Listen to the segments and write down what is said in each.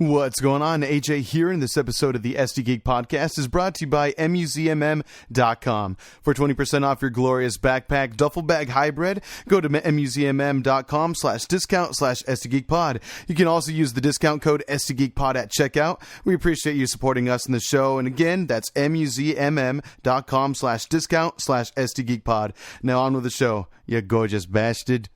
What's going on? AJ here, and this episode of the STGeek Podcast is brought to you by MUZMM.com. For 20% off your glorious backpack duffel bag hybrid, go to MUZMM.com/discount/STGeekPod. You can also use the discount code STGeekPod at checkout. We appreciate you supporting us in the show, and again, that's MUZMM.com/discount/STGeekPod. Now on with the show, you gorgeous bastard.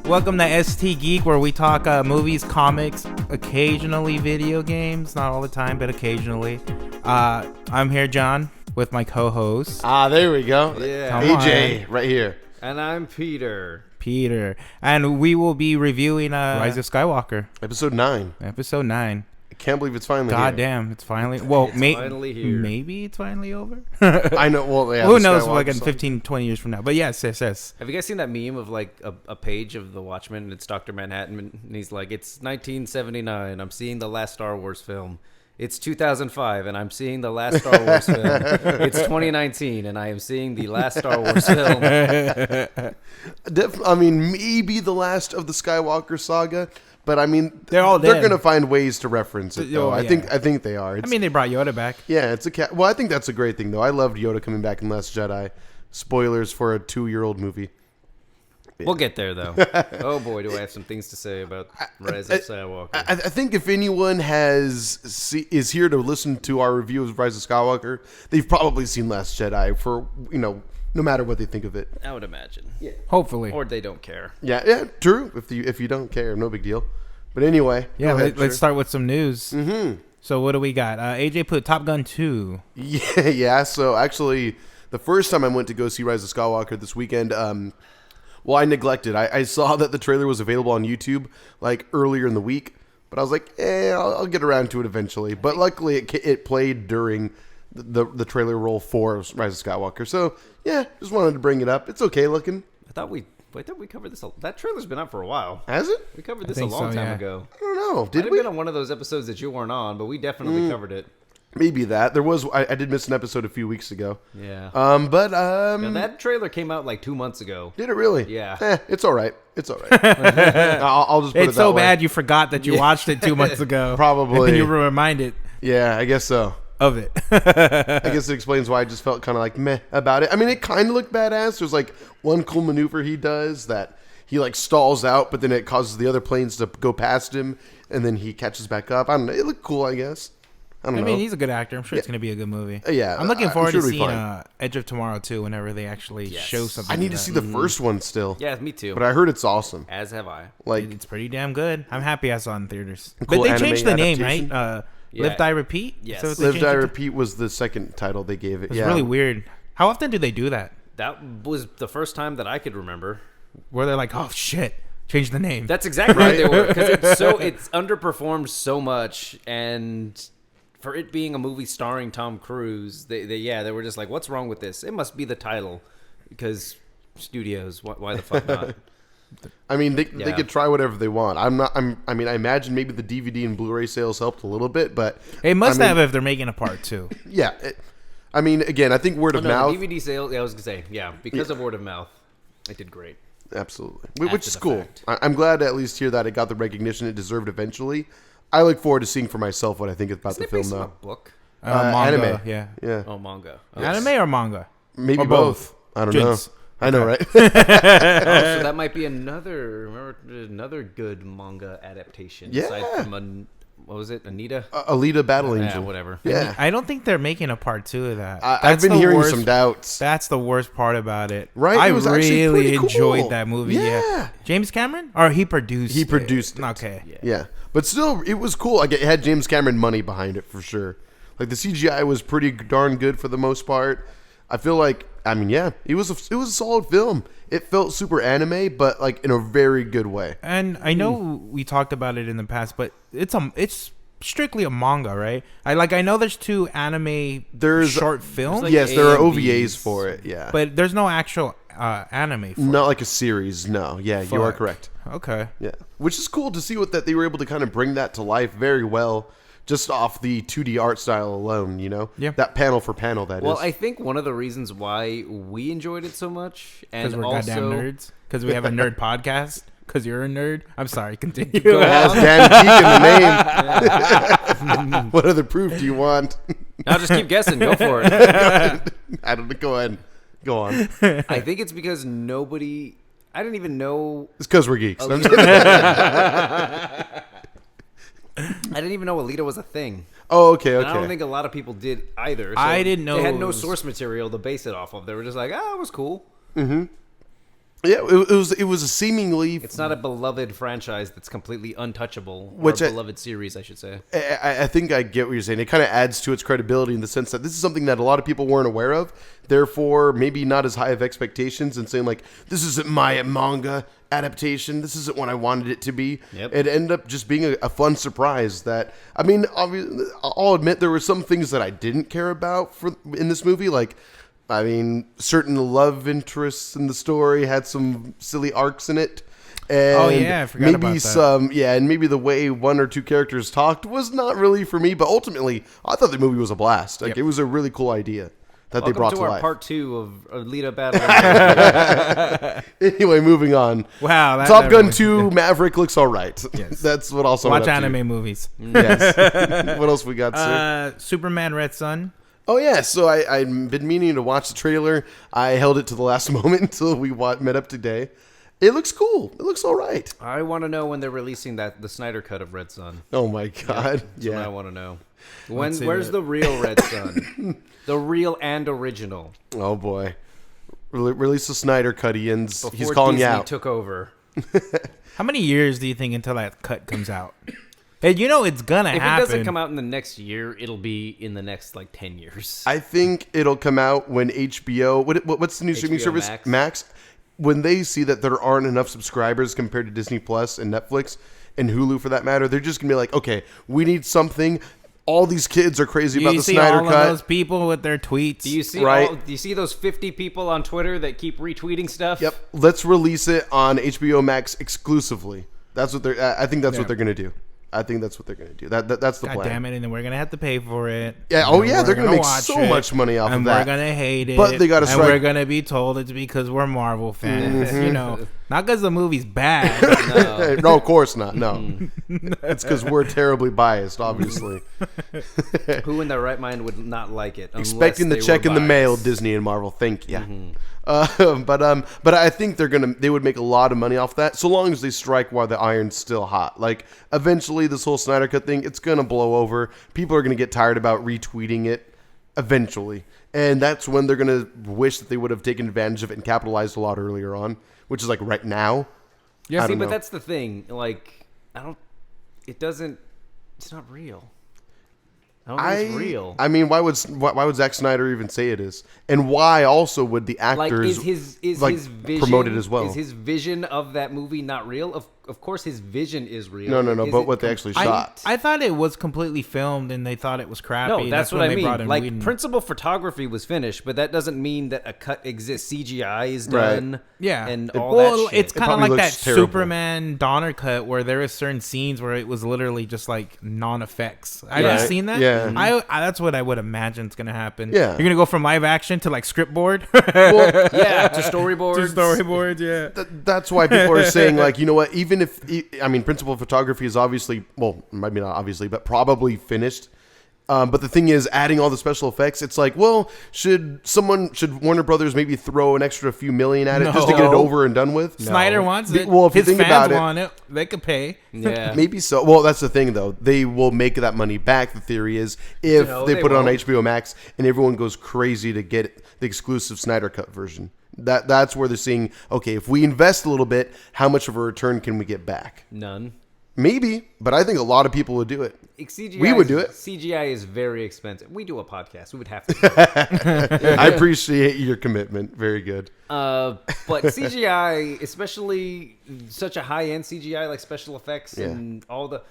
Welcome to ST Geek, where we talk movies, comics, occasionally video games. Not all the time, but occasionally. I'm here, John, with my co-host. There we go. Yeah. AJ, right here. And I'm Peter. And we will be reviewing Rise of Skywalker. Episode 9. I can't believe it's finally God here. damn, it's finally... Well, It's finally here. Maybe it's finally over? I know, well, yeah. Who knows, like in 15, 20 years from now. But yes. Have you guys seen that meme of like a page of The Watchmen, and it's Dr. Manhattan, and he's like, it's 1979, I'm seeing the last Star Wars film. It's 2005, and I'm seeing the last Star Wars film. It's 2019, and I am seeing the last Star Wars film. I mean, maybe the last of the Skywalker Saga, but I mean, they're going to find ways to reference it. Though. Oh, I yeah. think they are. They brought Yoda back. Yeah, it's a cat. Well, I think that's a great thing, though. I loved Yoda coming back in Last Jedi. Spoilers for a 2-year-old movie. We'll get there, though. Oh, boy, do I have some things to say about Rise of Skywalker. I think if anyone is here to listen to our review of Rise of Skywalker, they've probably seen Last Jedi for, no matter what they think of it. I would imagine. Yeah. Hopefully. Or they don't care. Yeah, true. If you don't care, no big deal. But anyway. Yeah, let's start with some news. Mm-hmm. So what do we got? AJ put Top Gun 2. Yeah. So actually, the first time I went to go see Rise of Skywalker this weekend, well, I neglected. I saw that the trailer was available on YouTube like earlier in the week, but I was like, I'll get around to it eventually. But luckily, it played during the trailer roll for Rise of Skywalker. So yeah, just wanted to bring it up. It's okay looking. I thought we covered this. That trailer's been out for a while. Has it? We covered this a long time ago. I don't know. Did we? Might have been on one of those episodes that you weren't on, but we definitely covered it. Maybe that. There was. I did miss an episode a few weeks ago. Yeah. Now, that trailer came out like 2 months ago. Did it really? Yeah. It's all right. I'll just put it that way. It's so bad you forgot that you watched it 2 months ago. Probably. And then you were reminded. Yeah, I guess so. Of it. I guess it explains why I just felt kind of like meh about it. I mean, it kind of looked badass. There's like one cool maneuver he does that he like stalls out, but then it causes the other planes to go past him, and then he catches back up. I don't know. It looked cool, I guess. I don't know. I mean, he's a good actor. I'm sure it's going to be a good movie. Yeah. I'm looking forward to seeing Edge of Tomorrow too, whenever they actually show something. I need to see the first one still. Yeah, me too. But I heard it's awesome. As have I. Like, it's pretty damn good. I'm happy I saw it in theaters. Cool. But they changed the name, adaptation. right? Live, Die, Repeat? Yes. So Live, Die, Repeat was the second title they gave it. It's really weird. How often do they do that? That was the first time that I could remember. Where they're like, oh, shit, change the name. That's exactly right. They were. Because it's underperformed so much, and for it being a movie starring Tom Cruise, they were just like, what's wrong with this? It must be the title. Because studios, why the fuck not? I mean, they could try whatever they want. I imagine maybe the DVD and Blu-ray sales helped a little bit, but it must have if they're making a part 2. Yeah. Again, I think word of mouth. The DVD sales, I was going to say, because of word of mouth, it did great. Absolutely. Which is cool. I'm glad to at least hear that it got the recognition it deserved eventually. I look forward to seeing for myself what I think about the film, though. A book? Manga, anime. Yeah. Oh, manga. Anime or manga? Maybe or both. I don't know. I know, right? So that might be another good manga adaptation. Yeah. Aside from what was it? Alita Battle Angel. Yeah, whatever. Yeah. I don't think they're making a part 2 of that. I've been hearing some doubts. That's the worst part about it. Right? I It was really cool. enjoyed that movie. Yeah. James Cameron? Or he produced He produced it. Okay. Yeah. But still, it was cool. Like, it had James Cameron money behind it for sure. Like, the CGI was pretty darn good for the most part. I feel like, it was a solid film. It felt super anime, but like in a very good way. And I know we talked about it in the past, but it's strictly a manga, right? I know there's 2 anime short films. like yes, there are AMVs. OVAs for it. Yeah, but there's no actual anime for not it. like a series. No, yeah, you are correct. Okay. Yeah, which is cool to see that they were able to kind of bring that to life very well. just off the 2D art style alone, you know? Yeah. That panel for panel, that Well, is. I think one of the reasons why we enjoed it so much, and Because we're also goddamn nerds. Because we have a nerd podcast. Because you're a nerd. I'm sorry. Continue. Go Has on. damn geek in the name. What other proof do you want? I'll just keep guessing. Go for it. I don't know. Go ahead. Go on. I think it's because nobody. I didn't even know. It's because we're geeks. I'm just- I didn't even know Alita was a thing. Oh, okay, And I don't okay. think a lot of people did either. So I didn't know they had it no was- source material to base it off of. They were just like, "Oh, it was cool." Yeah, it was a seemingly. It's not a beloved franchise that's completely untouchable, or Which a I- beloved series, I should say. I think I get what you're saying. It kind of adds to its credibility in the sense that this is something that a lot of people weren't aware of. Therefore, maybe not as high of expectations and saying like, "This isn't my manga adaptation. This isn't what I wanted it to be." Yep. It ended up just being a fun surprise. That I mean, obviously, I'll admit there were some things that I didn't care about in this movie, like. I mean, certain love interests in the story had some silly arcs in it. And Oh, yeah, I forgot maybe about that. some, and maybe the way one or two characters talked was not really for me. But ultimately, I thought the movie was a blast. Like Yep. it was a really cool idea that Welcome they brought to to our life. part 2 of Alita Battle. Anyway, moving on. Wow. That Top never Gun went- 2 Maverick looks all right. Yes. That's what also Watch anime movies. Yes. What else we got, sir? Superman Red Sun. Oh yeah, so I'd been meaning to watch the trailer. I held it to the last moment until we met up today. It looks cool. It looks all right. I want to know when they're releasing the Snyder cut of Red Sun. Oh my god. That's what I Yeah. want to know. see Where's that. the real Red Sun? The real and original. Oh boy. Release the Snyder cut, Ian's. Before He's calling Disney you out. took over. How many years do you think until that cut comes out? And you know it's gonna If happen. it doesn't come out in the next year, it'll be in the next like 10 years. I think it'll come out when HBO. What's the new streaming HBO service? Max. When they see that there aren't enough subscribers compared to Disney Plus and Netflix and Hulu for that matter, they're just gonna be like, okay, we need something. All these kids are crazy about you the see Snyder all cut. of those people with their tweets. Do you see Right. do you see those 50 people on Twitter that keep retweeting stuff? Yep. Let's release it on HBO Max exclusively. That's what they're. I think that's what they're gonna do. I think that's what they're gonna do. That's the God plan. damn it! And then we're gonna have to pay for it. Yeah, And oh then yeah, we're they're gonna make watch so it, much money off and of that. we're gonna hate it. But they gotta And strike- we're gonna be told it's because we're Marvel fans. You know, not because the movie's bad. No. No, of course not. No, it's because we're terribly biased, obviously. Who in their right mind would not like it? unless Expecting the they check were in the mail, biased? Disney and Marvel. Thank you. But I think they would make a lot of money off that, so long as they strike while the iron's still hot. Like eventually, this whole Snyder Cut thing, it's gonna blow over. People are gonna get tired about retweeting it eventually, and that's when they're gonna wish that they would have taken advantage of it and capitalized a lot earlier on, which is like right now. Yeah, I See, don't but know. that's the thing. Like, it's not real. I don't think it's real. I mean, why would Zack Snyder even say it is? And why also would the Like, actors is like, his vision promote it as well? Is his vision of that movie not real? Of course, his vision is real. No. Is But it what they actually complete? shot. I thought it was completely filmed, and they thought it was crappy. No, that's what when I they brought mean. in Like, Whedon. principal photography was finished, but that doesn't mean that a cut exists. CGI is Right. done. Yeah, and all well, that shit. it's kind of probably like that looks terrible. Superman Donner cut where there is certain scenes where it was literally just like non-effects. Have Right. you seen that? Yeah. I that's what I would imagine is gonna happen. Yeah. You're gonna go from live action to like script board. Well, yeah, to storyboards. storyboards, yeah. that's why people are saying, like, you know what? Even if principal photography is obviously, well, maybe not obviously, but probably finished. But the thing is, adding all the special effects, it's like, well, should Warner Brothers maybe throw an extra few million at it just to get it No. over and done with? Snyder wants it. Well, if you his think fans about it, want it. They could pay. Yeah. maybe so. Well, that's the thing, though. They will make that money back. The theory is if No, they they put it on won't. HBO Max and everyone goes crazy to get the exclusive Snyder Cut version. That's where they're seeing, okay, if we invest a little bit, how much of a return can we get back? None. Maybe, but I think a lot of people would do it. CGI We would do it. CGI is very expensive. We do a podcast. We would have to. I appreciate your commitment. Very good. But CGI, especially such a high-end CGI like special effects and all the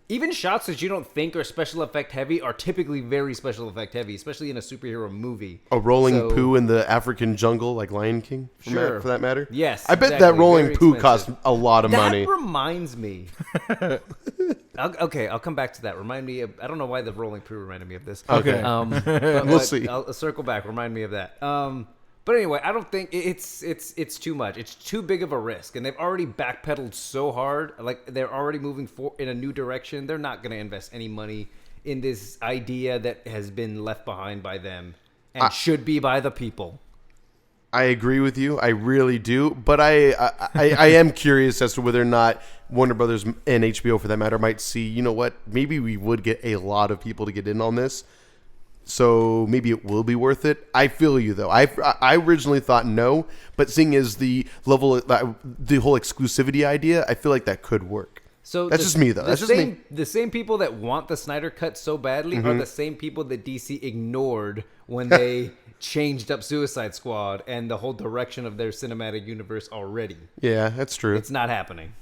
even shots that you don't think are special effect heavy are typically very special effect heavy, especially in a superhero movie. A rolling So- poo in the African jungle, like Lion King, Sure. for that matter. Yes, I bet exactly. that rolling Very poo expensive. cost a lot of money. That reminds me. I'll come back to that. Remind me of, I don't know why the rolling Poo reminded me of this. Okay. We'll see. I'll circle back. Remind me of that. But anyway, I don't think it's too much. It's too big of a risk, and they've already backpedaled so hard. Like they're already moving in a new direction. They're not going to invest any money in this idea that has been left behind by them and should be by the people. I agree with you. I really do. But I am curious as to whether or not Warner Brothers and HBO, for that matter, might see, you know what, maybe we would get a lot of people to get in on this. So maybe it will be worth it. I feel you, though. I originally thought no. But seeing as the level, the whole exclusivity idea, I feel like that could work. So that's just me, though. That's just me. The same people that want the Snyder Cut so badly are the same people that DC ignored when they changed up Suicide Squad and the whole direction of their cinematic universe already. Yeah, that's true. It's not happening.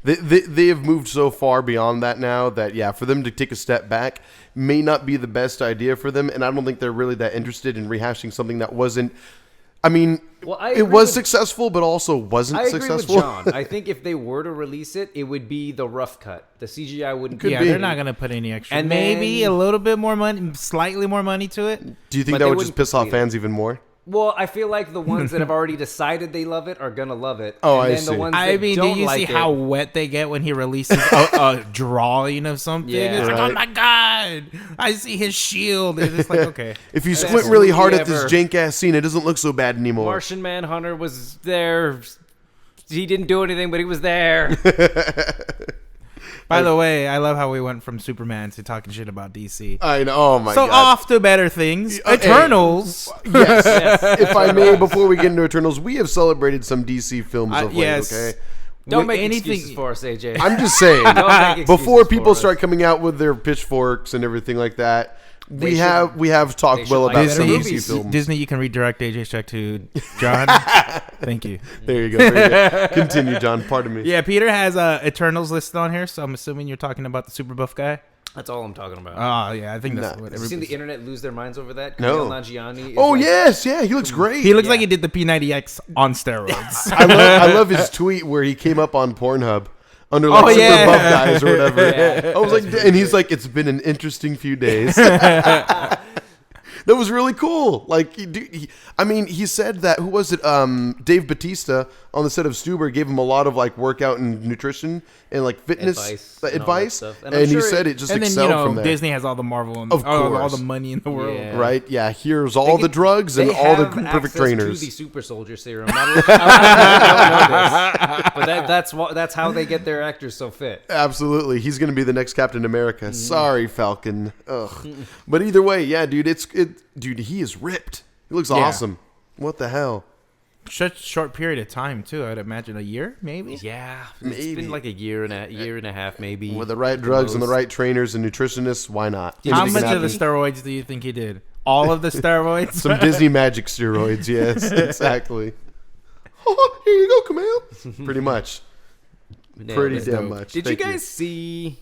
They have moved so far beyond that now that, yeah, for them to take a step back may not be the best idea for them, and I don't think they're really that interested in rehashing something that wasn't... I mean, it was successful, but also wasn't successful. I agree with John. I think if they were to release it, it would be the rough cut. The CGI wouldn't be. Yeah, they're not going to put any extra. And maybe a little bit more money, slightly more money to it. Do you think that would just piss off fans even more? Well, I feel like the ones that have already decided they love it are going to love it. Oh, and I then see. The ones I that mean, don't do you like see it, how wet they get when he releases a drawing of something? Yeah. It's like, oh my God, I see his shield. It's just like, okay. If you squint really hard at this jank-ass scene, it doesn't look so bad anymore. Martian Manhunter was there. He didn't do anything, but he was there. By the way, I love how we went from Superman to talking shit about DC. I know. Oh my God. So off to better things. Eternals. Yes. If I may, before we get into Eternals, we have celebrated some DC films of late, yes. okay? Don't make excuses for us, AJ. I'm just saying, Don't make excuses before people for start coming out with their pitchforks and everything like that, we have talked well about some DC films. Disney, you can redirect AJ's check to John. Thank you. There you go. Continue, John. Pardon me. Yeah, Peter has Eternals listed on here, so I'm assuming you're talking about the super buff guy. That's all I'm talking about. Oh, yeah, I think that's what Have you seen the internet lose their minds over that? No. Nanjiani Oh, like, yes. Yeah, he looks great. He looks like he did the P90X on steroids. I love his tweet where he came up on Pornhub under like super buff guys or whatever. Yeah, I was like, and he's like, it's been an interesting few days. That was really cool. Like, he said that, who was it? Dave Bautista on the set of Stuber gave him a lot of like workout and nutrition and like fitness advice. And he said it just excelled from there. Disney has all the Marvel and of course. all the money in the world. Yeah. Right? Yeah. Here's all the drugs and all the perfect trainers. To the super soldier serum. I don't know this, but that's how they get their actors so fit. Absolutely. He's going to be the next Captain America. Sorry, Falcon. Ugh. But either way, yeah, dude, dude, he is ripped. He looks awesome. What the hell? Such short period of time too. I'd imagine a year, maybe. Yeah, it's been like a year and a half, maybe. With the right drugs and the right trainers and nutritionists, why not? How much of the steroids do you think he did? All of the steroids? Some Disney magic steroids. Yes, exactly. Oh, here you go, Kamal. Pretty much. Pretty damn much. Did you guys see?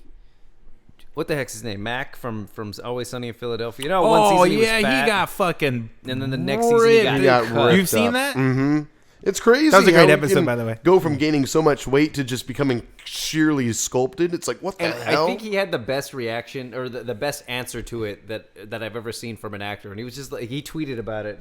What the heck's his name? Mac from Always Sunny in Philadelphia. You know, one season he was fat, he got fucking. And then the next season he got ripped. You've seen that? Mm-hmm. It's crazy. That was a great episode, by the way. Go from gaining so much weight to just becoming sheerly sculpted. It's like, what the hell? I think he had the best reaction or the best answer to it that I've ever seen from an actor. And he was just like, he tweeted about it.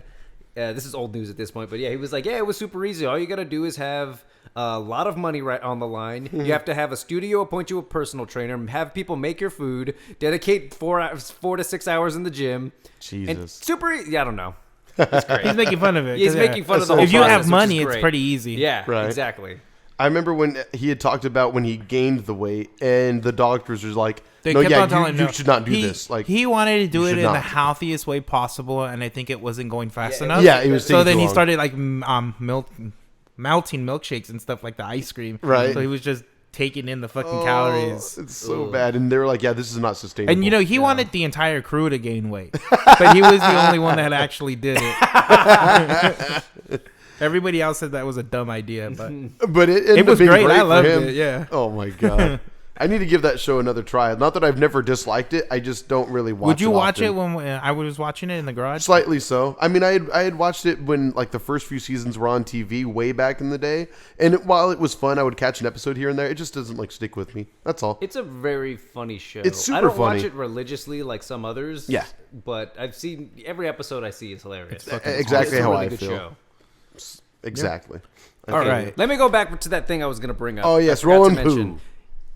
This is old news at this point, but yeah, he was like, yeah, it was super easy. All you got to do is have a lot of money right on the line. You have to have a studio appoint you a personal trainer, have people make your food, dedicate 4 to 6 hours in the gym. Jesus. And super easy. Yeah, I don't know. It's great. He's making fun of it. He's making fun of the whole If you process, have money, which is it's great. pretty easy. Yeah, right. Exactly. I remember when he had talked about when he gained the weight and the doctors were like, They no, kept on telling him, you should not do this. Like, he wanted to do it in not. the healthiest way possible, and I think it wasn't going fast enough. Yeah, it was. So then he long. started like melting milkshakes and stuff like the ice cream. Right. So he was just taking in the fucking calories. It's so bad, and they were like, "Yeah, this is not sustainable." And he wanted the entire crew to gain weight, but he was the only one that actually did it. Everybody else said that was a dumb idea, but it ended was up being great. great I loved for him. it. Yeah. Oh my god. I need to give that show another try. Not that I've never disliked it. I just don't really watch it. Would you watch often. it when I was watching it in the garage? Slightly so. I mean, I had watched it when like the first few seasons were on TV way back in the day, and while it was fun, I would catch an episode here and there. It just doesn't like stick with me. That's all. It's a very funny show. It's super I don't funny. watch it religiously like some others. Yeah. But I've seen every episode I see is hilarious. Exactly It's a how really I good feel. show. Exactly. All right. Let me go back to that thing I was going to bring up. Oh yes, I forgot to rolling mention. poo.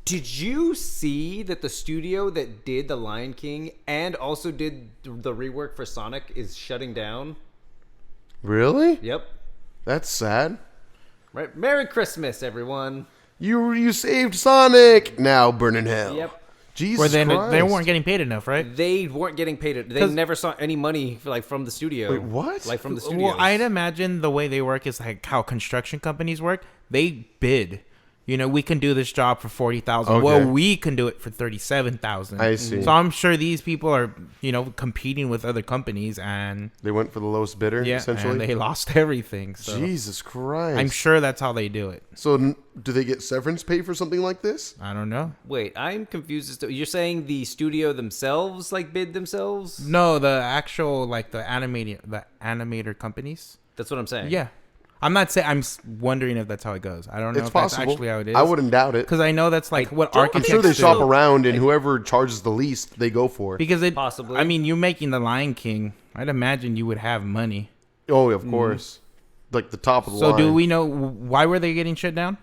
Did you see that the studio that did The Lion King and also did the rework for Sonic is shutting down? Really? Yep. That's sad. Right. Merry Christmas, everyone. You saved Sonic. Now burn in hell. Yep. Jesus Where Christ. they weren't getting paid enough, right? They weren't getting paid. They never saw any money from the studio. Wait, what? Like from the studio. Well, I'd imagine the way they work is like how construction companies work. They bid. You know, we can do this job for 40,000. Okay. Well, we can do it for 37,000. I see. So I'm sure these people are, competing with other companies, and They went for the lowest bidder, essentially. and they lost everything. So Jesus Christ. I'm sure that's how they do it. So do they get severance pay for something like this? I don't know. Wait, I'm confused as to you're saying the studio themselves bid themselves? No, the actual the animator companies. That's what I'm saying. Yeah, I'm not saying. I'm wondering if that's how it goes. I don't know It's if possible. that's actually how it is. I wouldn't doubt it. because I know that's what I'm architects sure they do. shop around, and whoever charges the least, they go for. Because Possibly. I mean, you're making the Lion King. I'd imagine you would have money. Oh, of course. Like the top of the So line. do we know why were they getting shut down?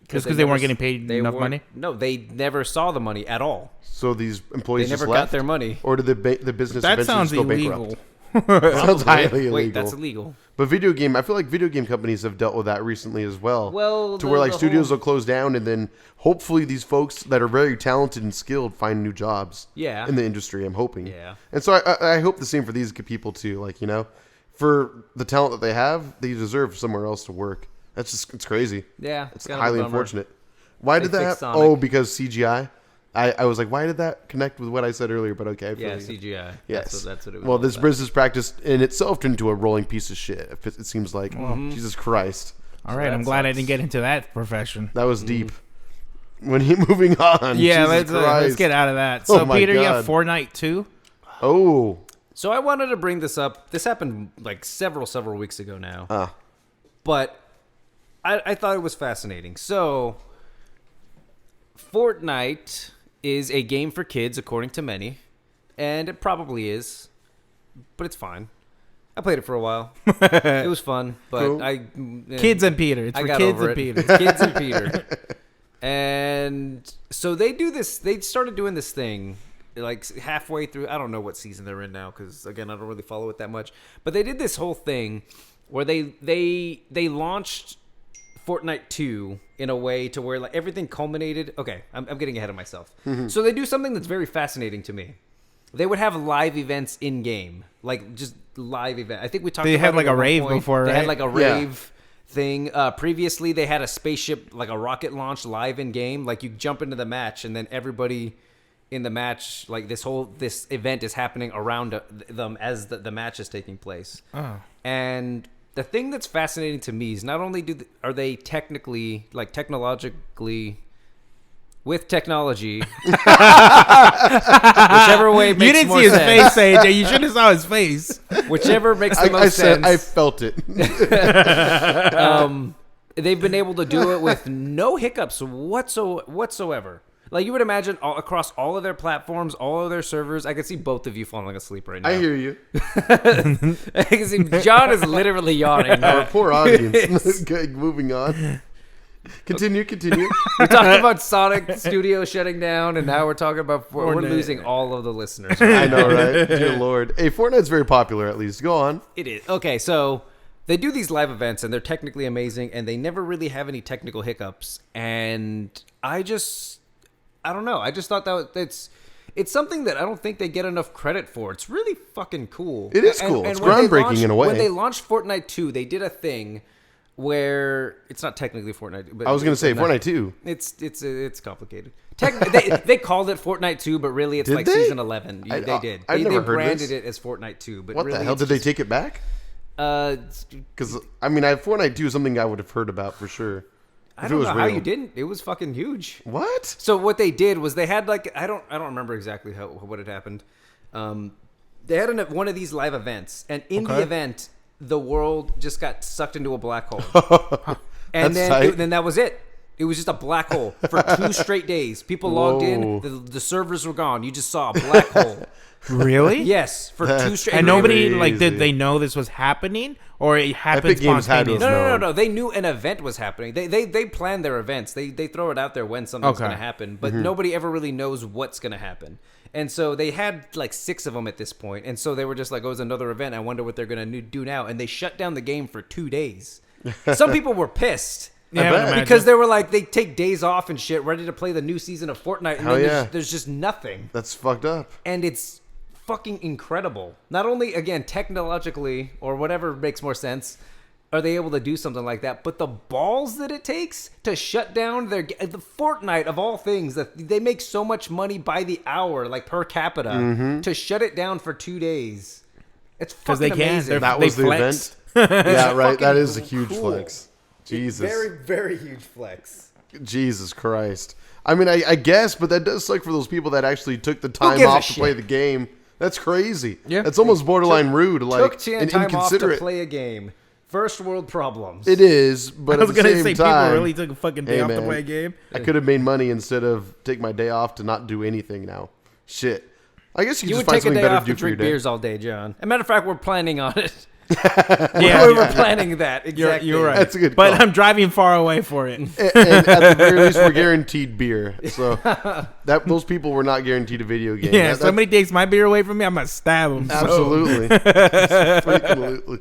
Just because they weren't getting paid enough money? No, they never saw the money at all. So these They employees never just got left? their money. Or did the business That eventually sounds just go illegal. bankrupt? Sounds highly illegal. Wait, that's illegal. But I feel like video game companies have dealt with that recently as well. Well, to where like the studios whole- will close down, and then hopefully these folks that are very talented and skilled find new jobs. Yeah. In the industry, I'm hoping. Yeah. And so I hope the same for these people too. Like for the talent that they have, they deserve somewhere else to work. It's crazy. Yeah, It's kind of a highly bummer. unfortunate. Why did They that fixed happen? Sonic. Oh, because CGI. I was like, why did that connect with what I said earlier? But okay, I feel Yeah, you. CGI. Yes. That's what it was. Well, all this about. business practice in itself turned into a rolling piece of shit. It seems like. Jesus Christ. All right, I'm that glad I sucks. didn't get into that profession. That was deep. Moving on. Yeah, Jesus let's Christ. get out of that. Oh So, my Peter, you have God. Fortnite too? Oh. So I wanted to bring this up. This happened like several weeks ago now. But I thought it was fascinating. So Fortnite is a game for kids, according to many, and it probably is, but it's fine. I played it for a while. It was fun, but Cool. Kids and Peter. It's I for got kids over and it. Peter. It's kids and Peter. And so they do this. They started doing this thing like halfway through. I don't know what season they're in now because again, I don't really follow it that much. But they did this whole thing where they launched Fortnite 2 in a way to where like everything culminated. Okay, I'm getting ahead of myself. So they do something that's very fascinating to me. They would have live events in game, like just live event. I think we talked. They about had it like at a one rave point. before, They had right? like a Yeah. rave thing. Previously, they had a spaceship, like a rocket launch live in game. Like you jump into the match, and then everybody in the match, like this event is happening around them as the match is taking place. Oh. And the thing that's fascinating to me is not only are they technically, like technologically, with technology, whichever way makes You didn't more see his sense. face, AJ. You should have saw his face. Whichever makes the most I said sense. I felt it. They've been able to do it with no hiccups whatsoever. Like you would imagine across all of their platforms, all of their servers. I can see both of you falling asleep right now. I hear you. I can see John is literally yawning. Our poor audience. Good, moving on. Continue. We talked about Sonic Studio shutting down, and now we're talking about we're Fortnite. losing all of the listeners. I know, right? Dear Lord. Hey, Fortnite's very popular, at least. Go on. It is. Okay, so they do these live events, and they're technically amazing, and they never really have any technical hiccups. And I don't know. I just thought it's something that I don't think they get enough credit for. It's really fucking cool. It is cool. It's when they groundbreaking in a way. When they launched Fortnite 2, they did a thing where it's not technically Fortnite. But I was going to say Fortnite 2. It's complicated. They called it Fortnite 2, but really it's Did like they? season 11. They did. I've They never heard branded this. it as Fortnite 2, but What really the hell? it's Did they just- take it back? Because, I mean, Fortnite 2 is something I would have heard about for sure. I don't know how you didn't. It was fucking huge. What? So what they did was they had like I don't remember exactly what had happened. They had one of these live events, and in the event, the world just got sucked into a black hole, and then that was it. It was just a black hole for 2 straight days. People logged in, the servers were gone. You just saw a black hole. Really? Yes, for 2 straight. And nobody did they know this was happening, or it happened spontaneously? No. They knew an event was happening. They plan their events. They throw it out there when something's going to happen, but nobody ever really knows what's going to happen. And so they had like 6 of them at this point, and so they were just like, "Oh, it's another event. I wonder what they're going to do now." And they shut down the game for 2 days. Some people were pissed. Yeah, because they were like, they take days off and shit, ready to play the new season of Fortnite, and then there's just nothing. That's fucked up. And it's fucking incredible. Not only, again, technologically, or whatever makes more sense, are they able to do something like that, but the balls that it takes to shut down the Fortnite, of all things, that they make so much money by the hour, like per capita, to shut it down for 2 days. It's fucking amazing. That was the event? Yeah, right. That is a huge flex. Jesus. Very, very huge flex. Jesus Christ. I mean, I guess, but that does suck for those people that actually took the time off to play the game. That's crazy. Yeah. That's almost borderline rude. Like, took time off to play a game. First world problems. It is, but I was at the same time, people really took a fucking day off to play a game. I could have made money instead of take my day off to not do anything now. Shit. I guess you just find something better to do for your day. You would take a day off to drink beers all day, John. As a matter of fact, we're planning on it. We were planning that. Exactly. You're right. That's a good call. But I'm driving far away for it. And at the very least, we're guaranteed beer. So those people were not guaranteed a video game. Yeah, somebody takes my beer away from me, I'm going to stab them. Absolutely. Absolutely.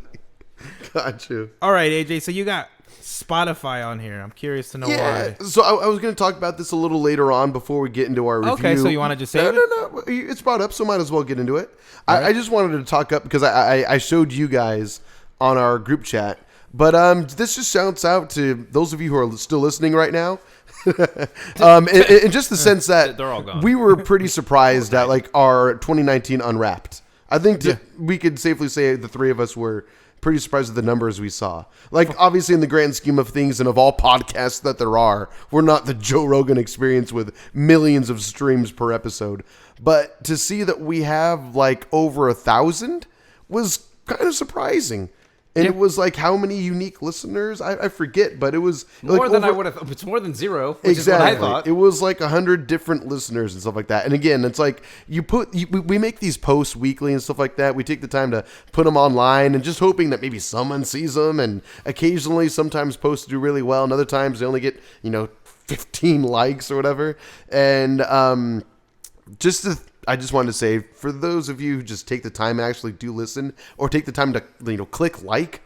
Got you. All right, AJ, so you got Spotify on here. I'm curious to know why. So I was going to talk about this a little later on before we get into our review. Okay, so you want to just say it? No. It's brought up, so might as well get into it. Right. I just wanted to talk up because I showed you guys on our group chat. But this just shouts out to those of you who are still listening right now. In just the sense that they're all gone. We were pretty surprised at like our 2019 Unwrapped. I think we could safely say the 3 of us were pretty surprised at the numbers we saw. Like, obviously, in the grand scheme of things and of all podcasts that there are, we're not the Joe Rogan experience with millions of streams per episode. But to see that we have like over 1,000 was kind of surprising. And it was like how many unique listeners? I forget, but it was more than I would have. It's more than 0, which is what I thought. It was like 100 different listeners and stuff like that. And again, it's like we make these posts weekly and stuff like that. We take the time to put them online and just hoping that maybe someone sees them. And occasionally, sometimes posts do really well, and other times they only get 15 likes or whatever. And I just wanted to say, for those of you who just take the time and actually do listen, or take the time to click like,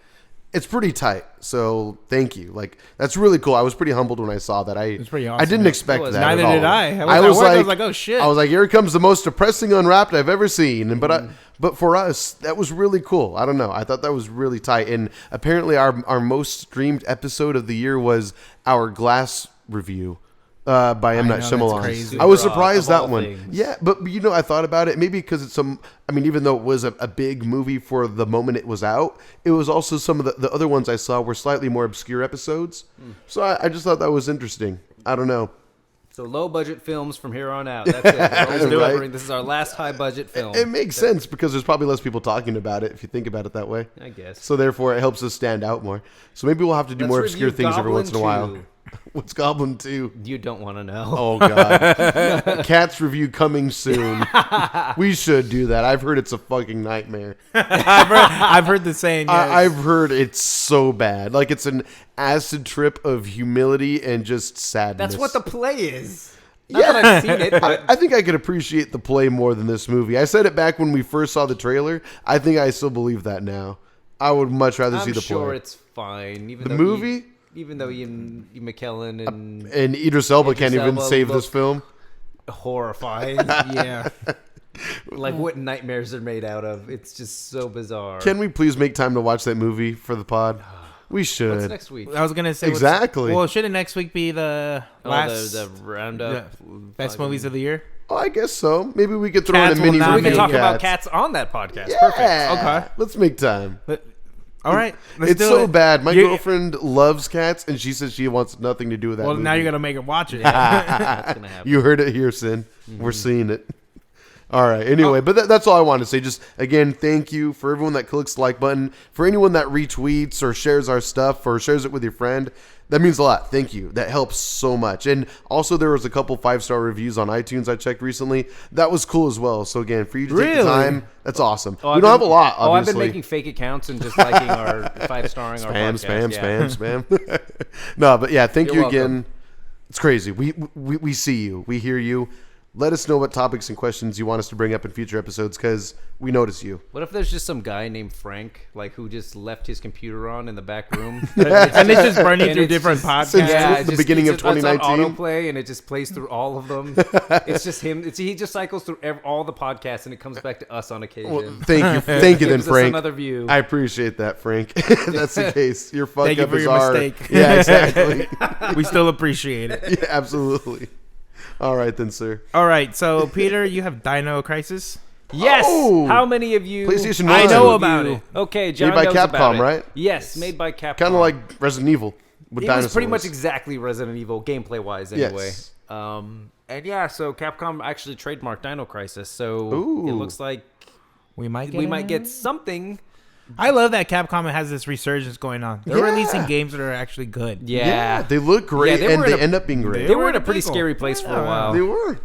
it's pretty tight. So thank you. Like, that's really cool. I was pretty humbled when I saw that. It's pretty awesome. I didn't expect that. Neither at all. did I. I was like, oh shit. I was like, here comes the most depressing Unwrapped I've ever seen. But for us, that was really cool. I don't know. I thought that was really tight. And apparently, our most streamed episode of the year was our Glass review. By M. Night Shyamalan. I was surprised that one. Things. Yeah, but I thought about it. Maybe because it's even though it was a big movie for the moment it was out, it was also some of the other ones I saw were slightly more obscure episodes. So I just thought that was interesting. I don't know. So low budget films from here on out. That's it. Right? This is our last high budget film. It makes sense because there's probably less people talking about it if you think about it that way. I guess. So therefore, it helps us stand out more. So maybe we'll have to do more obscure things every once in a while. What's Goblin 2? You don't want to know. Oh, God. Cats review coming soon. We should do that. I've heard it's a fucking nightmare. I've heard the same. Yes. I've heard it's so bad. Like, it's an acid trip of humility and just sadness. That's what the play is. Not that I've seen it. But I think I could appreciate the play more than this movie. I said it back when we first saw the trailer. I think I still believe that now. I would much rather see the play. I'm sure it's fine. Even the movie? Even though Ian McKellen and Idris Elba can't even save this film. Horrifying. Yeah. Like what nightmares are made out of. It's just so bizarre. Can we please make time to watch that movie for the pod? We should. What's next week? I was going to say. Exactly. Shouldn't next week be the last... the roundup? Best movies of the year? Oh, I guess so. Maybe we could throw in a mini review. We can talk about Cats on that podcast. Yeah. Perfect. Okay. Let's make time. All right, let's It's do so it. bad. My You- girlfriend loves cats, and she says she wants nothing to do with that. Well, movie. now you're gonna make her watch it. That's gonna happen. You heard it here, Sin. We're seeing it. All right. Anyway, but that's all I wanted to say. Just again, thank you for everyone that clicks the like button, for anyone that retweets or shares our stuff or shares it with your friend. That means a lot. Thank you. That helps so much. And also, there was a couple 5-star reviews on iTunes I checked recently. That was cool as well. So again, for you to take the Really? time, that's awesome. Oh, We don't have a lot, obviously. I've been making fake accounts and just liking our 5-starring our podcast. Spam. No, but yeah, thank You're you again. welcome. It's crazy. We see you. We hear you. Let us know what topics and questions you want us to bring up in future episodes because we notice you. What if there's just some guy named Frank, like who just left his computer on in the back room, And it's just burning And through it's different just- podcasts. Yeah. the beginning of it's on 2019. autoplay, and it just plays through all of them. It's just him. He just cycles through all the podcasts, and it comes back to us on occasion. Well, thank you then, Gives us Frank. another view. I appreciate that, Frank. That's the case. Your fuck Thank you up for is your our mistake. Yeah, exactly. We still appreciate it. Yeah, absolutely. All right then, sir. All right, so Peter, you have Dino Crisis. Yes. Oh! How many of you? PlayStation I 1. know about it. Okay, John Made by knows Capcom, about it. right? Yes, made by Capcom. Kind of like Resident Evil with It dinosaurs. was pretty much exactly Resident Evil gameplay wise, anyway. Yes. And yeah, so Capcom actually trademarked Dino Crisis, so Ooh. it looks like We might get something. I love that Capcom has this resurgence going on. They're Yeah. releasing games that are actually good. Yeah, They look great, Yeah, they and were they in a- end up being great. they were were in a in a pretty pickle. scary place for a Yeah. while. They were.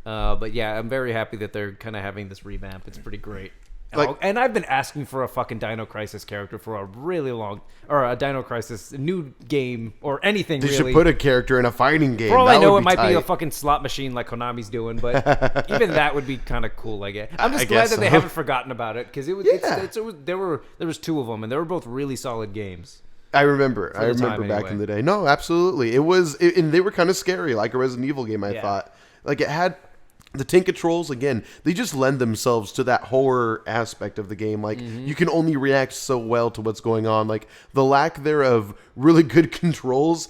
But yeah, I'm very happy that they're kind of having this revamp. It's pretty great. Like- And I've been asking for a fucking Dino Crisis character for a really long, or a Dino Crisis new game or anything. They really. should put a character in a fighting game. For all That I know, would it might be a tight. fucking slot machine like Konami's doing, but even that would be kind of cool. I guess. I'm just I glad guess that they so. haven't forgotten about it because it was. Yeah. There was two of them, and they were both really solid games. I remember the time, back anyway. in the day. No, absolutely. And they were kind of scary, like a Resident Evil game, I Yeah. thought. Like it had the tank controls, again, they just lend themselves to that horror aspect of the game. Like you can only react so well to what's going on. Like the lack there of really good controls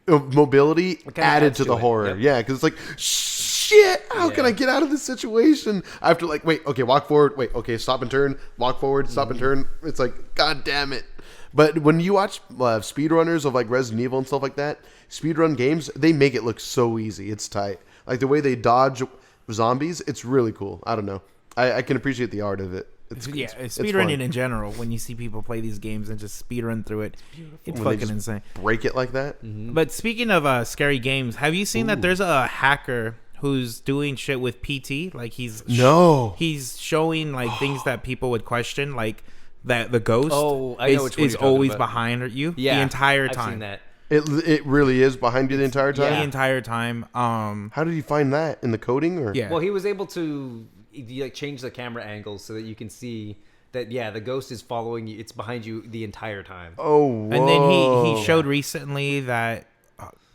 of mobility kinda added adds to to the it. horror. Yep. Yeah, because it's like, shit, how can I get out of this situation? I have to like, wait, okay, walk forward. Wait, okay, stop and turn. Walk forward, stop and turn. It's like, god damn it. But when you watch speedrunners of like Resident Evil and stuff like that, speedrun games, they make it look so easy. It's tight. Like the way they dodge zombies, it's really cool. I don't know. I can appreciate the art of it. It's speedrunning fun. in general. When you see people play these games and just speedrun through it, it's When they fucking just insane. break it like that. But speaking of scary games, have you seen that there's a hacker who's doing shit with PT? Like he's showing like things that people would question, like that the ghost Oh, I know which one is you're talking always about. behind you Yeah, the entire I've time. seen that. It really is behind you the entire time. The entire time. How did you find that in the coding? Or Yeah. Well, he was able to like change the camera angles so that you can see that the ghost is following you. It's behind you the entire time. Oh, whoa. And then he showed recently that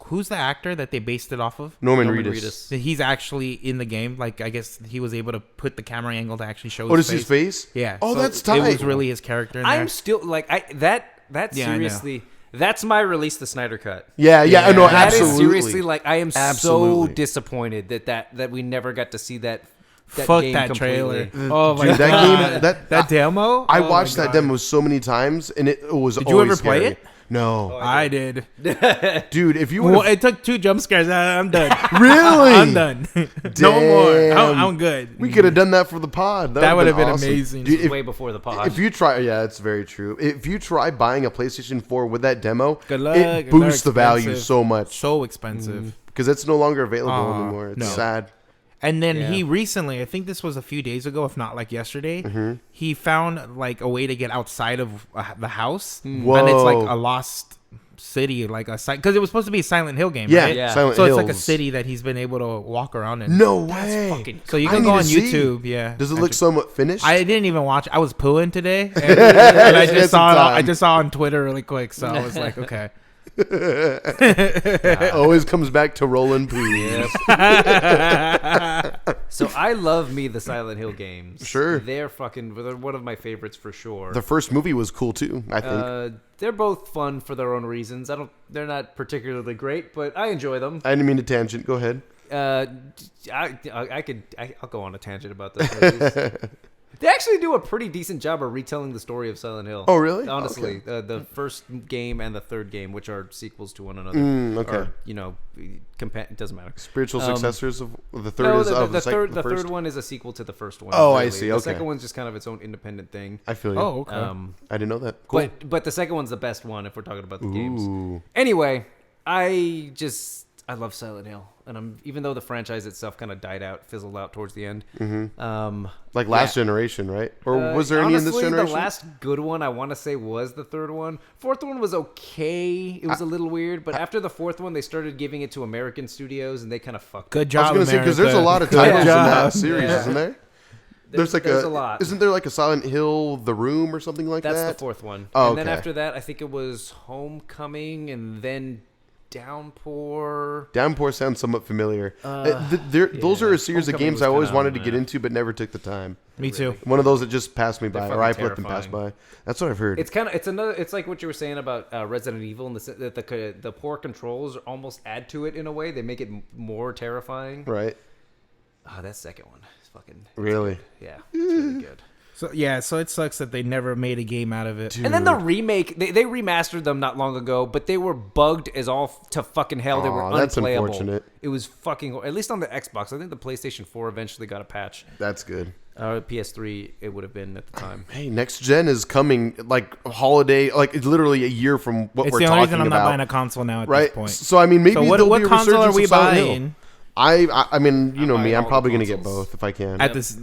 who's the actor that they based it off of? Norman Norman Reedus. That he's actually in the game. Like I guess he was able to put the camera angle to actually show Oh, his to see his face. face? Yeah. Oh, so that's tight. It was really his character in there. I'm still like that Yeah, I know. seriously. That's my release the Snyder cut. Yeah. No, That is absolutely. seriously like I am Absolutely. so disappointed that we never got to see that Fuck game that completely. trailer. Oh my Dude, that god. game, that demo? I Oh my watched that God. demo so many times, and it was Did you always ever play scary. it? No. I did. Dude, if you would Well, have... it took 2 jump scares. I'm done. Really? I'm done. No more. Damn. I'm good. We could have done that for the pod. That would have been awesome. amazing. Dude, Way before the pod. if you try... Yeah, that's very true. If you try buying a PlayStation 4 with that demo, Good luck. it They're boosts the value expensive. so much. So expensive. Because it's no longer available Aw, anymore. It's no. sad. And then Yeah. he recently, I think this was a few days ago, if not like yesterday, Mm-hmm. he found like a way to get outside of the house, Whoa. and it's like a lost city, like a site, because it was supposed to be a Silent Hill game, Yeah, right? Yeah. Silent So Hills. it's like a city that he's been able to walk around in. No way. fucking So you I can need go to on see. YouTube. Yeah. Does it look somewhat finished? I didn't even watch. I was pooing today, and I Get just some saw it. time. I just saw it on Twitter really quick, so I was like, okay. Always comes back to Roland Poo. So I love the Silent Hill games. Sure. They're one of my favorites for sure. The first movie was cool too, I think. They're both fun for their own reasons. They're not particularly great, but I enjoy them. I didn't mean to tangent. Go ahead. I'll go on a tangent about this. They actually do a pretty decent job of retelling the story of Silent Hill. Oh, really? Honestly, Okay. the first game and the third game, which are sequels to one another. Okay. Are, it doesn't matter. Spiritual successors of the third No, is of the the first third one is a sequel to the first one. Oh, I see. The Okay. second one's just kind of its own independent thing. I feel you. Oh, okay. I didn't know that. Cool. But the second one's the best one if we're talking about the games. Ooh. Anyway, I love Silent Hill, and even though the franchise itself kind of died out, fizzled out towards the end. Like last generation, right? Or was there any in this honestly, generation? The last good one I want to say was the third one. Fourth one was okay. It was a little weird, but after the fourth one, they started giving it to American studios, and they kind of fucked. Good I job, was going to say because America. there's a lot of Good titles in job. that series, Yeah. isn't there? There's a lot. Isn't there like a Silent Hill, The Room, or something like That's that? the fourth one. Oh, and then okay. after that, I think it was Homecoming, and then Downpour. Downpour sounds somewhat familiar. Those are a series of Homecoming games was I always kinda wanted to on get that. into, but never took the time. Me too. One of those that just passed me by, They're or I fucking let them pass terrifying. by. That's what I've heard. It's like what you were saying about Resident Evil, in the sense that the poor controls almost add to it in a way. They make it more terrifying. Right? That second one is fucking Really? yeah, it's really good. So it sucks that they never made a game out of it. And then the remake, they remastered them not long ago, but they were bugged as all to fucking hell. They were Aw, that's unplayable. unfortunate. It was fucking, at least on the Xbox. I think the PlayStation 4 eventually got a patch. That's good. PS3, it would have been at the time. Hey, next gen is coming like holiday, like it's literally a year from what It's we're the talking only reason I'm not about. buying a console now at Right? this point. So I mean, maybe So what there'll be a console are resurgence we of Silent Hill. buying I mean, you know me, buying I'm all probably the going to get consoles. both if I can. at this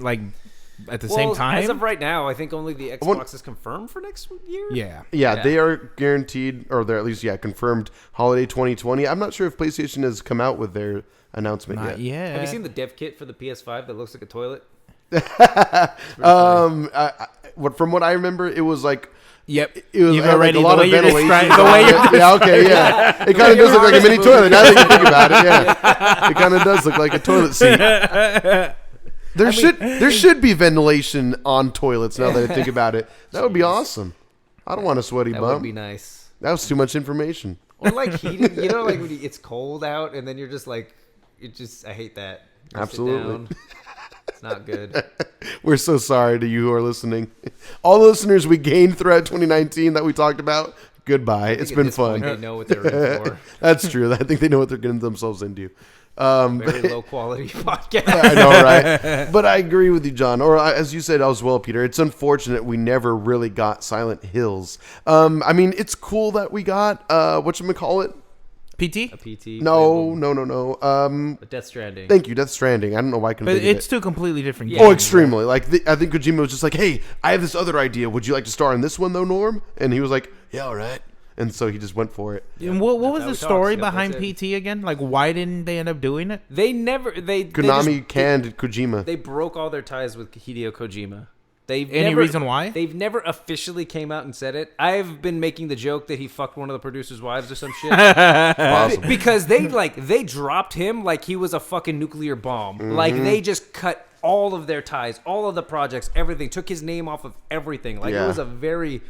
at the same time? As of right now, I think only the Xbox is confirmed for next year. Yeah. Yeah, they are guaranteed, or they're at least confirmed holiday 2020. I'm not sure if PlayStation has come out with their announcement Not yet. Have you seen the dev kit for the PS5 that looks like a toilet? From what I remember, it was like. Yep. It was You've had, already like, a lot the way of you're ventilation. describing the way you're Yeah, okay, yeah. It kind of does look like a mini toilet. Now that you think about it, yeah. It kind of does look like a toilet seat. There should be ventilation on toilets now that I think about it. That would be awesome. I don't want a sweaty That bum. would be nice. That was too much information. Or like heated, like when it's cold out and then you're just like, I hate that. You sit Absolutely. down. It's not good. We're so sorry to you who are listening. All the listeners we gained throughout 2019 that we talked about, goodbye. It's At been this fun. point, they know what they're in for. That's true. I think they know what they're getting themselves into. Very low quality podcast. I know, right? But I agree with you, John. Or as you said as well, Peter, it's unfortunate we never really got Silent Hills. I mean, it's cool that we got, whatchamacallit? PT? A PT. No. A Death Stranding. Thank you, Death Stranding. I don't know why I couldn't But think of it's it. two completely different Yeah. games. Oh, extremely. Like, I think Kojima was just like, hey, I have this other idea. Would you like to star in this one, though, Norm? And he was like, yeah, all right. And so he just went for it. And what was how the he story talks. Yep, behind that's PT again? Like, why didn't they end up doing it? Konami canned Kojima. They broke all their ties with Hideo Kojima. Any reason why? They've never officially came out and said it. I've been making the joke that he fucked one of the producers' wives or some shit. Possible. Because they dropped him like he was a fucking nuclear bomb. Mm-hmm. Like they just cut all of their ties, all of the projects, everything. Took his name off of everything. Like Yeah. it was a very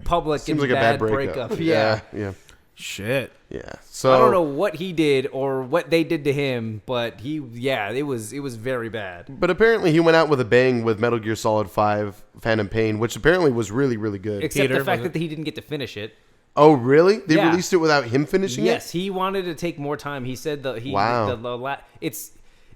public Seems and like a bad breakup. breakup. Yeah. Yeah. Shit. Yeah. So I don't know what he did or what they did to him, but it was very bad. But apparently he went out with a bang with Metal Gear Solid 5 Phantom Pain, which apparently was really, really good. Except Peter, the fact was it? that he didn't get to finish it. Oh, really? They Yeah. released it without him finishing Yes, it? he wanted to take more time. He said Wow.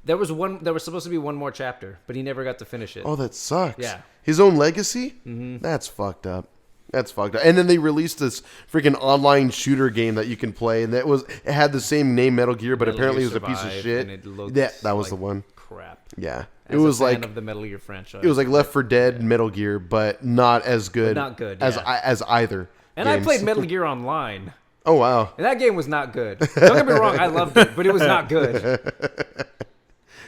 there was supposed to be one more chapter, but he never got to finish it. Oh, that sucks. Yeah. His own legacy? Mm-hmm. That's fucked up. That's fucked up. And then they released this freaking online shooter game that you can play, and it had the same name, Metal Gear, but Metal apparently Gear it was a piece of Survive, shit. and it looked Yeah, that was like the one. Crap. Yeah. As It was a fan like of the Metal Gear franchise. it was like Left 4 Dead, Metal Gear, but not as good. But not good, as yeah. as either. and I games. played Metal Gear Online, Oh wow. and that game was not good. Don't get me wrong, I loved it, but it was not good.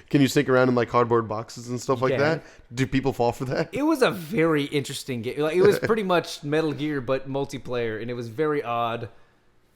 Can you sneak around in like cardboard boxes and stuff like can. that? Do people fall for that? It was a very interesting game. Like it was pretty much Metal Gear, but multiplayer, and it was very odd.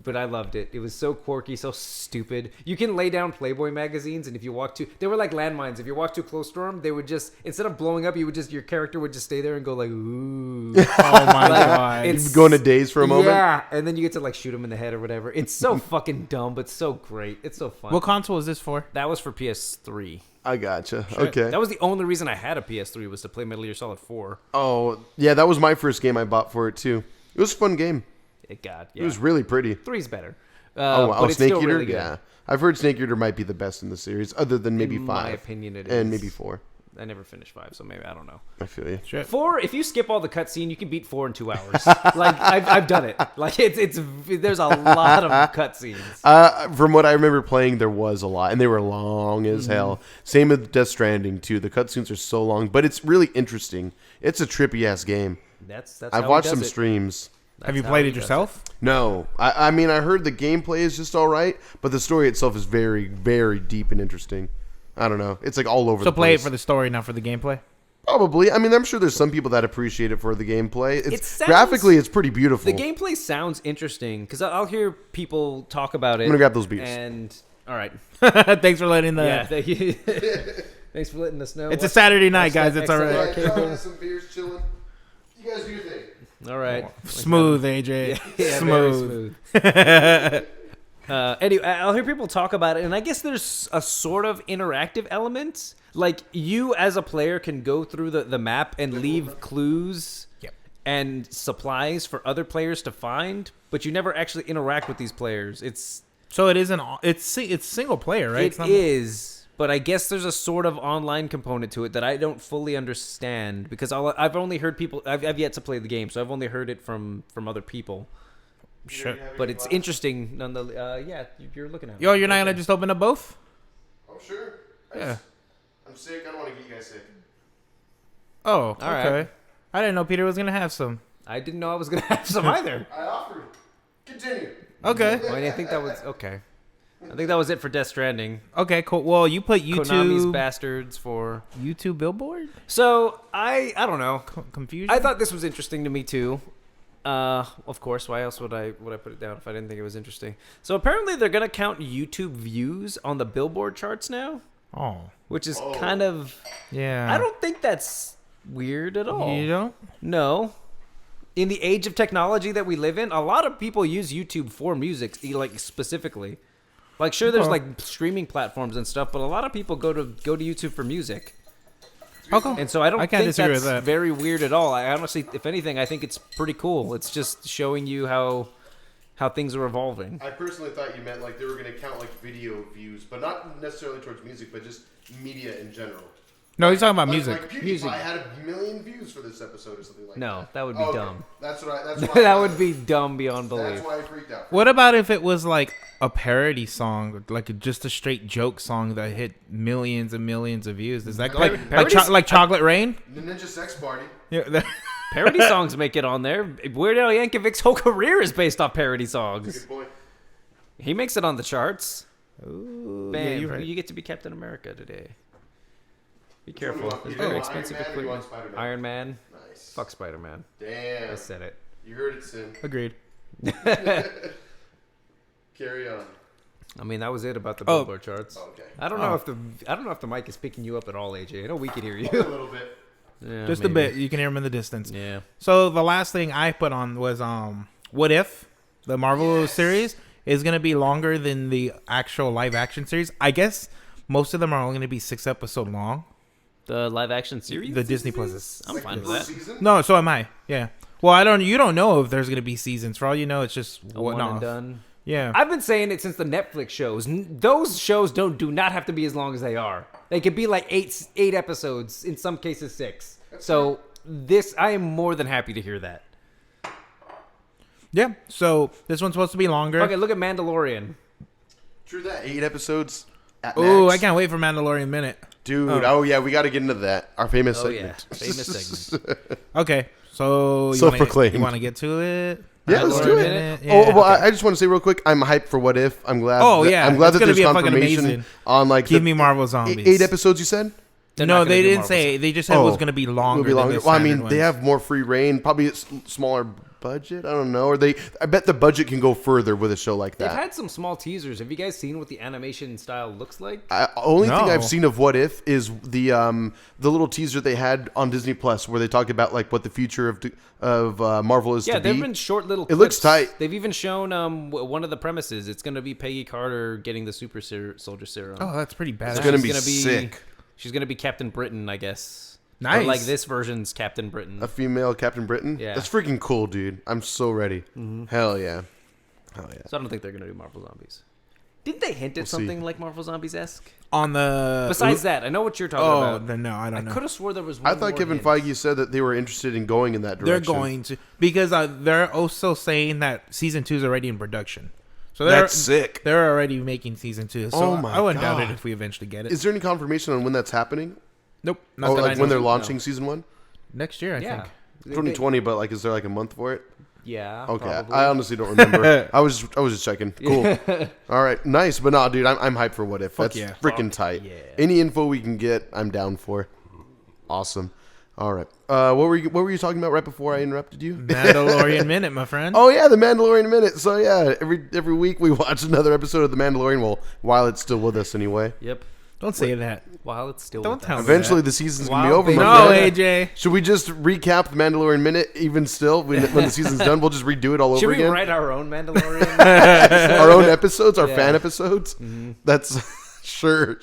But I loved it. It was so quirky, so stupid. You can lay down Playboy magazines, and if you walk too, they were like landmines. If you walk too close to them, they would just, instead of blowing up, your character would just stay there and go like, ooh. Oh my god! You'd go into daze for a moment. Yeah, and then you get to like shoot him in the head or whatever. It's so fucking dumb, but so great. It's so fun. What console is this for? That was for PS3. I gotcha. Shit. Okay. That was the only reason I had a PS3 was to play Metal Gear Solid 4. Oh, yeah, that was my first game I bought for it, too. It was a fun game. Yeah. It was really pretty. 3's better. But it's Snake still Eater? really good. Yeah. I've heard Snake Eater might be the best in the series, other than maybe In 5. my opinion, it and is. maybe 4. I never finished 5, so maybe I don't know. I feel you. Shit. 4, if you skip all the cutscene, you can beat 4 in 2 hours. Like I've done it. Like it's there's a lot of cutscenes. From what I remember playing, there was a lot, and they were long as hell. Same with Death Stranding, too. The cutscenes are so long, but it's really interesting. It's a trippy-ass game. That's I've how watched he some does it. streams. Have you That's how played he it does yourself? No. I mean, I heard the gameplay is just all right, but the story itself is very, very deep and interesting. I don't know. It's like all over So the place. play it for the story, not for the gameplay. Probably. I mean, I'm sure there's some people that appreciate it for the gameplay. It sounds- Graphically, it's pretty beautiful. The gameplay sounds interesting because I'll hear people talk about it. I'm gonna grab those beers. And all right, Thanks for letting the. yeah, thank you. Thanks for letting us know. It's a Saturday night, guys. It's all XLR right. cable. some beers, chilling. You guys do your thing. All right, Smooth, AJ. Yeah, Smooth. very smooth. Anyway, I'll hear people talk about it, and I guess there's a sort of interactive element. Like you, as a player, can go through the map and leave clues Yep. and supplies for other players to find, but you never actually interact with these players. So it isn't. It's single player, right? It is, but I guess there's a sort of online component to it that I don't fully understand because I've only heard people. I've yet to play the game, so I've only heard it from other people. Shit. But it's interesting, nonetheless. Yeah, you're looking at. Yo, you're not gonna just open up both? Oh, sure. Yeah. I'm sick. I don't want to get you guys sick. Oh, okay. right. I didn't know Peter was gonna have some. I didn't know I was gonna have some either. I offered. Continue. Okay. Well, I think that was okay. I think that was it for Death Stranding. Okay, cool. Well, you put Konami's YouTube bastards for. YouTube billboard So I don't know. confusion. I thought this was interesting to me too. Of course. Why else would I put it down if I didn't think it was interesting? So apparently they're gonna count YouTube views on the Billboard charts now, Oh, which is kind of. yeah. I don't think that's weird at all. You don't? No. In the age of technology that we live in, a lot of people use YouTube for music, like specifically. Like, sure, there's Oh. like streaming platforms and stuff, but a lot of people go to YouTube for music. Okay. And so I don't I can't think disagree that's with that. very weird at all. I honestly, if anything, I think it's pretty cool. It's just showing you how things are evolving. I personally thought you meant like they were going to count like video views, but not necessarily towards music, but just media in general. No, he's talking about Like, music. Like PewDiePie Music. had 1 million views for this episode or something like that. No, that would be Okay. dumb. That's what I. That's why That would be dumb beyond That's belief. why I freaked out. What about if it was like a parody song, like just a straight joke song that hit millions and millions of views? Is that Parodies- like Chocolate Rain? The Ninja Sex Party. Yeah. Parody songs make it on there. Weird Al Yankovic's whole career is based off parody songs. Good point. He makes it on the charts. Ooh, Bam, yeah, you're right. you get to be Captain America today. Be one careful. you want? It's You very want expensive Iron Man or you want equipment. Spider-Man? Iron Man. Nice. Fuck Spider-Man. Damn. I said it. You heard it, Sim. Agreed. Carry on. I mean, that was it about the Oh. Billboard charts. Okay. I don't know if the mic is picking you up at all, AJ. I know we can hear A you. little bit. Yeah, Just maybe. a bit. You can hear him in the distance. Yeah. So the last thing I put on was What If, the Marvel series, is going to be longer than the actual live action series. I guess most of them are only going to be 6 episodes long. The live action series? The Disney Plus. I'm Like fine the with that. first season? No, so am I. Yeah. Well, you don't know if there's going to be seasons. For all you know, it's just A one one and off. done. Yeah. I've been saying it since the Netflix shows. Those shows do not have to be as long as they are. They could be like eight episodes, in some cases 6. So I am more than happy to hear that. Yeah. So this one's supposed to be longer. Okay, look at Mandalorian. True that. 8 episodes. At Ooh, max. I can't wait for Mandalorian Minute. Dude, oh yeah, we got to get into that. Our famous Oh segment. yeah, famous segment. Okay. So Self-proclaimed. You want to get to it? Yeah, let's do Mandalorian it. Minute? Oh, Yeah, well, okay. I just want to say real quick, I'm hyped for What If. I'm glad. Oh, that, yeah, I'm glad it's that gonna there's be fucking confirmation amazing. on like Give me Marvel Zombies. 8 episodes. You said? They're No, not gonna they do didn't Marvel say. They just said it was going to be longer. Will be longer. Than the Well, I mean, standard they ones. have more free reign. Probably smaller budget. I don't know. Or I bet the budget can go further with a show like They've that. had some small teasers. Have you guys seen what the animation style looks like? Only thing No. I've seen of What If is the little teaser they had on Disney Plus where they talked about like what the future of Marvel is to be. Yeah, there've been short little clips. It looks tight. They've even shown one of the premises. It's going to be Peggy Carter getting the super soldier serum. Oh, that's pretty bad. It's gonna She's be gonna sick. She's going to be Captain Britain, I guess. Nice. Or like this version's Captain Britain. A female Captain Britain? Yeah. That's freaking cool, dude. I'm so ready. Hell yeah. Hell yeah. So I don't think they're going to do Marvel Zombies. Didn't they hint at something like Marvel Zombies-esque? On the Besides that, I know what you're talking about. then no, I don't know. I could have swore there was one I thought more Kevin hint. Feige said that they were interested in going in that They're direction. going to because they're also saying that season 2 is already in production. So That's sick. They're already making season 2. So Oh my I wouldn't doubt God. it if we eventually get it. Is there any confirmation on when that's happening? Nope. Not Oh, that I like know. when they're No. launching season 1? Next year, I Yeah. think. 2020, but like, is there like a month for it? Yeah. Okay, Probably. I honestly don't remember. I was just checking. Cool. All right, nice. But no, dude, I'm hyped for What If. That's yeah. freaking tight. yeah. Any info we can get, I'm down for. Awesome. All right. What were you talking about right before I interrupted you? Mandalorian Minute, my friend. Oh yeah, the Mandalorian Minute. So yeah, every week we watch another episode of the Mandalorian. Well, while it's still with us anyway. Yep. Don't say that. While it's still Don't with tell us. me. Eventually, the season's gonna be Wow, over. baby. My No, friend. AJ. Should we just recap the Mandalorian Minute? Even still, when the season's done, we'll just redo it all Should over we again. write our own Mandalorian? Our own episodes, our Yeah. fan episodes. That's sure.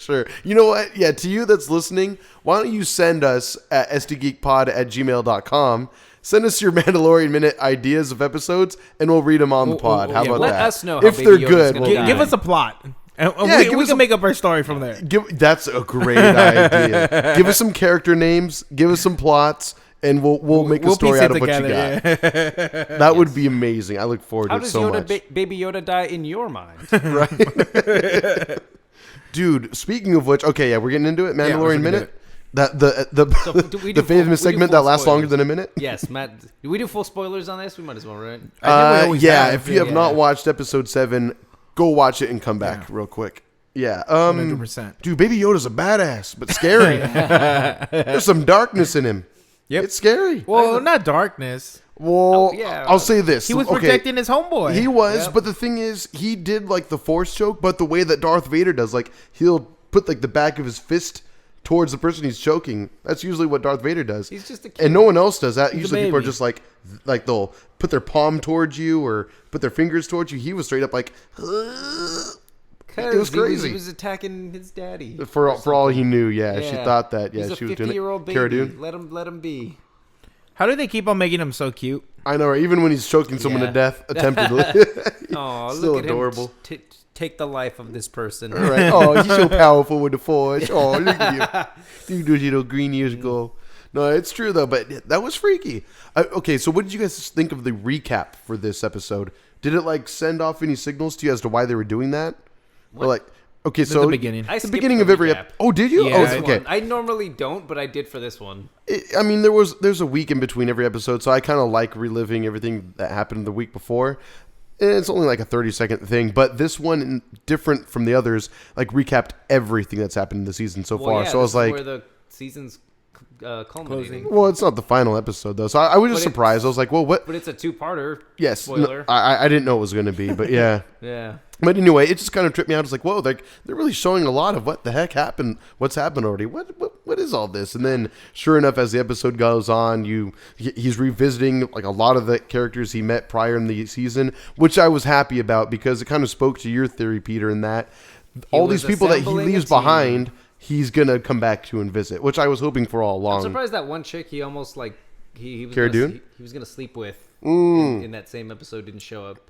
You know what? Yeah, to you that's listening, why don't you send us at STGeekPod@gmail.com. Send us your Mandalorian Minute ideas of episodes, and we'll read them on the pod. How yeah, about let that? us know how if Baby they're Yoda's good. gonna We'll die. Give us a plot. And Yeah, we give us can a- make up our story from there. that's a great idea. Give us some character names. Give us some plots. And we'll make a We'll story piece out it of what you together, got. yeah. That would be amazing. I look forward How to it does so Yoda, much. Baby Yoda die in your mind? Dude, speaking of which, okay, yeah, we're getting into it. let's Mandalorian do Minute. it. That the So do we do the famous full- we do segment full that lasts longer spoilers? than a minute. Yes, Matt. Do we do full spoilers on this? We might as well, right? I think we always Yeah, have, if you have yeah. not watched episode 7, go watch it and come back real quick. Yeah, 100%. dude, Baby Yoda's a badass, but scary. There's some darkness in him. Yep. It's scary. Well, not darkness. Well, yeah. I'll say this: He was okay, protecting his homeboy. He was, Yep. but the thing is, he did like the Force choke, but the way that Darth Vader does, like he'll put like the back of his fist towards the person he's choking. That's usually what Darth Vader does. He's just a kid. And no one else does that. He's a Usually people are baby. just like they'll put their palm towards you or put their fingers towards you. He was straight up like, it was crazy. He was attacking his daddy. for all he knew, yeah, she Yeah. thought that. Yeah, He's a she was doing it. 50-year-old baby. Cara Dune. Let him be. How do they keep on making him so cute? I know, right? Even when he's choking someone to Yeah. death, attemptedly. Oh, Still look at adorable. him take the life of this person. Right. Oh, he's so powerful with the Force. Oh, look at you. You do little green years ago. No, it's true, though, but that was freaky. Okay, so what did you guys think of the recap for this episode? Did it, like, send off any signals to you as to why they were doing that? Or, like, okay, so... the beginning. I The skipped beginning the of every... recap. Oh, did you? Yeah, oh, I- okay. One. I normally don't, but I did for this one. I mean, there's a week in between every episode, so I kind of like reliving everything that happened the week before. And it's only like a 30-second thing, but this one, different from the others, like recapped everything that's happened in the season so far. Yeah, So I was this is like, where the season's culminating. well, it's not the final episode though, so I was just But surprised. I was like, well, what? But it's a two-parter. Yes, no, Spoiler. I didn't know it was going to be, but yeah. Yeah. But anyway, it just kind of tripped me out. It's like, whoa, they're really showing a lot of what the heck happened, what's happened already. What is all this? And then, sure enough, as the episode goes on, he's revisiting like a lot of the characters he met prior in the season, which I was happy about because it kind of spoke to your theory, Peter, in that all was these people that he assembling a leaves team. behind, he's gonna come back to and visit, which I was hoping for all I'm along. surprised that one chick he almost like he was Cara gonna, Dune? he was gonna sleep with Mm. in that same episode didn't show up.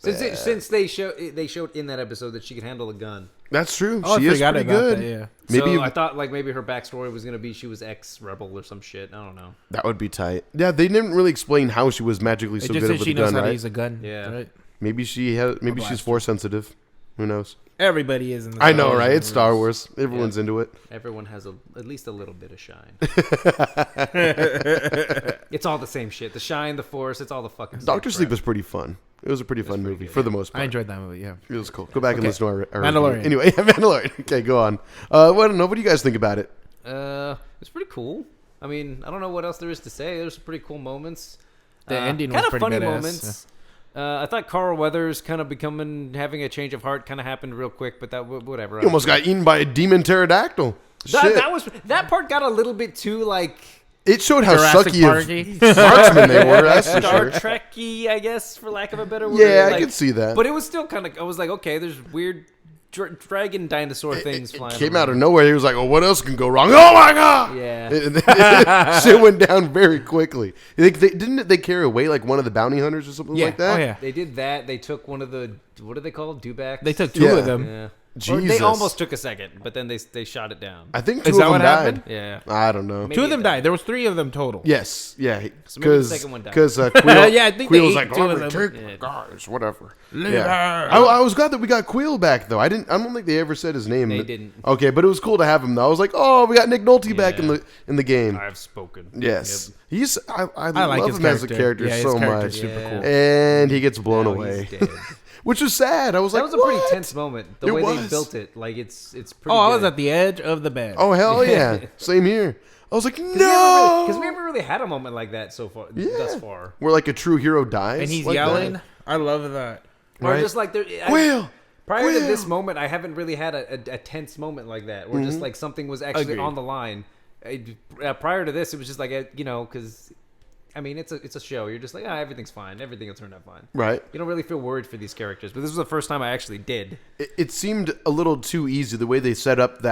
Since they showed in that episode that she could handle a gun. That's true. Oh, I she is forgot pretty about good. that, yeah. Maybe So I thought like maybe her backstory was gonna be she was ex-rebel or some shit. I don't know. that would be tight. Yeah, they didn't really explain how she was magically It so just good says with she a knows gun, how to right? use a gun. Yeah. Right? Maybe she's blaster. force sensitive. Who knows? Everybody is in the I know, Star right? Wars It's Star universe. Wars. Everyone's into it. Everyone has at least a little bit of shine. It's all the same shit. The shine, the force, it's all the fucking same Doctor Sleep crap. was pretty fun. It was a pretty fun pretty movie good, for the most part. I enjoyed that movie, yeah. It was cool. Go back and Okay. listen to our Mandalorian. review. Anyway, Mandalorian. Okay, go on. Well, I don't know. What do you guys think about it? It's pretty cool. I mean, I don't know what else there is to say. There's some pretty cool moments. The ending was kind of pretty funny badass. moments. I thought Carl Weathers kind of having a change of heart kind of happened real quick, but that whatever. He almost got eaten by a demon pterodactyl. Shit. That part got a little bit too like It showed how Jurassic sucky Parky. of marksmen they were. That's for Star sure. Trek-y, I guess, for lack of a better word. Yeah, I like, could see that. But it was still kind of. I was like, okay, there's weird dragon dinosaur things It flying. came around. out of nowhere. He was like, "Oh, what else can go wrong?" Oh my god! Yeah. Shit went down very quickly. Didn't they carry away like one of the bounty hunters or something Yeah. like that? Oh yeah. They did that. They took one of the what are they called? Dewbacks. They took two Yeah. of them. Yeah. Or Jesus. they almost took a second, but then they shot it down. I think Is two that of them what died. happened? Yeah. I don't know. Maybe Two of them it died. There was 3 of them total. Yes, yeah, So maybe the because second one died. Queel, Yeah, I think Queel they was ate like, two "Oh, of them." take Yeah. guys, whatever." Leave Yeah. her. I was glad that we got Queel back though. I don't think they ever said his name. They didn't. Okay, but it was cool to have him though. I was like, "Oh, we got Nick Nolte back in Yeah. the game." I've spoken. Yes, he's. I I like love his him as a character. character Yeah, his so character's much, super Yeah. cool. and he gets blown Now away, he's dead. which was sad. I was That like, was a pretty "What?" tense moment. The It way they was. built it, like it's pretty. Oh, I was good. at the edge of the bed. Oh hell yeah, same here. I was like, Because "No," we haven't really had a moment like that so far. Thus far. where like a true hero dies, And he's like yelling. that. I love that. Or Right. just like there. Queel. Prior to Queel. this moment, I haven't really had a tense moment like that, where just like something was actually Agreed. on the line. Prior to this, it was just like because, I mean, it's a show. You're just like, everything's fine. Everything will turn out fine. Right. You don't really feel worried for these characters. But this was the first time I actually did. It seemed a little too easy the way they set up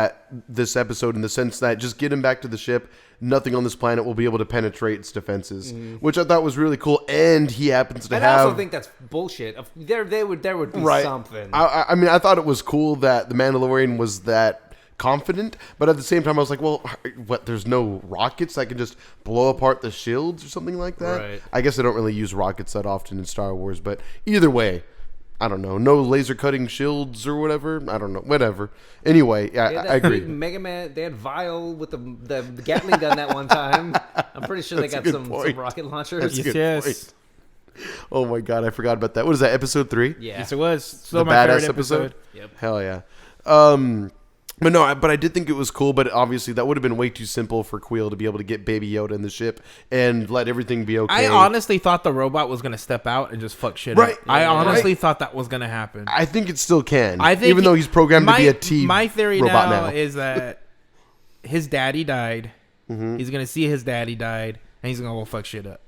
this episode, in the sense that just get him back to the ship, nothing on this planet will be able to penetrate its defenses, which I thought was really cool. And he happens to And have. I also think that's bullshit. There would be Right. something. I mean, I thought it was cool that the Mandalorian was that confident, but at the same time, I was like, well, what? There's no rockets that can just blow apart the shields or something like that. Right. I guess they don't really use rockets that often in Star Wars, but either way, I don't know. No laser cutting shields or whatever. I don't know. Whatever. Anyway, They had I that agree. big Mega Man. They had Vile with the Gatling gun that one time. I'm pretty sure they That's a got good some point. rocket launchers. That's a good Yes. point. Oh my god, I forgot about that. What is that? Episode 3? Yeah. Yes, it was. Still The my badass favorite episode? Yep. Hell yeah. But no, but I did think it was cool. But obviously, that would have been way too simple for Queel to be able to get Baby Yoda in the ship and let everything be okay. I honestly thought the robot was gonna step out and just fuck shit Right. up. I Yeah. honestly thought that was gonna happen. I think it still can. I think even though he's programmed to be a T My theory robot now now. is that his daddy died. He's gonna see his daddy died, and he's gonna go fuck shit up.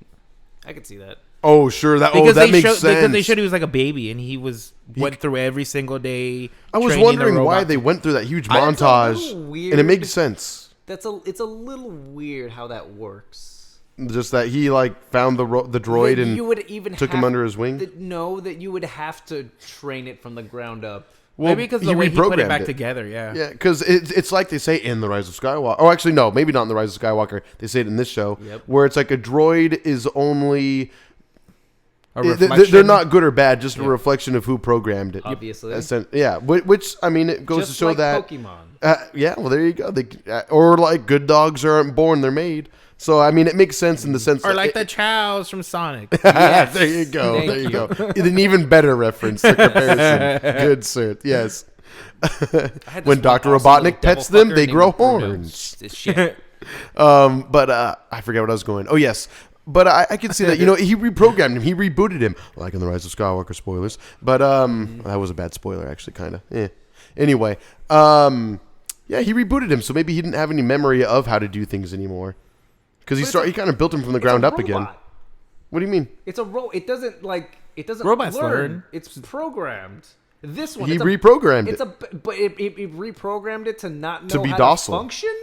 I could see that. Oh, sure. That Because that they makes showed, sense. because they showed he was like a baby, and he went through every single day. I was training the wondering why robot they to- went through that huge That's a montage, little weird. and it makes sense. It's a little weird how that works. Just that he like found the droid That and you would even took him under his wing. that you would have to train it from the ground up. Well, Maybe because the way he put it back reprogrammed together. Yeah. Yeah, because it's like they say in The Rise of Skywalker. Oh, actually, no, maybe not in The Rise of Skywalker. They say it in this show, Yep. where it's like a droid is only... A They're reflection. not good or bad, just a reflection of who programmed it. Obviously. Yeah, which, I mean, it goes Just to show like that... Pokemon. Yeah, well, there you go. Or like good dogs aren't born, they're made. So, I mean, it makes sense in the sense Or like it, the chows from Sonic. Yes. there you go. Thank There you go. An even better reference for comparison. Good, sir. Yes. I had this When one Dr. awesome little Robotnik pets devil them, fucker they named grow Bruno. horns. It's shit. But I forget what I was going. Oh, yes. But I could see that. He reprogrammed him. He rebooted him. Like in The Rise of Skywalker, spoilers. But that was a bad spoiler, actually, kind of. Anyway. Yeah, he rebooted him. So maybe he didn't have any memory of how to do things anymore. Because he kind of built him from the ground up again. What do you mean? It's a It doesn't Robots learn. learn. It's programmed. This one, He it's reprogrammed It's it. but it reprogrammed it to not know To be how docile. to function.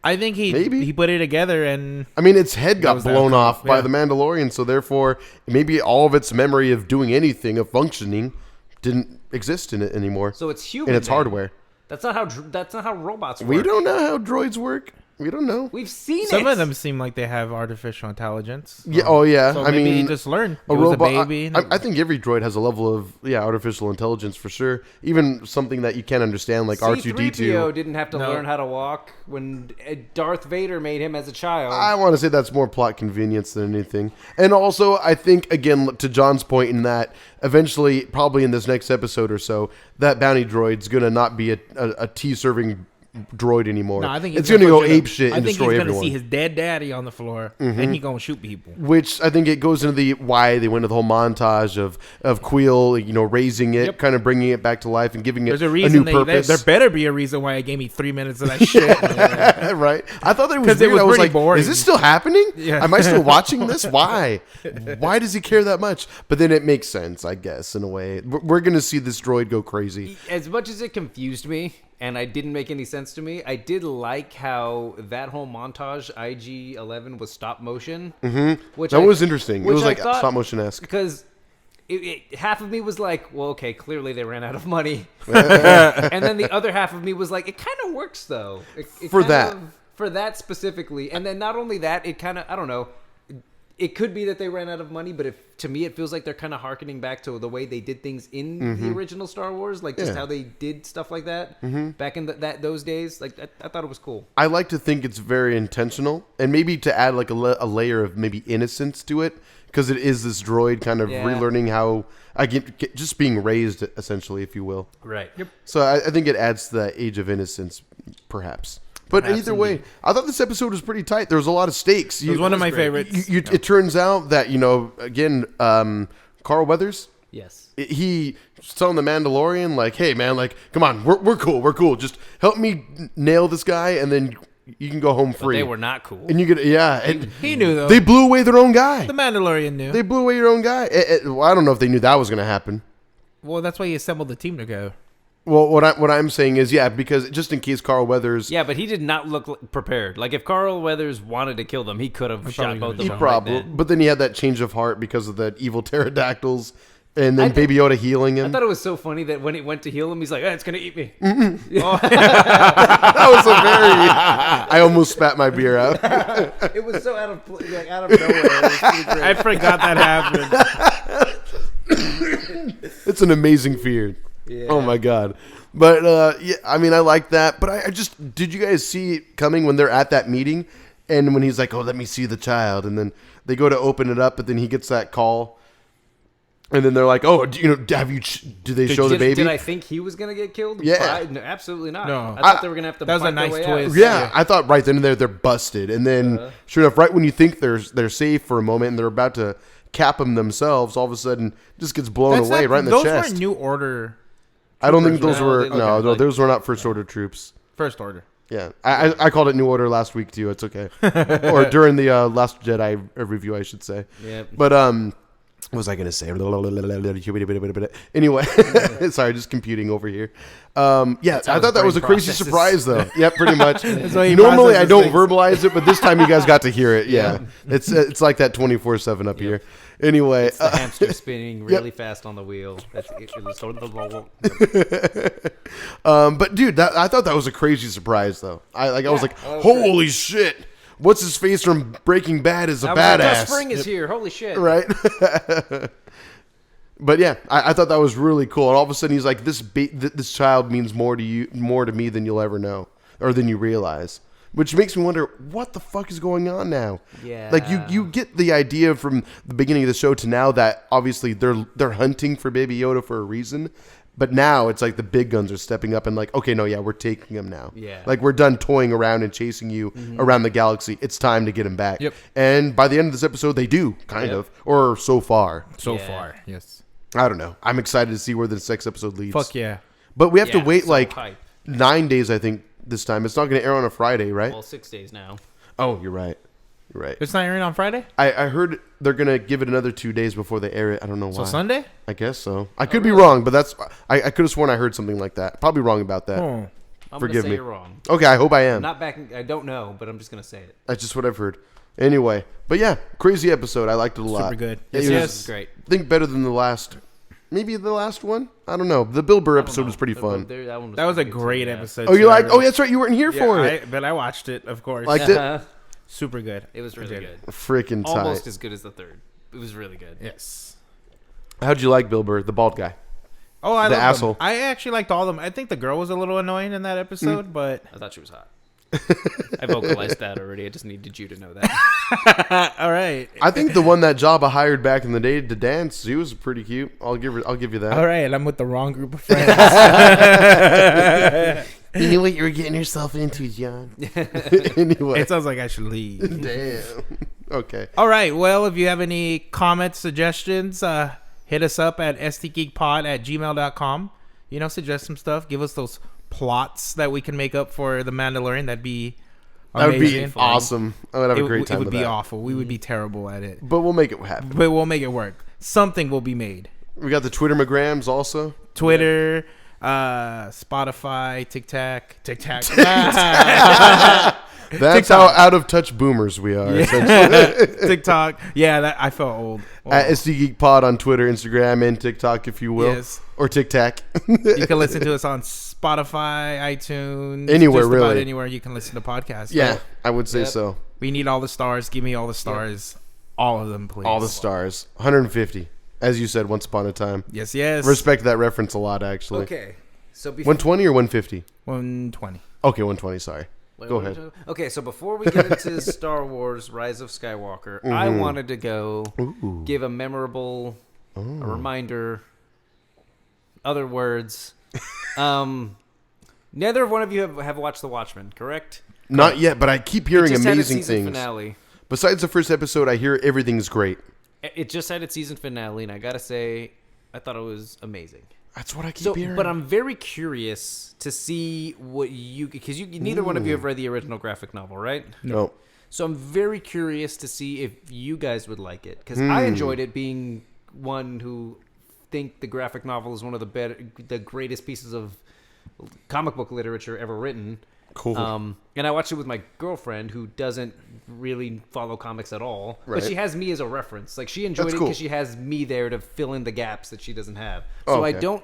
I think Maybe. he put it together and I mean, its head got was the blown outcome. off by Yeah. the Mandalorian, so therefore, maybe all of its memory of doing anything, of functioning, didn't exist in it anymore. So it's human. in its then. hardware. That's not how robots work. We don't know how droids work. We don't know. We've seen some it. of them seem like they have artificial intelligence. Yeah. Oh, yeah. So I maybe he mean, just learned. a It was robot. a baby. I think every droid has a level of artificial intelligence for sure. Even something that you can't understand, like R2D2. C-3PO didn't have to No. learn how to walk when Darth Vader made him as a child. I want to say that's more plot convenience than anything. And also, I think, again, to John's point in that eventually, probably in this next episode or so, that bounty droid's going to not be a tea-serving droid anymore. No, I think it's going to go ape shit I and think destroy he's everyone. gonna see his dead daddy on the floor, and he's gonna shoot people. Which I think it goes into the why they went to the whole montage of Queel, raising it, kind of bringing it back to life and giving it There's a reason. new purpose. There better be a reason why it gave me 3 minutes of that shit. Right? I thought that was 'Cause it weird. was I was pretty like, boring. is this still happening? Yeah. Am I still watching this? Why? Why does he care that much? But then it makes sense, I guess, in a way. We're going to see this droid go crazy. As much as it confused me and it didn't make any sense to me, I did like how that whole montage, IG-11, was stop motion. Mm-hmm. That was interesting. It was like stop motion-esque. Because half of me was like, well, okay, clearly they ran out of money. And then the other half of me was like, it kind of works, though. For that. For that specifically. And then not only that, it kind of, I don't know, it could be that they ran out of money, but to me, it feels like they're kind of hearkening back to the way they did things in the original Star Wars, like just how they did stuff like that back in those days. Like I thought it was cool. I like to think it's very intentional, and maybe to add like a layer of maybe innocence to it, because it is this droid kind of relearning how I get just being raised, essentially, if you will. Right. Yep. So I think it adds to that age of innocence, perhaps. But either way, I thought this episode was pretty tight. There was a lot of stakes. It was one of my favorites. It turns out that, again, Carl Weathers. Yes. He's telling the Mandalorian, like, hey, man, like, come on, we're cool. We're cool. Just help me nail this guy, and then you can go home free. But they were not cool. And you get, and He knew, though. they blew away their own guy. The Mandalorian knew. They blew away your own guy. Well, I don't know if they knew that was going to happen. Well, that's why he assembled the team to go. Well, what I'm saying is, because just in case Carl Weathers... Yeah, but he did not look prepared. Like, if Carl Weathers wanted to kill them, he could have shot both of them. He probably... Right then. But then he had that change of heart because of the evil pterodactyls, and then Baby Yoda healing him. I thought it was so funny that when he went to heal him, he's like, it's going to eat me. That was a very... I almost spat my beer out. It was so out of nowhere. It was pretty great. I forgot that happened. It's an amazing fear. Yeah. Oh my god! But I mean, I like that. But I just did you guys see it coming when they're at that meeting, and when he's like, "Oh, let me see the child," and then they go to open it up, but then he gets that call, and then they're like, "Oh, do they show the baby?" Did I think he was going to get killed? Yeah. No, absolutely not. No. I thought they were going to have to. That was a fight their nice way twist. out. Yeah, I thought right then and there they're busted, and then sure enough, right when you think they're safe for a moment and they're about to cap them themselves, all of a sudden just gets blown away right in the chest. Those were New Order. I don't think those No, were they look like- those were not First Order troops. First Order. Yeah, I called it New Order last week too. It's okay, or during the Last Jedi review, I should say. Yep. But what was I gonna say? Anyway, sorry, just computing over here. I thought that was a crazy surprise, though. Yeah, pretty much. Normally, I don't verbalize it, but this time you guys got to hear it. Yeah, it's like that 24/7 up here. Anyway, It's the hamster spinning really fast on the wheel. but dude, I thought that was a crazy surprise, though. I was like, holy shit! What's his face from Breaking Bad is a badass. Spring is here. Holy shit! Right. But yeah, I thought that was really cool. And all of a sudden, he's like, "This child means more to me than you'll ever know, or than you realize." Which makes me wonder, what the fuck is going on now? Yeah. Like you get the idea from the beginning of the show to now that obviously they're hunting for Baby Yoda for a reason, but now it's like the big guns are stepping up and like, okay, no, yeah, we're taking him now. Yeah. Like we're done toying around and chasing you around the galaxy. It's time to get him back. Yep. And by the end of this episode, they do kind of, or so far. So Yeah. far, yes. I don't know. I'm excited to see where this next episode leads. Fuck yeah. But we have to Yeah, wait so like hype. 9 days, I think, this time. It's not going to air on a Friday, right? Well, 6 days now. Oh, you're right. You're right. It's not airing on Friday? I heard they're going to give it another 2 days before they air it. I don't know why. So Sunday? I guess so. I could be wrong, but that's I could have sworn I heard something like that. Probably wrong about that. Oh. I'm Forgive gonna say me. you're wrong. Okay, I hope I am. Not backing. I don't know, but I'm just gonna say it. That's just what I've heard. Anyway, but yeah, crazy episode. I liked it a lot. Super good. It Yes, was, Great. I think better than the last. Maybe the last one. I don't know. The Bill Burr episode was pretty fun. That was a great episode. Oh, you too. like? Oh, that's right. You weren't here Yeah, for it. but I watched it, of course. Liked it. Super good. It was really I did. good. Freaking tight. Almost as good as the third. It was really good. Yes. How'd you like Bill Burr, the bald guy? Oh, I The love asshole. them. I actually liked all of them. I think the girl was a little annoying in that episode, but I thought she was hot. I vocalized that already. I just needed you to know that. all right. I think the one that Jabba hired back in the day to dance, she was pretty cute. I'll give you that. All right, I'm with the wrong group of friends. You knew what you were getting yourself into, John. Anyway. It sounds like I should leave. Damn. Okay. All right. Well, if you have any comments, suggestions, hit us up at STGeekPod@gmail.com. Suggest some stuff. Give us those plots that we can make up for The Mandalorian. That'd be amazing. That would be awesome. I would have a great time. It would with be that. awful. We would be terrible at it. But we'll make it happen. But we'll make it work. Something will be made. We got the Twitter McGrams also. Twitter, Spotify, TikTok. That's TikTok. how out of touch boomers we are. Essentially. TikTok. Yeah, I felt old. At STGeekPod on Twitter, Instagram, and TikTok, if you will. Yes. Or TikTok. You can listen to us on Spotify, iTunes, anywhere, just really. about anywhere you can listen to podcasts. Yeah, So I would say so. we need all the stars. Give me all the stars. All of them, please. All the stars. 150. As you said, once upon a time. Yes. Respect that reference a lot, actually. Okay. So before 120 or 150? 120. Okay, 120, sorry. Go ahead. Okay, so before we get into Star Wars Rise of Skywalker, I wanted to go give a memorable a reminder, other words. Neither one of you have watched The Watchmen, correct? Not yet, but I keep hearing It just had its amazing season things. finale. Besides the first episode, I hear everything's great. It just had its season finale, and I gotta say, I thought it was amazing. That's what I keep hearing. But I'm very curious to see what because neither one of you have read the original graphic novel, right? No. So I'm very curious to see if you guys would like it, because I enjoyed it, being one who think the graphic novel is one of the greatest pieces of comic book literature ever written. Cool. And I watched it with my girlfriend, who doesn't really follow comics at all, Right. but she has me as a reference. Like, she enjoyed That's it cool. because she has me there to fill in the gaps that she doesn't have. Oh, So okay.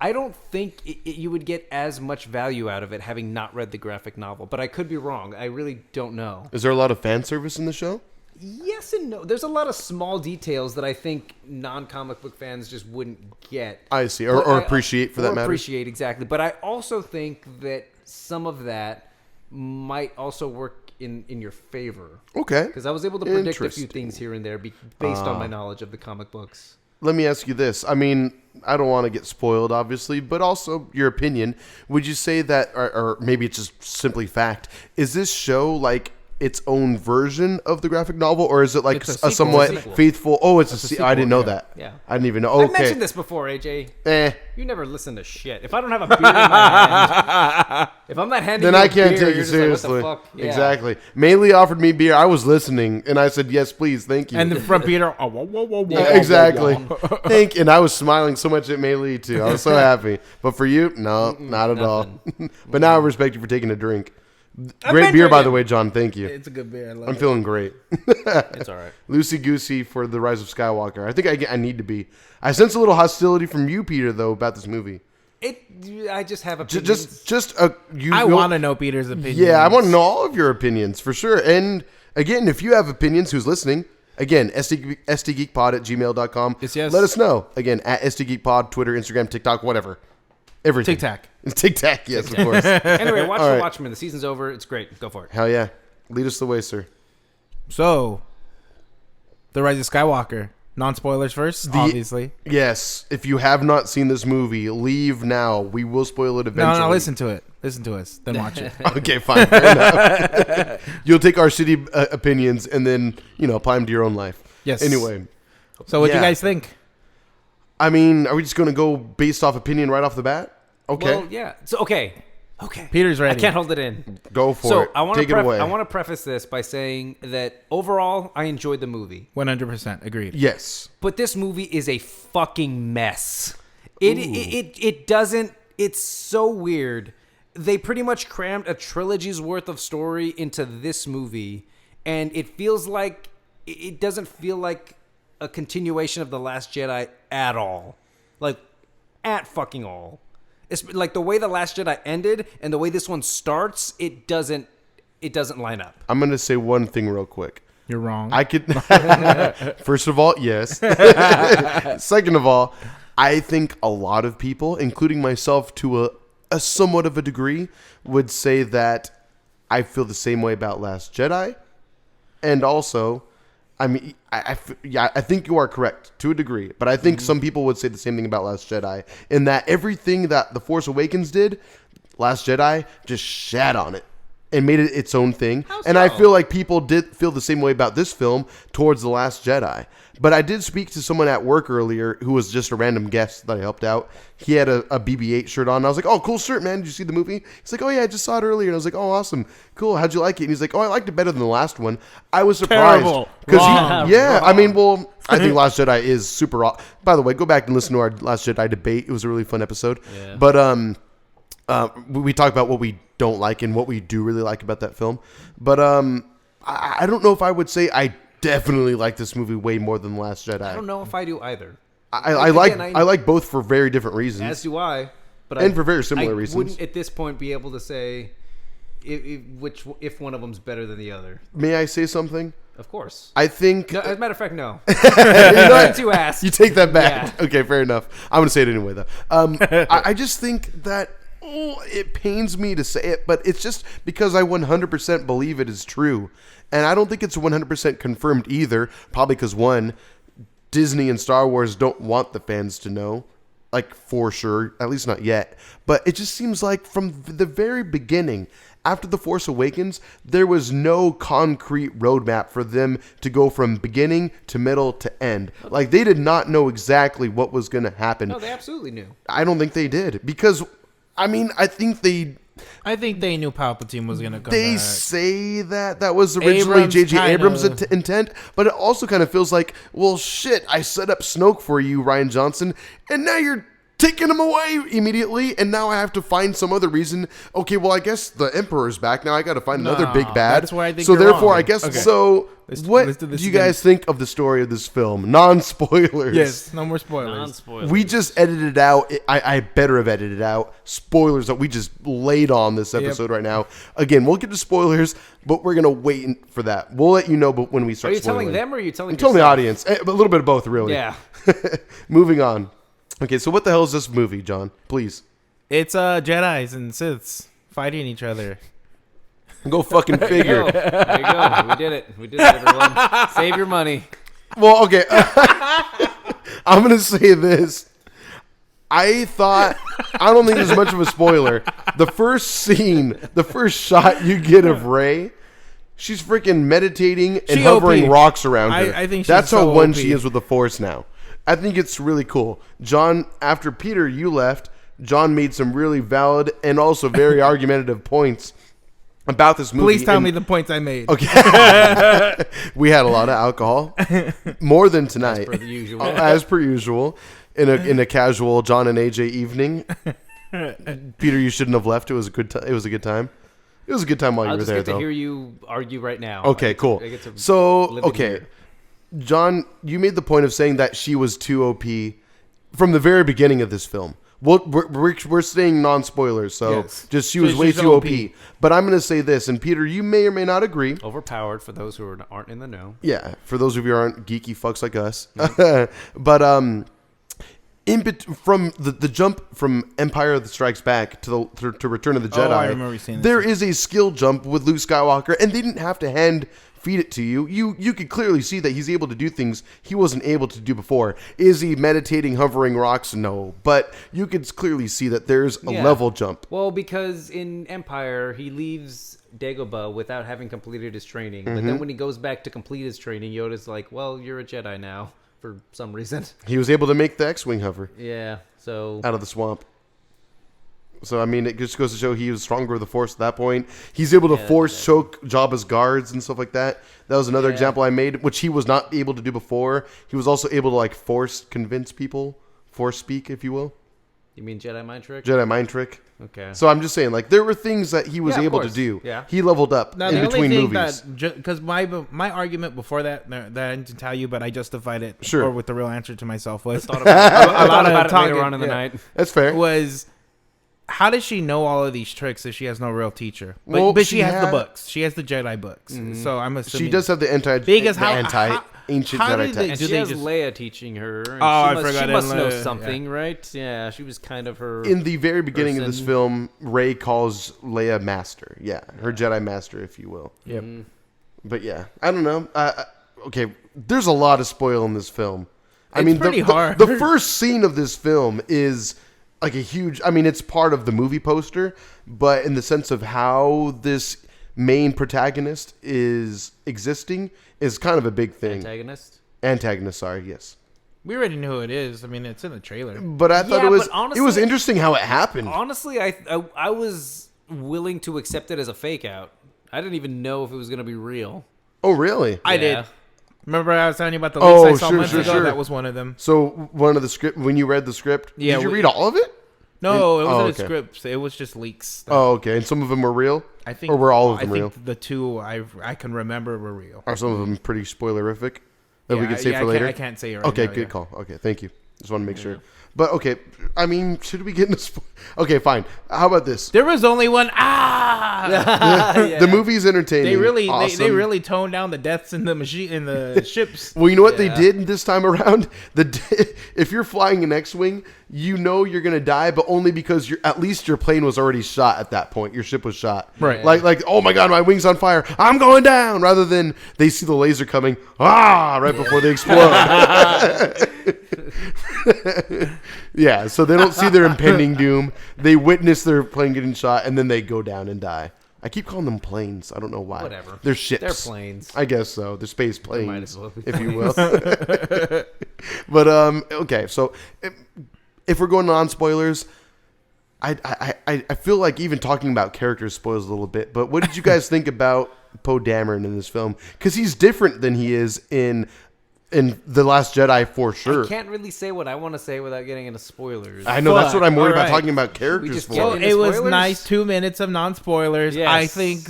I don't think you would get as much value out of it having not read the graphic novel, but I could be wrong. I really don't know. Is there a lot of fan service in the show? Yes and no. There's a lot of small details that I think non-comic book fans just wouldn't get. I see. But Or appreciate, for that matter. Appreciate, exactly. But I also think that some of that might also work in your favor. Okay. Because I was able to predict a few Interesting. things here and there based on my knowledge of the comic books. Let me ask you this. I mean, I don't want to get spoiled, obviously, but also your opinion. Would you say that, or maybe it's just simply fact, is this show like its own version of the graphic novel, or is it like It's a a sequel. somewhat It's a sequel. faithful? Oh, it's a sequel, I didn't know yeah. that. Yeah. I didn't even know. I Okay. mentioned this before, AJ. Eh. You never listen to shit. If I don't have a beer in my hand, if I'm not handing Then you I a can't beer, take you're you just like, seriously. what the fuck? Yeah. Exactly. Mainly offered me beer. I was listening, and I said, "Yes, please, thank you." And then from Peter, oh, whoa, whoa, whoa, whoa. Yeah, exactly. And I was smiling so much at Melee too. I was so happy. But for you, no, not at all. But now I respect you for taking a drink. Great been beer, by the drinking. way, John. Thank you. It's a good beer. I love I'm it. feeling great. It's all right. Loosey goosey for the Rise of Skywalker. I think I need to be. I sense a little hostility from you, Peter, though, about this movie. I just have opinions. Just you. I want to know Peter's opinion. Yeah, I want to know all of your opinions for sure. And again, if you have opinions, who's listening? Again, STGeekPod@gmail.com. Yes. Let us know. Again, at STGeekPod, Twitter, Instagram, TikTok, whatever. Everything. Tic-tac. Tic-tac, yes, of course. Anyway, watch All The right. Watchmen. The season's over. It's great. Go for it. Hell yeah. Lead us the way, sir. So, The Rise of Skywalker. Non-spoilers first, obviously. Yes. If you have not seen this movie, leave now. We will spoil it eventually. No, listen to it. Listen to us. Then watch it. Okay, fine. Fair enough. You'll take our shitty opinions and then, apply them to your own life. Yes. Anyway. So, what do Yeah. you guys think? I mean, are we just going to go based off opinion right off the bat? Okay. Well, yeah. So okay. Peter's ready. I can't hold it in. Go for So it. I want Take it away. to preface this by saying that overall, I enjoyed the movie, 100% agreed. Yes. but this movie is a fucking mess. It doesn't. It's so weird. They pretty much crammed a trilogy's worth of story into this movie, and it feels like it doesn't feel like a continuation of The Last Jedi at all. Like, at fucking all. It's like the way The Last Jedi ended and the way this one starts, it doesn't line up. I'm going to say one thing real quick. You're wrong. I could. First of all, yes. Second of all, I think a lot of people, including myself to a somewhat of a degree, would say that I feel the same way about Last Jedi. And also, I mean, I think you are correct to a degree, but I think some people would say the same thing about Last Jedi, in that everything that The Force Awakens did, Last Jedi just shat on it and made it its own thing. How And so? I feel like people did feel the same way about this film towards The Last Jedi. But I did speak to someone at work earlier who was just a random guest that I helped out. He had a BB-8 shirt on. I was like, oh, cool shirt, man. Did you see the movie? He's like, oh, yeah, I just saw it earlier. And I was like, oh, awesome. Cool. How'd you like it? And he's like, oh, I liked it better than the last one. I was surprised. Terrible. Because yeah, Wrong. I mean, well, I think Last Jedi is super. By the way, go back and listen to our Last Jedi debate. It was a really fun episode. Yeah. But we talked about what we don't like and what we do really like about that film. But I don't know if I would say I definitely like this movie way more than The Last Jedi. I don't know if I do either. I like both for very different reasons. As do I. But And for very similar I reasons. wouldn't at this point be able to say if one of them's better than the other. May I say something? Of course. I think No, as a matter of fact, no. you know what? Since you asked. You take that back. Yeah. Okay, fair enough. I'm going to say it anyway, though. I just think that it pains me to say it, but it's just because I 100% believe it is true. And I don't think it's 100% confirmed either, probably because, one, Disney and Star Wars don't want the fans to know, like, for sure, at least not yet. But it just seems like from the very beginning, after The Force Awakens, there was no concrete roadmap for them to go from beginning to middle to end. Like, they did not know exactly what was going to happen. No, they absolutely knew. I don't think they did. Because, I mean, I think they knew Palpatine was gonna come they back. say that was originally Abrams J.J. kinda- Abrams' intent, but it also kind of feels like, well, shit, I set up Snoke for you, Rian Johnson, and now you're taking him away immediately, and now I have to find some other reason. Okay, well, I guess the Emperor's back. Now I got to find another big bad. that's why I think so you're therefore, wrong. I guess, Okay. so Let's what do do this you again. guys think of the story of this film? Non-spoilers. Yes, no more spoilers. Non-spoilers. We just edited it out. I better have edited it out. Spoilers that we just laid on this episode right now. Again, we'll get to spoilers, but we're going to wait for that. We'll let you know but when we Are start you telling spoiling. them or are you telling I'm telling the yourself? audience. A little bit of both, really. Yeah. Moving on. Okay, so what the hell is this movie, John? Please. It's Jedis and Siths fighting each other. Go fucking There figure. you go. There you go. We did it. We did it, everyone. Save your money. Well, okay. I'm going to say this. I don't think there's much of a spoiler. The first scene, the first shot you get of Rey, she's freaking meditating and She hovering OP. raux around her. I think she's that's how so one OP. she is with the Force now. I think it's really cool. John, after Peter, you left, John made some really valid and also very argumentative points about this movie. Please tell me the points I made. Okay. We had a lot of alcohol, more than tonight, Per the usual. as per usual, in a casual John and AJ evening. Peter, you shouldn't have left. It was a good time. It was a good time. It was a good time while I'll you were just there, get to though. hear you argue right now. Okay, cool. I get to So, live in okay, here. John, you made the point of saying that she was too OP from the very beginning of this film. Well, we're saying non-spoilers, so Yes. just she was So way she's too OP. OP. But I'm going to say this, and Peter, you may or may not agree. Overpowered for those who aren't in the know. Yeah, for those of you who aren't geeky fucks like us. Mm-hmm. But from the jump from Empire that Strikes Back to Return of the Jedi, I remember seeing this. there is a skill jump with Luke Skywalker, and they didn't have to hand feed it to you. You could clearly see that he's able to do things he wasn't able to do before. Is he meditating, hovering rocks? No, but you could clearly see that there's a Yeah. level jump. Well, because in Empire, he leaves Dagobah without having completed his training. But Mm-hmm. then when he goes back to complete his training, Yoda's like, well, you're a Jedi now for some reason. He was able to make the X-wing hover Yeah, so... out of the swamp. So, I mean, it just goes to show he was stronger with the Force at that point. He's able to Yeah, force choke Jabba's guards and stuff like that. That was another Yeah. example I made, which he was not able to do before. He was also able to, like, force convince people. Force speak, if you will. You mean Jedi mind trick? Jedi mind trick. Okay. So I'm just saying, like, there were things that he was Yeah, of able to course. do. Yeah. He leveled up Now, in the between only thing movies. that, because my argument before that I didn't tell you, but I justified it, Sure. or with the real answer to myself was thought about a lot of it later talking, on in the yeah. night. That's fair. was how does she know all of these tricks if she has no real teacher? But, Well, but she has had- the books. She has the Jedi books. So I'm assuming She does have the Because how- ancient how Jedi did they- text. And Do she they has just- Leia teaching her. And Oh, I she forgot must in know Leia, something, right? Yeah, she was kind of her... In the very beginning of this person. film, Rey calls Leia Master. Yeah, her Jedi Master, if you will. Yep. But yeah, I don't know. Okay, there's a lot of spoil in this film. I It's mean, pretty hard. the first scene of this film is like a huge. I mean, it's part of the movie poster, but in the sense of how this main protagonist is existing is kind of a big thing. Antagonist, sorry, yes. We already know who it is. I mean, it's in the trailer. But I thought honestly, it was interesting how it happened. Honestly, I was willing to accept it as a fake out. I didn't even know if it was going to be real. Oh, really? I did. Remember I was telling you about the leaks I saw months ago? Sure. That was one of them. So one of the script, when you read the script, did you read all of it? No, it wasn't a script. It was just leaks. Oh, okay. And some of them were real? I think, or were all of them real? I think the two I can remember were real. Are some of them pretty spoilerific that we can say for later? I can't say it right now. Okay, good call. Okay, thank you. Just want to make sure. But, okay, I mean, should we get into... Okay, fine. How about this? There was only one... The movie's entertaining. They really toned down the deaths in the ships. Well, you know what they did this time around? If you're flying an X-Wing, you know you're going to die, but only because at least your plane was already shot at that point. Your ship was shot. Right. Like, oh my God, my wing's on fire. I'm going down. Rather than they see the laser coming, right before they explode. Yeah, so they don't see their impending doom. They witness their plane getting shot, and then they go down and die. I keep calling them planes. I don't know why. Whatever. They're ships. They're planes. I guess so. They're space planes, might as well be if you will. But okay. So if we're going on spoilers, I feel like even talking about characters spoils a little bit. But what did you guys think about Poe Dameron in this film? Because he's different than he is in The Last Jedi, for sure. I can't really say what I want to say without getting into spoilers. I know, that's what I'm worried about talking about characters for. So it was nice 2 minutes of non-spoilers. Yes. I think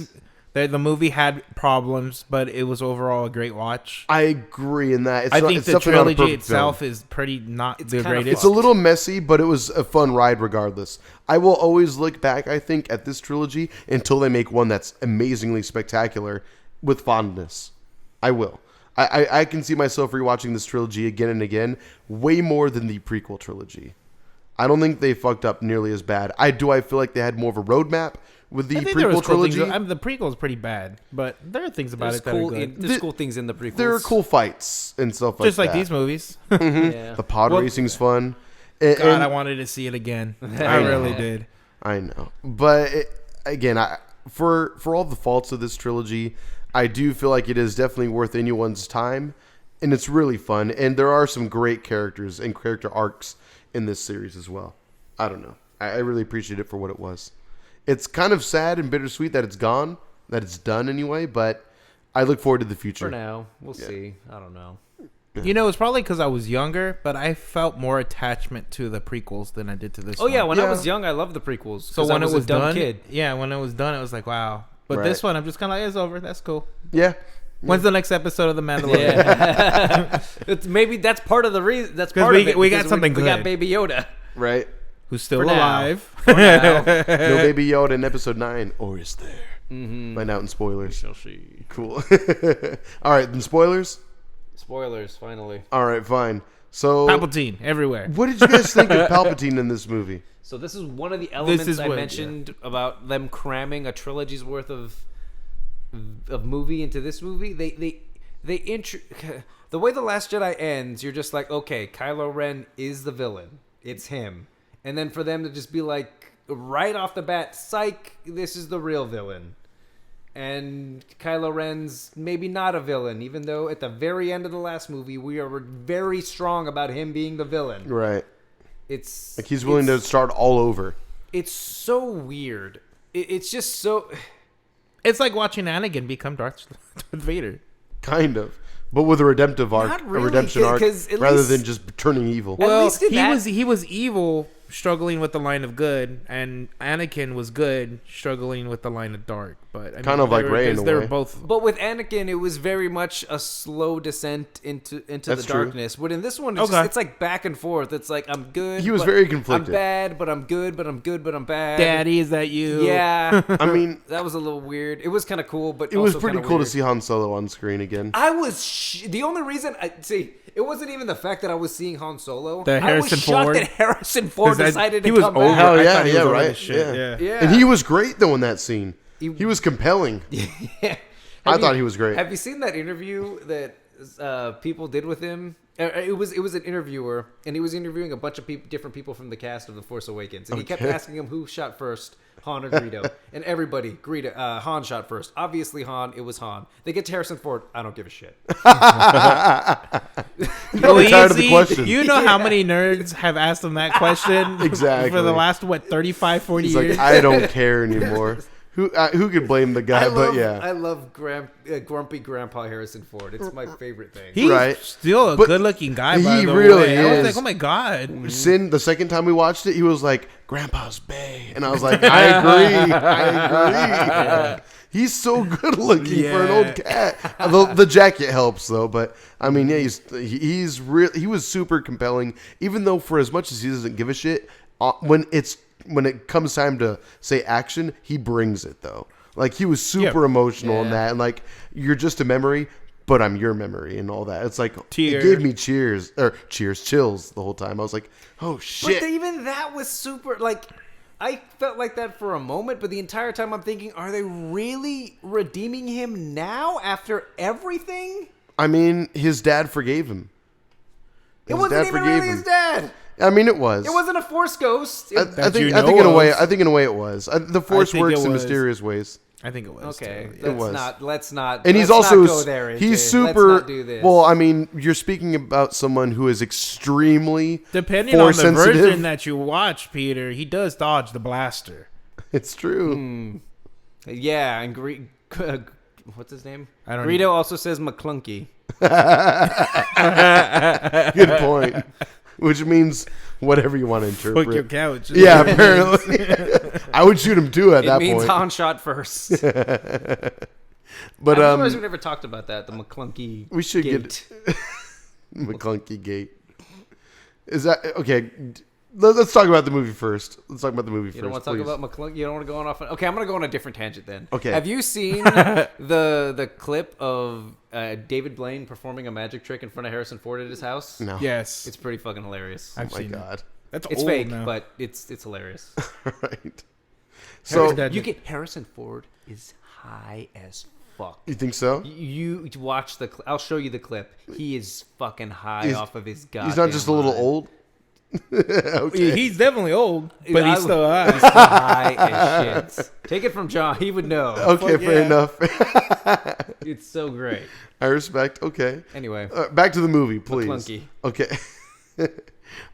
that the movie had problems, but it was overall a great watch. I agree in that. I think the trilogy itself is pretty not the greatest. It's a little messy, but it was a fun ride regardless. I will always look back, I think, at this trilogy until they make one that's amazingly spectacular with fondness. I will. I can see myself rewatching this trilogy again and again, way more than the prequel trilogy. I don't think they fucked up nearly as bad. I feel like they had more of a roadmap with the prequel trilogy. The prequel is pretty bad, but there are things about it that are good. There's cool things in the prequels. There are cool fights and stuff like that. Just like these movies. Yeah. The pod racing's fun. God, I wanted to see it again. I really did. I know. But again, for all the faults of this trilogy, I do feel like it is definitely worth anyone's time, and it's really fun. And there are some great characters and character arcs in this series as well. I don't know. I really appreciate it for what it was. It's kind of sad and bittersweet that it's gone, that it's done anyway, but I look forward to the future. For now. We'll see. I don't know. You know, it's probably because I was younger, but I felt more attachment to the prequels than I did to this one. Yeah, when I was young, I loved the prequels. So when it was done, kid. when it was done, it was like, wow. But this one, I'm just kind of like, it's over. That's cool. Yeah. When's the next episode of The Mandalorian? Yeah. Maybe that's part of the reason. That's part of it. We got something good. We got Baby Yoda. Right. Who's still alive. For now. No Baby Yoda in episode 9. Or is there? Mm-hmm. Find out in spoilers. Shall see. Cool. All right, then spoilers? Spoilers, finally. All right, fine. So Palpatine everywhere. What did you guys think of Palpatine in this movie? So this is one of the elements I mentioned about them cramming a trilogy's worth of movie into this movie. The way The Last Jedi ends, you're just like, okay, Kylo Ren is the villain. It's him. And then for them to just be like, right off the bat, psych, this is the real villain. And Kylo Ren's maybe not a villain, even though at the very end of the last movie, we are very strong about him being the villain. Right. It's like he's willing to start all over. It's so weird. It's just so... It's like watching Anakin become Darth Vader. Kind of. But with a redemptive arc, Not really, a redemption arc, rather than just turning evil. Well, he was evil, struggling with the line of good, and Anakin was good, struggling with the line of dark. But I mean, kind of like Rey in a way. They were both. But with Anakin, it was very much a slow descent into the darkness. But in this one, it's like back and forth. It's like I'm good. He was very conflicted. I'm bad, but I'm good. But I'm good, but I'm bad. Daddy, is that you? Yeah. I mean, that was a little weird. It was kind of cool, but it was pretty cool to see Han Solo on screen again. I was the only reason it wasn't even the fact that I was seeing Han Solo. I was shocked that Harrison Ford decided to come back. Hell yeah, right. Yeah. And he was great though in that scene. He was compelling. Yeah. I thought he was great. Have you seen that interview that people did with him It was an interviewer, and he was interviewing a bunch of different people from the cast of The Force Awakens, and he kept asking him who shot first, Han or Greedo, and everybody, Han shot first. Obviously, Han. It was Han. They get to Harrison Ford. I don't give a shit. You're tired of the question. You know how many nerds have asked him that question Exactly. for the last 35, 40 He's years? like, I don't care anymore. Who could blame the guy? I love grumpy Grandpa Harrison Ford. It's my favorite thing. He's still a good-looking guy. By He the really way. I was is. like, oh my god. Sin, the second time we watched it, he was like, Grandpa's bae. And I was like, I agree. He's so good looking for an old cat. The jacket helps though, but I mean, yeah, he was super compelling. Even though for as much as he doesn't give a shit, when it comes time to say action, he brings it though. Like he was super emotional in that, and like you're just a memory, but I'm your memory and all that. It's like it gave me chills the whole time. I was like, oh shit. But even that was super. Like I felt like that for a moment, but the entire time I'm thinking, are they really redeeming him now after everything? I mean, his dad forgave him. It wasn't even really his dad. I mean, it was. It wasn't a Force ghost. I think in a way it was. The Force works in mysterious ways. I think it was. Okay, too. let's not. And he's let's also not go there, he's AJ. super. Let's not do this. Well, I mean, you're speaking about someone who is extremely Depending on the sensitive. version that you watch, Peter, he does dodge the blaster. It's true. Yeah, and what's his name? I don't Greedo know. also says McClunky. Good point. Which means whatever you want to interpret. Fuck your couch. Yeah, apparently. I would shoot him too at that point. It means Han shot first. But I realize we never talked about that. The McClunky. We should gate. get McClunky Gate. Is that okay? Let's talk about the movie first. You don't want to talk about McClunky? You don't want to go on off? Okay, I'm going to go on a different tangent then. Okay. Have you seen the clip of David Blaine performing a magic trick in front of Harrison Ford at his house? No. Yes. It's pretty fucking hilarious. I've Oh my seen god. it. That's It's old fake, now. but it's hilarious. Right. So Dead. You get Harrison Ford is high as fuck. you think so? You watch the. I'll show you the clip. He is fucking high off of his god. He's not just a little old. Okay. He's definitely old, but he's still high. He's high as shit. Take it from John. He would know. Okay, fair enough. It's so great. I respect. Okay. Anyway, Back to the movie, please. McClunky. Okay.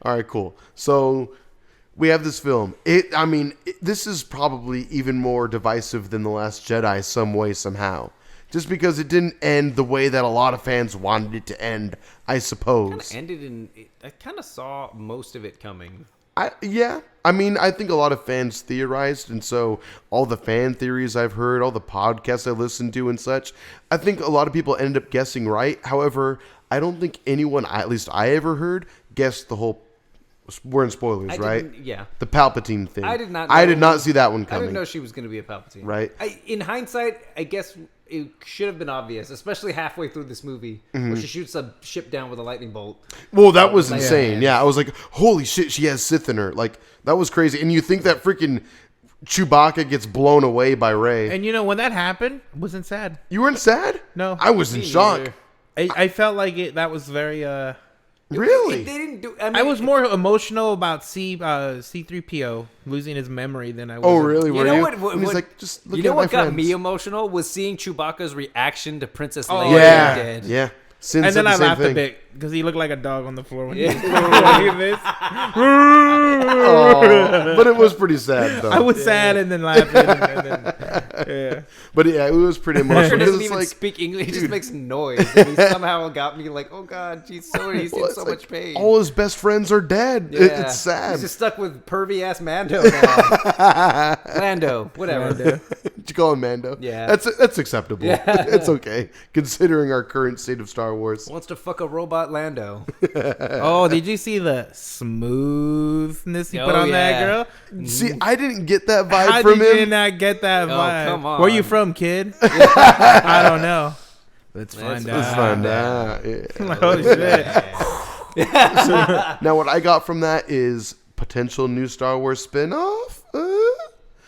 All right, cool. So we have this film. This is probably even more divisive than The Last Jedi some way, somehow. Just because it didn't end the way that a lot of fans wanted it to end, I suppose. I kind of saw most of it coming. I think a lot of fans theorized, and so all the fan theories I've heard, all the podcasts I listened to and such, I think a lot of people ended up guessing right. However, I don't think anyone, at least I ever heard, guessed the whole. We're in spoilers, right? Yeah. The Palpatine thing. I did not. I did not see that one I coming. didn't know she was going to be a Palpatine. Right. In hindsight, I guess it should have been obvious, especially halfway through this movie, where she shoots a ship down with a lightning bolt. Well, that was insane. Yeah, I was like, holy shit, she has Sith in her. Like, that was crazy. And you think that freaking Chewbacca gets blown away by Rey. And when that happened, I wasn't sad. You weren't sad? No. I was in shock. I felt like that was very... Really? They didn't do. I was more emotional about C-3PO losing his memory than I was. Oh, really? You know what? And he's like, just look You know at my what got friends. me emotional was seeing Chewbacca's reaction to Princess Oh, Leia Yeah. being dead. Yeah. Sin And said then the I same laughed thing. a bit because he looked like a dog on the floor when Yeah. he was like this. Oh, but it was pretty sad, though. I was sad and then laughing. And then, yeah. But yeah, it was pretty He emotional. doesn't It's even like, speak English. He just makes noise. And he somehow got me like, oh god, he's in well, so it's much like pain. all his best friends are dead. Yeah. It's sad. He's just stuck with pervy ass Mando now. Lando, whatever. Did you call him Mando? Yeah. That's acceptable. Yeah. It's okay, considering our current state of Star Wars. Wants to fuck a robot Lando. Oh, did you see the smoothness he Oh, put on that yeah. girl? See, I didn't get that vibe How from did you him. not get that Oh, vibe? come on. Where you from, kid? I don't know. Let's find out. Let's find out. Yeah. Oh shit! Now, what I got from that is potential new Star Wars spin-off.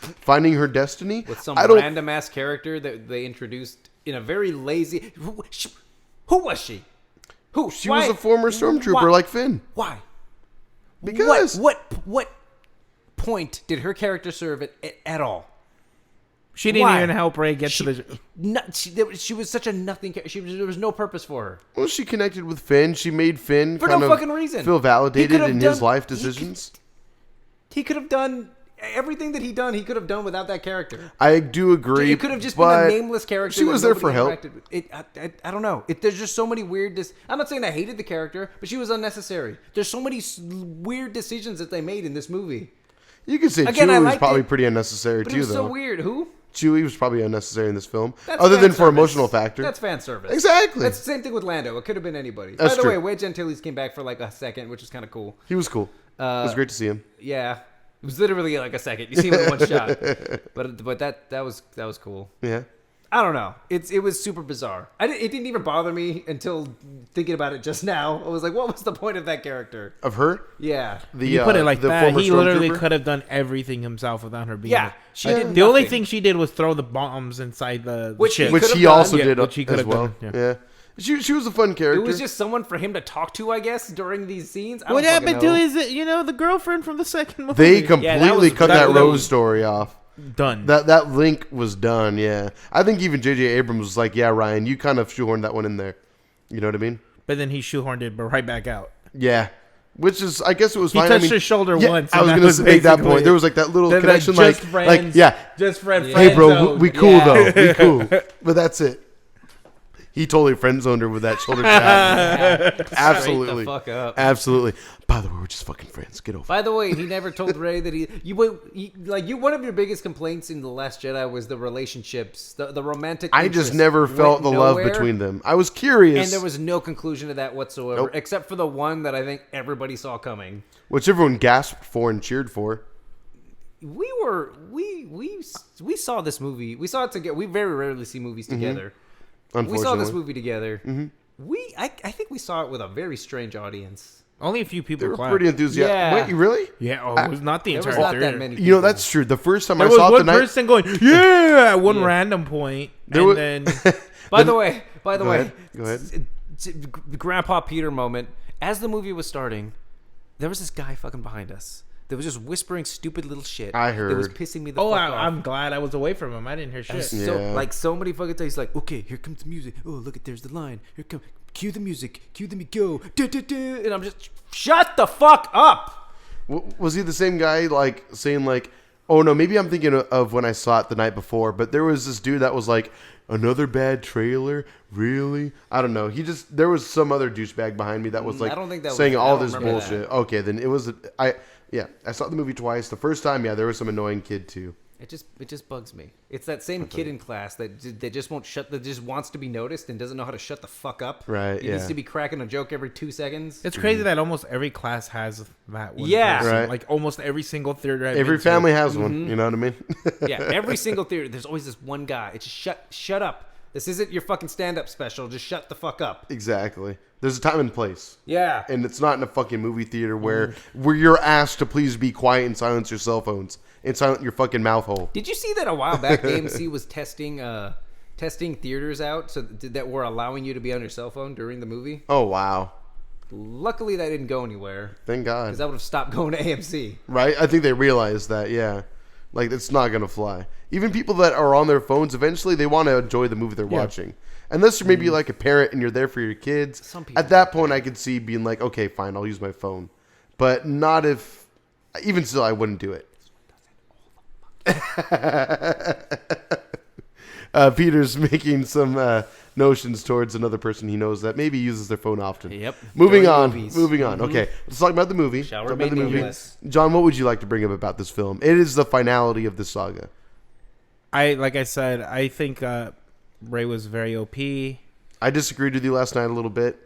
Finding Her Destiny. With some I don't. random ass character that they introduced in a very lazy. Who was she? Who? She Why? was a former stormtrooper Why? like Finn. Why? Because What point did her character serve at all? She didn't Why? even help Rey get to the. She was such a nothing. There was no purpose for her. well, she connected with Finn. She made Finn For kind no of fucking reason. feel He validated could have in his done- life he could- decisions. He could have done everything that he could have done without that character. I do agree. It could have just been but a nameless character. She that was there nobody for help. interacted with. I don't know. There's just so many weird. I'm not saying I hated the character, but she was unnecessary. There's so many weird decisions that they made in this movie. You could say Again, I Chewie was liked probably it, pretty unnecessary But too, it was though. so weird. Who? Chewie was probably unnecessary in this film, That's other fan than for service. emotional factor. That's fan service. Exactly. That's the same thing with Lando. It could have been anybody. That's By the true. way, Wedge Antilles came back for like a second, which is kind of cool. He was cool. It was great to see him. Yeah, it was literally like a second. You see him in one shot. But that was cool. Yeah. I don't know. It was super bizarre. It didn't even bother me until thinking about it just now. I was like, what was the point of that character? Of her? Yeah. You put it like the that. former He literally stormtrooper? could have done everything himself without her being. Yeah, there. she did The only nothing. thing she did was throw the bombs inside the Which ship. he Which could have he done. also Yeah, did which he could as have well. done, Yeah. She was a fun It character. was just someone for him to talk to, I guess, during these scenes. I What don't fucking happened to know. his, the girlfriend from the second movie? They that completely was- cut that that Rose was- story off. Done. That link was done, yeah. I think even J.J. Abrams was like, yeah, Ryan, you kind of shoehorned that one in there. You know what I mean? But then he shoehorned it, but right back out. Yeah. Which is, I guess it was He fine. touched I mean, his shoulder yeah, once. I and was that going to make that basically point. it. There was like that little They're connection, just like, friends. yeah. Just friend. Hey, bro, zone. we cool, Yeah. though. We cool. But that's it. He totally friend-zoned her with that shoulder tap. Absolutely. Straight the fuck up. Absolutely. By the way, we're just fucking friends. Get over it. By the way, he never told Rey that one of your biggest complaints in The Last Jedi was the relationships, the romantic I just interest never felt went the love nowhere, between them. I was curious. and there was no conclusion to that whatsoever, Nope. except for the one that I think everybody saw coming. which everyone gasped for and cheered for. We saw this movie. We saw it together. We very rarely see movies together. We Unfortunately. saw this movie together. I think we saw it with a very strange audience. Only a few people They were clapped. pretty enthusiastic. Yeah. Wait, you really? Yeah, it was not the There was entire not theater. that many. You know, people. that's true. The first time There I was saw it one tonight. person going, yeah, at one Yeah. random point. There and was- then By the way, Go ahead. Grandpa Peter moment. As the movie was starting, there was this guy fucking behind us. That was just whispering stupid little shit. I That was heard. pissing me the oh, fuck off. I'm glad I was away from him. I didn't hear shit. So, Yeah. like so many fucking times, he's like, okay, here comes the music. Oh, look at there's the line. Here come, cue the music, cue the go. Da, da, da. And I'm just, shut the fuck up. Was he the same guy, like, saying, like, oh, no, maybe I'm thinking of when I saw it the night before, but there was this dude that was like, another bad trailer? Really? I don't know. There was some other douchebag behind me that was, like, I don't think that was saying it. I all don't this remember bullshit. Okay, then it was, I saw the movie twice. The first time, yeah, there was some annoying kid, too. It just bugs me. It's that same kid in class that just won't that just wants to be noticed and doesn't know how to shut the fuck up. Right, He needs yeah. to be cracking a joke every 2 seconds. It's crazy that almost every class has that one. Yeah. person. Right. Like almost every single theater. I've Every been to. family has one, you know what I mean? Yeah, every single theater, there's always this one guy. It's just shut up. This isn't your fucking stand-up special. Just shut the fuck up. Exactly. There's a time and place. Yeah. And it's not in a fucking movie theater where you're asked to please be quiet and silence your cell phones and silence your fucking mouth hole. Did you see that a while back? AMC was testing theaters out so that were allowing you to be on your cell phone during the movie. Oh, wow. Luckily, that didn't go anywhere Thank God. because I would have stopped going to AMC. Right? I think they realized that, yeah. Like, it's not going to fly. Even people that are on their phones, eventually, they want to enjoy the movie they're watching. Unless you're maybe like a parent and you're there for your kids. Some people At that point, I could see being like, okay, fine, I'll use my phone. But not if... Even still, I wouldn't do it. Peter's making some notions towards another person he knows that maybe uses their phone often. Yep. Moving During on. movies. Moving on. Okay. Let's talk about the movie. Shall Talk about the remain movie. nameless. John, what would you like to bring up about this film? It is the finality of the saga. Like I said, I think Rey was very OP. I disagreed with you last night a little bit.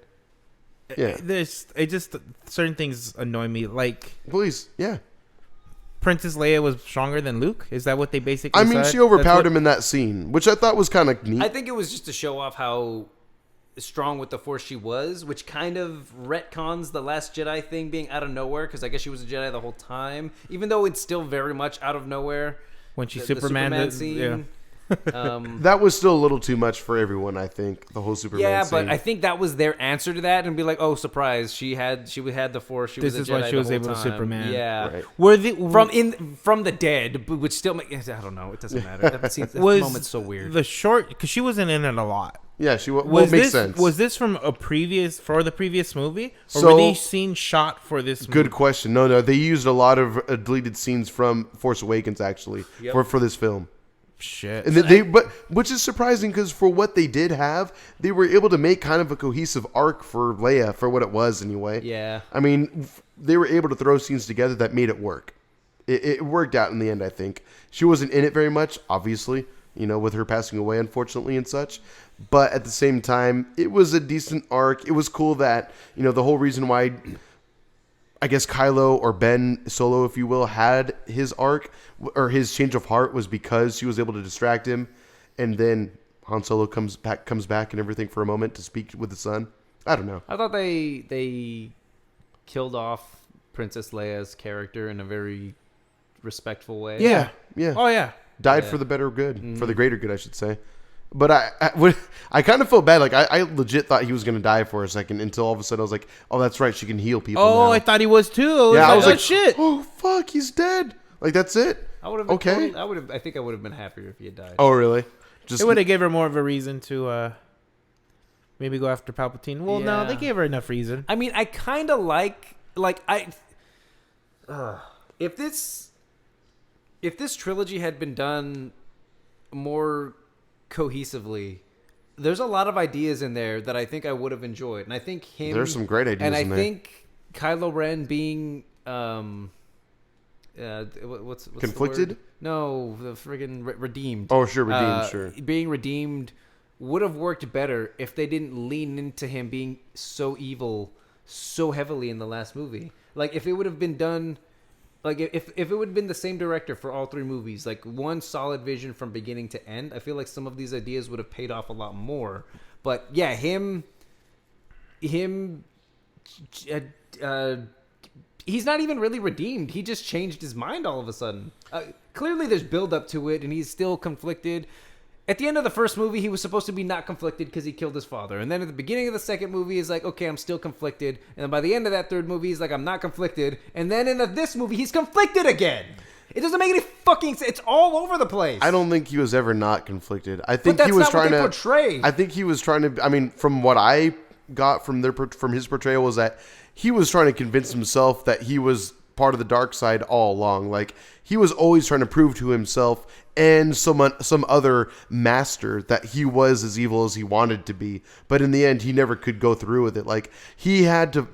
Yeah. Certain things annoy me. Like Please. Yeah. Princess Leia was stronger than Luke. Is that what they basically I mean, said? she overpowered That's what- him in that scene, which I thought was kind of neat. I think it was just to show off how strong with the Force she was, which kind of retcons the Last Jedi thing being out of nowhere, because I guess she was a Jedi the whole time, even though it's still very much out of nowhere. when she The Superman Superman did- scene. yeah. That was still a little too much for everyone, I think. The whole Superman Yeah, scene. but I think that was their answer to that, and be like, "Oh, surprise! She had the Force. She This was a is Jedi why she the was whole able to time." Superman. Yeah, Right. Were the from the dead, which still I don't know. It doesn't matter. That was moment's so weird. the short because she wasn't in it a lot. Yeah, she Was makes this sense. was this from the previous movie, or So- were these scenes shot for this? Good movie? question. No, they used a lot of deleted scenes from Force Awakens actually for this film. Shit. And but which is surprising because for what they did have, they were able to make kind of a cohesive arc for Leia for what it was anyway. Yeah. I mean, they were able to throw scenes together that made it work. It worked out in the end, I think. She wasn't in it very much, obviously, with her passing away, unfortunately, and such. But at the same time, it was a decent arc. It was cool that, the whole reason why, I guess, Kylo or Ben Solo, if you will, had his arc or his change of heart was because she was able to distract him. And then Han Solo comes back and everything for a moment to speak with the son. I don't know. I thought they killed off Princess Leia's character in a very respectful way. Yeah. Yeah. Oh yeah. Died for the better good, for the greater good, I should say. But I kind of felt bad. Like I legit thought he was going to die for a second until all of a sudden I was like, oh, that's right, she can heal people. Oh, now. I thought he was too. I was oh, like, shit. Oh fuck, he's dead. Like that's it. I would have. Okay. I think I would have been happier if he had died. Oh really? Just It would have gave her more of a reason to maybe go after Palpatine. Well, no, Yeah. they gave her enough reason. I mean, I kind of like if this trilogy had been done more cohesively, there's a lot of ideas in there that I think I would have enjoyed, and I think him. There's some great ideas and I in there. think Kylo Ren being what's Conflicted? The word? No, the friggin' redeemed. Oh sure, redeemed, sure. Being redeemed would have worked better if they didn't lean into him being so evil so heavily in the last movie. Like if it would have been done, like if it would have been the same director for all three movies, like one solid vision from beginning to end, I feel like some of these ideas would have paid off a lot more. But yeah, him, he's not even really redeemed. He just changed his mind all of a sudden. Clearly, there's build up to it, and he's still conflicted. At the end of the first movie, he was supposed to be not conflicted because he killed his father. And then at the beginning of the second movie, he's like, okay, I'm still conflicted. And then by the end of that third movie, he's like, I'm not conflicted. And then in this movie, he's conflicted again. It doesn't make any fucking sense. It's all over the place. I don't think he was ever not conflicted. I think But that's he was not trying what they to portray. I think he was trying to. I mean, from what I got from his portrayal was that he was trying to convince himself that he was part of the dark side all along. Like he was always trying to prove to himself and some other master that he was as evil as he wanted to be. But in the end, he never could go through with it. Like he had to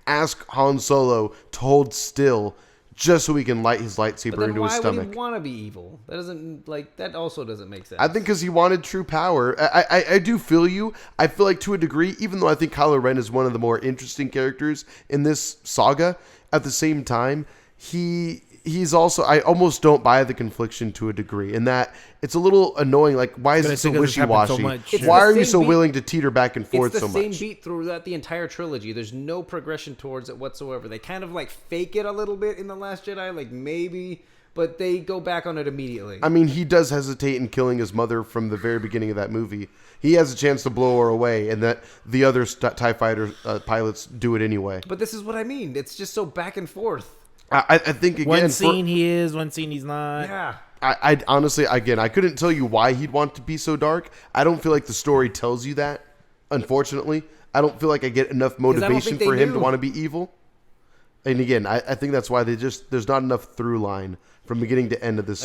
ask Han Solo to hold still just so he can light his lightsaber into his why stomach. would he want to be evil? That also doesn't make sense. I think because he wanted true power. I do feel you. I feel like to a degree, even though I think Kylo Ren is one of the more interesting characters in this saga, at the same time, he's also, I almost don't buy the confliction to a degree, in that it's a little annoying. Like, why is But it it's so because it's happened so wishy-washy? much. It's Why the are you same so beat- willing to teeter back and forth it's so the same much? beat throughout the entire trilogy. There's no progression towards it whatsoever. They kind of like fake it a little bit in The Last Jedi, like maybe, but they go back on it immediately. I mean, he does hesitate in killing his mother from the very beginning of that movie. He has a chance to blow her away, and that the other TIE fighter pilots do it anyway. But this is what I mean. It's just so back and forth. I think, again... One scene he is, one scene he's not. Yeah. I honestly, again, I couldn't tell you why he'd want to be so dark. I don't feel like the story tells you that, unfortunately. I don't feel like I get enough motivation for him to want to be evil. And again, I think that's why there's not enough through line from beginning to end of this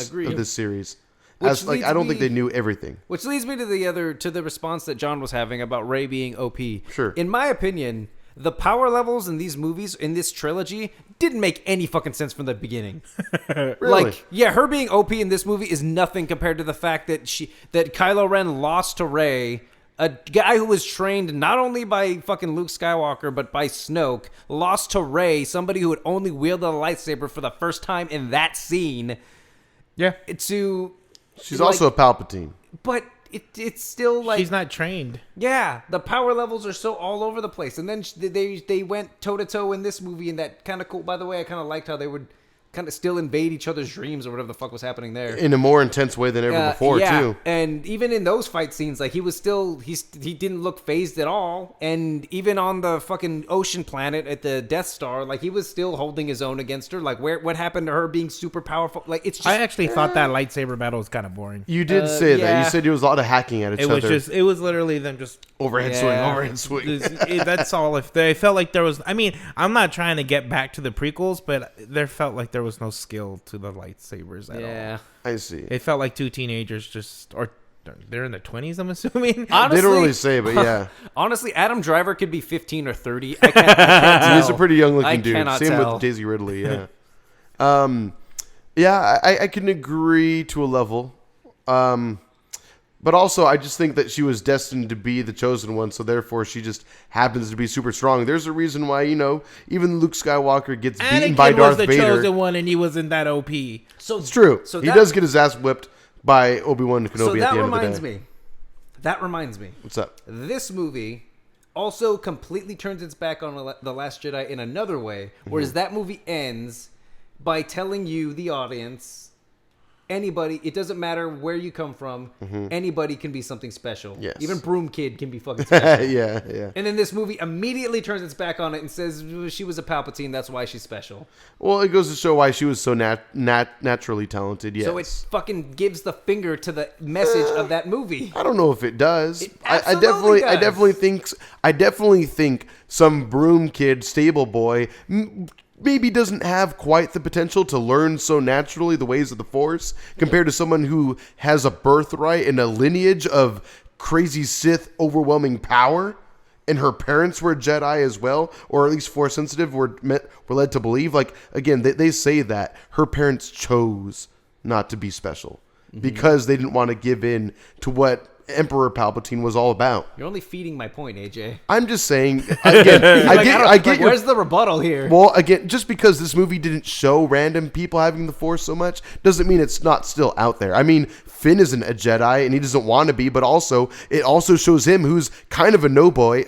series. Which I leads don't think me- they knew everything. Which leads me to the response that John was having about Rey being OP. Sure. In my opinion, the power levels in these movies, in this trilogy, didn't make any fucking sense from the beginning. Really? Like, yeah, her being OP in this movie is nothing compared to the fact that Kylo Ren lost to Rey, a guy who was trained not only by fucking Luke Skywalker, but by Snoke, lost to Rey, somebody who had only wielded a lightsaber for the first time in that scene. Yeah. She's also a Palpatine. But it's still like... She's not trained. Yeah, the power levels are so all over the place. And then they went toe-to-toe in this movie, and that kind of cool... By the way, I kind of liked how they would kind of still invade each other's dreams or whatever the fuck was happening there. In a more intense way than ever before, too. And even in those fight scenes, like he was still, he didn't look phased at all. And even on the fucking ocean planet at the Death Star, like he was still holding his own against her. Like what happened to her being super powerful? Like it's just. I actually thought that lightsaber battle was kind of boring. You did say that. You said there was a lot of hacking at each other. It was literally them just overhead swing. That's all. If they felt like there was, I mean, I'm not trying to get back to the prequels, but there felt like there was no skill to the lightsabers at all. I see. It felt like two teenagers or they're in their 20s, I'm assuming. Honestly, they don't really say, but yeah. Honestly, Adam Driver could be 15 or 30. I can't tell. He's a pretty young looking dude. Same tell. with Daisy Ridley, yeah. I can agree to a level. But also, I just think that she was destined to be the chosen one, so therefore she just happens to be super strong. There's a reason why, even Luke Skywalker gets beaten by Darth Vader. Anakin was the chosen one, and he wasn't that OP. So it's true. So he does get his ass whipped by Obi-Wan Kenobi at the end of the day. That reminds me. What's up? This movie also completely turns its back on The Last Jedi in another way, whereas that movie ends by telling you, the audience... Anybody, it doesn't matter where you come from, anybody can be something special. Yes. Even Broom Kid can be fucking special. yeah. And then this movie immediately turns its back on it and says she was a Palpatine, that's why she's special. Well, it goes to show why she was so naturally talented, yes. So it fucking gives the finger to the message of that movie. I don't know if it does. It absolutely does. I definitely think some Broom Kid stable boy maybe doesn't have quite the potential to learn so naturally the ways of the Force compared to someone who has a birthright and a lineage of crazy Sith overwhelming power, and her parents were Jedi as well, or at least Force sensitive, were led to believe. Like, again, they say that her parents chose not to be special because they didn't want to give in to what Emperor Palpatine was all about. You're only feeding my point, AJ. I'm just saying, again, I get where's the rebuttal here? Well, again, just because this movie didn't show random people having the Force so much doesn't mean it's not still out there. I mean, Finn isn't a Jedi and he doesn't want to be, but also it also shows him who's kind of a nobody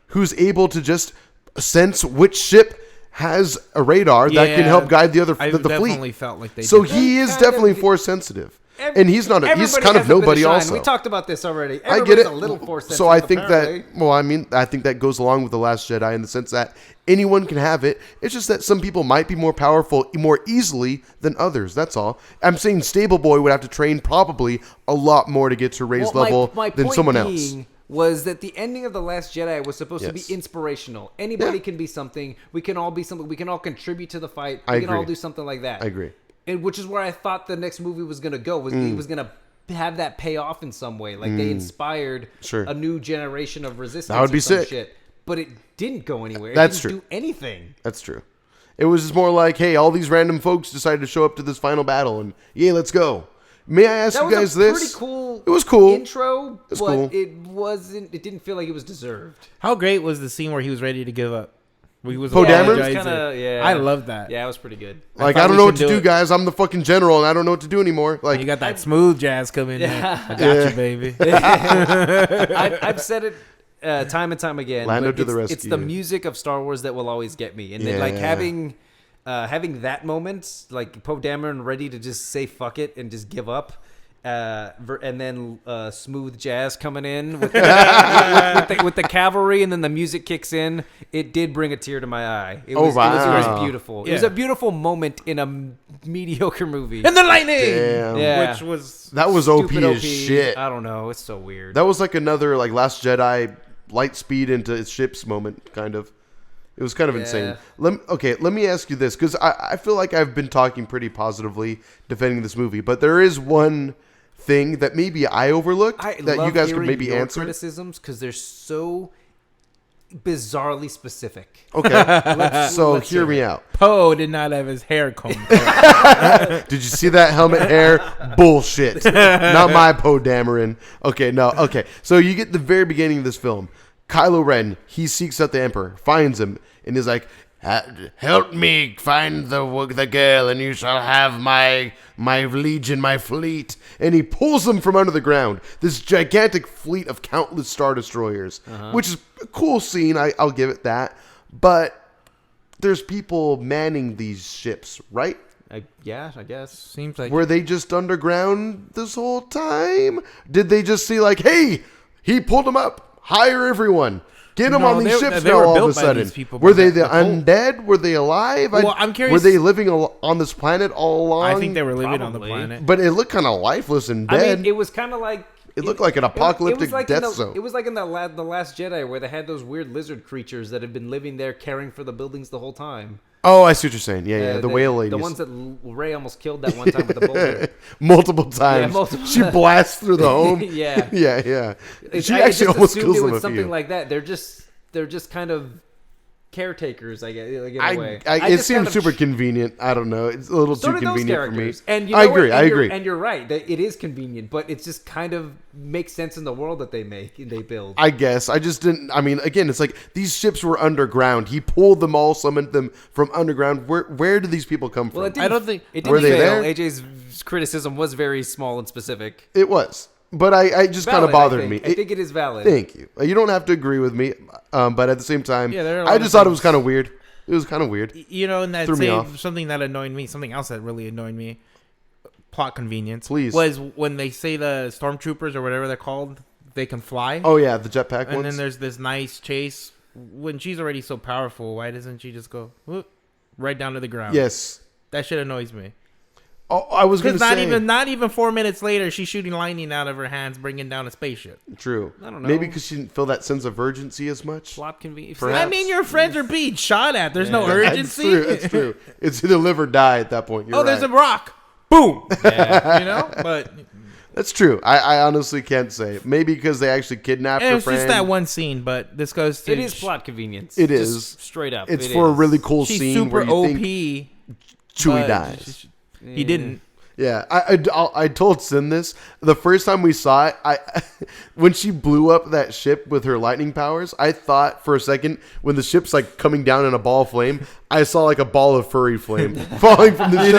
who's able to just sense which ship has a radar that can help guide the fleet. Definitely felt like they so did he is definitely Force sensitive. And he's not. He's kind of nobody. Also, we talked about this already. I get it. A little Force sensitive, so I think apparently. that. Well, I mean, I think that goes along with The Last Jedi in the sense that anyone can have it. It's just that some people might be more powerful more easily than others. That's all. I'm saying Stable Boy would have to train probably a lot more to get to Rey's level than someone else. Was that the ending of The Last Jedi was supposed to be inspirational. Anybody can be something. We can all be something. We can all contribute to the fight. We can all do something like that. I agree. And which is where I thought the next movie was going to go. It was going to have that pay off in some way. Like they inspired a new generation of resistance. That would be sick. Shit. But it didn't go anywhere. That's it true. didn't do anything. That's true. It was just more like, hey, all these random folks decided to show up to this final battle, and let's go. May I ask you guys this? Pretty cool. It was cool. Intro, it was but cool. it wasn't. It didn't feel like it was deserved. How great was the scene where he was ready to give up? He was Poe Dameron? I love that. Yeah, it was pretty good. Like, I don't know what to do, guys. I'm the fucking general, and I don't know what to do anymore. Like, you got that smooth jazz coming in. I got you, baby. I've said it time and time again. Lando to the rescue. It's the music of Star Wars that will always get me. And then, like, having that moment, like Poe Dameron ready to just say fuck it and just give up. And then smooth jazz coming in with the cavalry, and then the music kicks in. It did bring a tear to my eye. It was beautiful. Yeah. It was a beautiful moment in a mediocre movie. And the lightning, which was OP as shit. I don't know. It's so weird. That was like another like Last Jedi light speed into ships moment, kind of. It was kind of insane. Let me ask you this, because I feel like I've been talking pretty positively defending this movie, but there is one thing that maybe I overlooked that you guys could maybe answer. Criticisms, because they're so bizarrely specific. Okay, so hear me out. Poe did not have his hair combed. Did you see that helmet hair? Bullshit. Not my Poe Dameron. Okay. So you get the very beginning of this film. Kylo Ren, he seeks out the Emperor, finds him, and is like, help me find the girl, and you shall have my legion, my fleet. And he pulls them from under the ground. This gigantic fleet of countless Star Destroyers, which is a cool scene. I'll give it that. But there's people manning these ships, right? I guess. Seems like Were they just underground this whole time? Did they just see like, hey, he pulled them up, hire everyone, get them on these ships they now were all of built a by sudden? these people, Were but they the the whole- undead? Were they alive? Well, I'm curious. Were they living on this planet all along? I think they were living on the Probably. planet. But it looked kind of lifeless and I dead. mean, it was kind of like. It looked like an apocalyptic death zone. It was like in the Last Jedi where they had those weird lizard creatures that had been living there caring for the buildings the whole time. Oh, I see what you're saying. Yeah, the whale ladies. The ones that Rey almost killed that one time with the boulder. multiple times. multiple She blasts through the home. Yeah. Yeah. She I actually just almost assumed kills it them was a something few. like that. They're just kind of caretakers, I guess, like, in a way. It just seems kind of super convenient. I don't know. It's a little So too do those convenient for me. characters. And I agree. I agree. And you're right that it is convenient, but it just kind of makes sense in the world that they build. I guess. I just didn't. I mean, again, it's like these ships were underground. He pulled them all, summoned them from underground. Where did these people come from? Well, I don't think- it Were didn't they fail. there? AJ's criticism was very small and specific. It was. But I just kind of Valid, bothered I me. think. I think it is valid. Thank you. You don't have to agree with me. But at the same time, Yeah, there are a lot I of just thought it was things. kind of weird. It was kind of weird. You know, and that Threw me off. something that annoyed me, something else that really annoyed me, plot convenience. Please. Was when they say the stormtroopers or whatever they're called, they can fly. Oh, yeah, the jetpack and ones. then there's this nice chase. When she's already so powerful, why doesn't she just go whoop, right down to the ground? Yes. That shit annoys me. Oh, I was going to Because say. not even 4 minutes later, she's shooting lightning out of her hands, bringing down a spaceship. True. I don't know. Maybe because she didn't feel that sense of urgency as much. Plot convenience. Perhaps. I mean, your friends are being shot at. There's no Yeah. urgency. It's true. It's either live or die at that point. You're Oh, there's right. a rock. Boom. Yeah. You know, but That's true. I honestly can't say. Maybe because they actually kidnapped it her was friend. just that one scene. But this goes to It is plot convenience. It Just is. straight up. It's It for a is. really cool She's scene super where you OP. think Chewie but dies. He didn't. Yeah, I told Sin this the first time we saw it. When she blew up that ship with her lightning powers, I thought for a second when the ship's like coming down in a ball of flame, I saw like a ball of furry flame falling from the ship.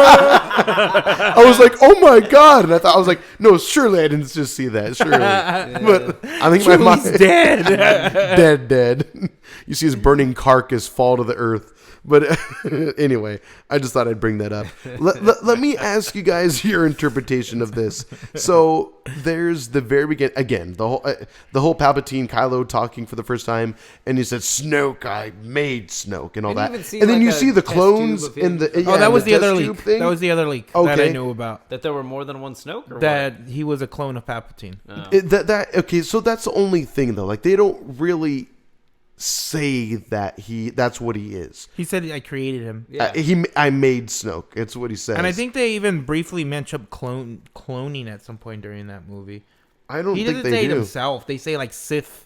I was like, oh my god! And I was like, no, surely I didn't just see that. Surely, but I think my mind Chewie's dead. dead. You see his burning carcass fall to the earth. But anyway, I just thought I'd bring that up. Let me ask you guys your interpretation of this. So there's the very beginning again, the whole Palpatine Kylo talking for the first time, and he said, "Snoke, I made Snoke," and all And that. even see, And then like, you a see the test clones tube of him. in the Oh, that was the other test leak. tube thing. That was the other leak that I Okay. knew about. That there were more than one Snoke, or That he was a clone of Palpatine. what? Okay, so that's the only thing though. Like they don't really say that that's what he is. He said, "I created him." Yeah. I made Snoke. It's what he says. And I think they even briefly mentioned cloning at some point during that movie. I don't He think doesn't they say it do. himself. They say like Sith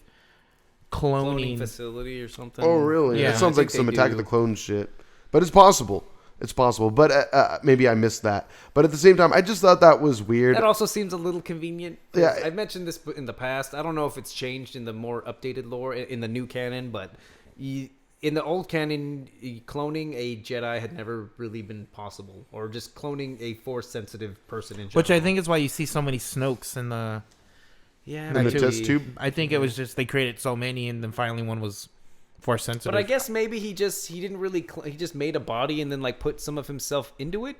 Cloning cloning. facility or something. Oh, really? Yeah, That sounds I like think some they Attack do. of the Clones shit. But it's possible. It's possible. But maybe I missed that. But at the same time, I just thought that was weird. That also seems a little convenient. Yeah. I've mentioned this in the past. I don't know if it's changed in the more updated lore in the new canon, but in the old canon, cloning a Jedi had never really been possible, or just cloning a Force-sensitive person in general. Which I think is why you see so many Snokes in the. yeah, in the that could test be. tube. I think it was just they created so many, and then finally one was Force sensitive. But I guess maybe he didn't really he just made a body and then like put some of himself into it,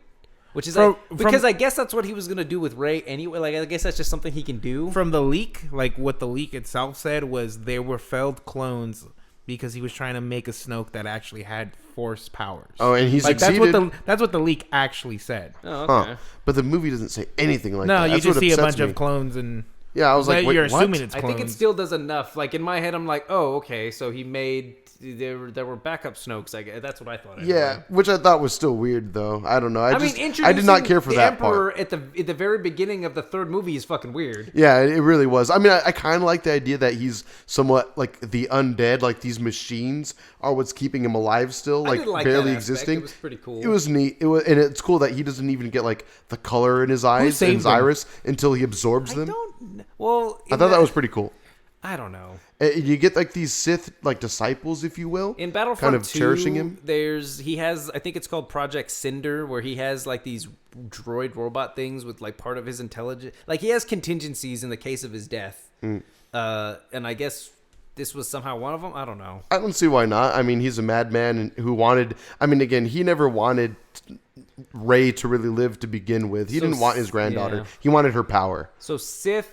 which is because I guess that's what he was gonna do with Rey anyway. Like I guess that's just something he can do. From the leak, like what the leak itself said was they were failed clones because he was trying to make a Snoke that actually had Force powers. Oh, and he like succeeded. that's what the leak actually said. Oh, okay. Huh. But the movie doesn't say anything like No, that. you That's just what see a upsets bunch me. of clones and. Yeah, I was like, wait, you're what? assuming it's I clones. think it still does enough. Like in my head, I'm like, oh, okay, so he made there were backup Snokes. That's what I thought. Yeah, Anyway. which I thought was still weird, though. I don't know. I did not introducing care for the that Emperor part. at the very beginning of the third movie is fucking weird. Yeah, it really was. I mean, I kind of like the idea that he's somewhat like the undead, like these machines are what's keeping him alive still, I like did like barely that aspect. existing. It was pretty cool. It was neat. It was, and it's cool that he doesn't even get like the color in his eyes and saved his him? iris until he absorbs I them. don't. Well, I thought that was pretty cool. I don't know. You get like these Sith like disciples, if you will, In Battlefront kind of 2, cherishing him. he has I think it's called Project Cinder, where he has like these droid robot things with like part of his intelligence. Like he has contingencies in the case of his death. And I guess this was somehow one of them. I don't know. I don't see why not. I mean, he's a madman who wanted. I mean, again, he never wanted Rey to really live to begin with. He didn't want his granddaughter. Yeah. He wanted her power. So Sith,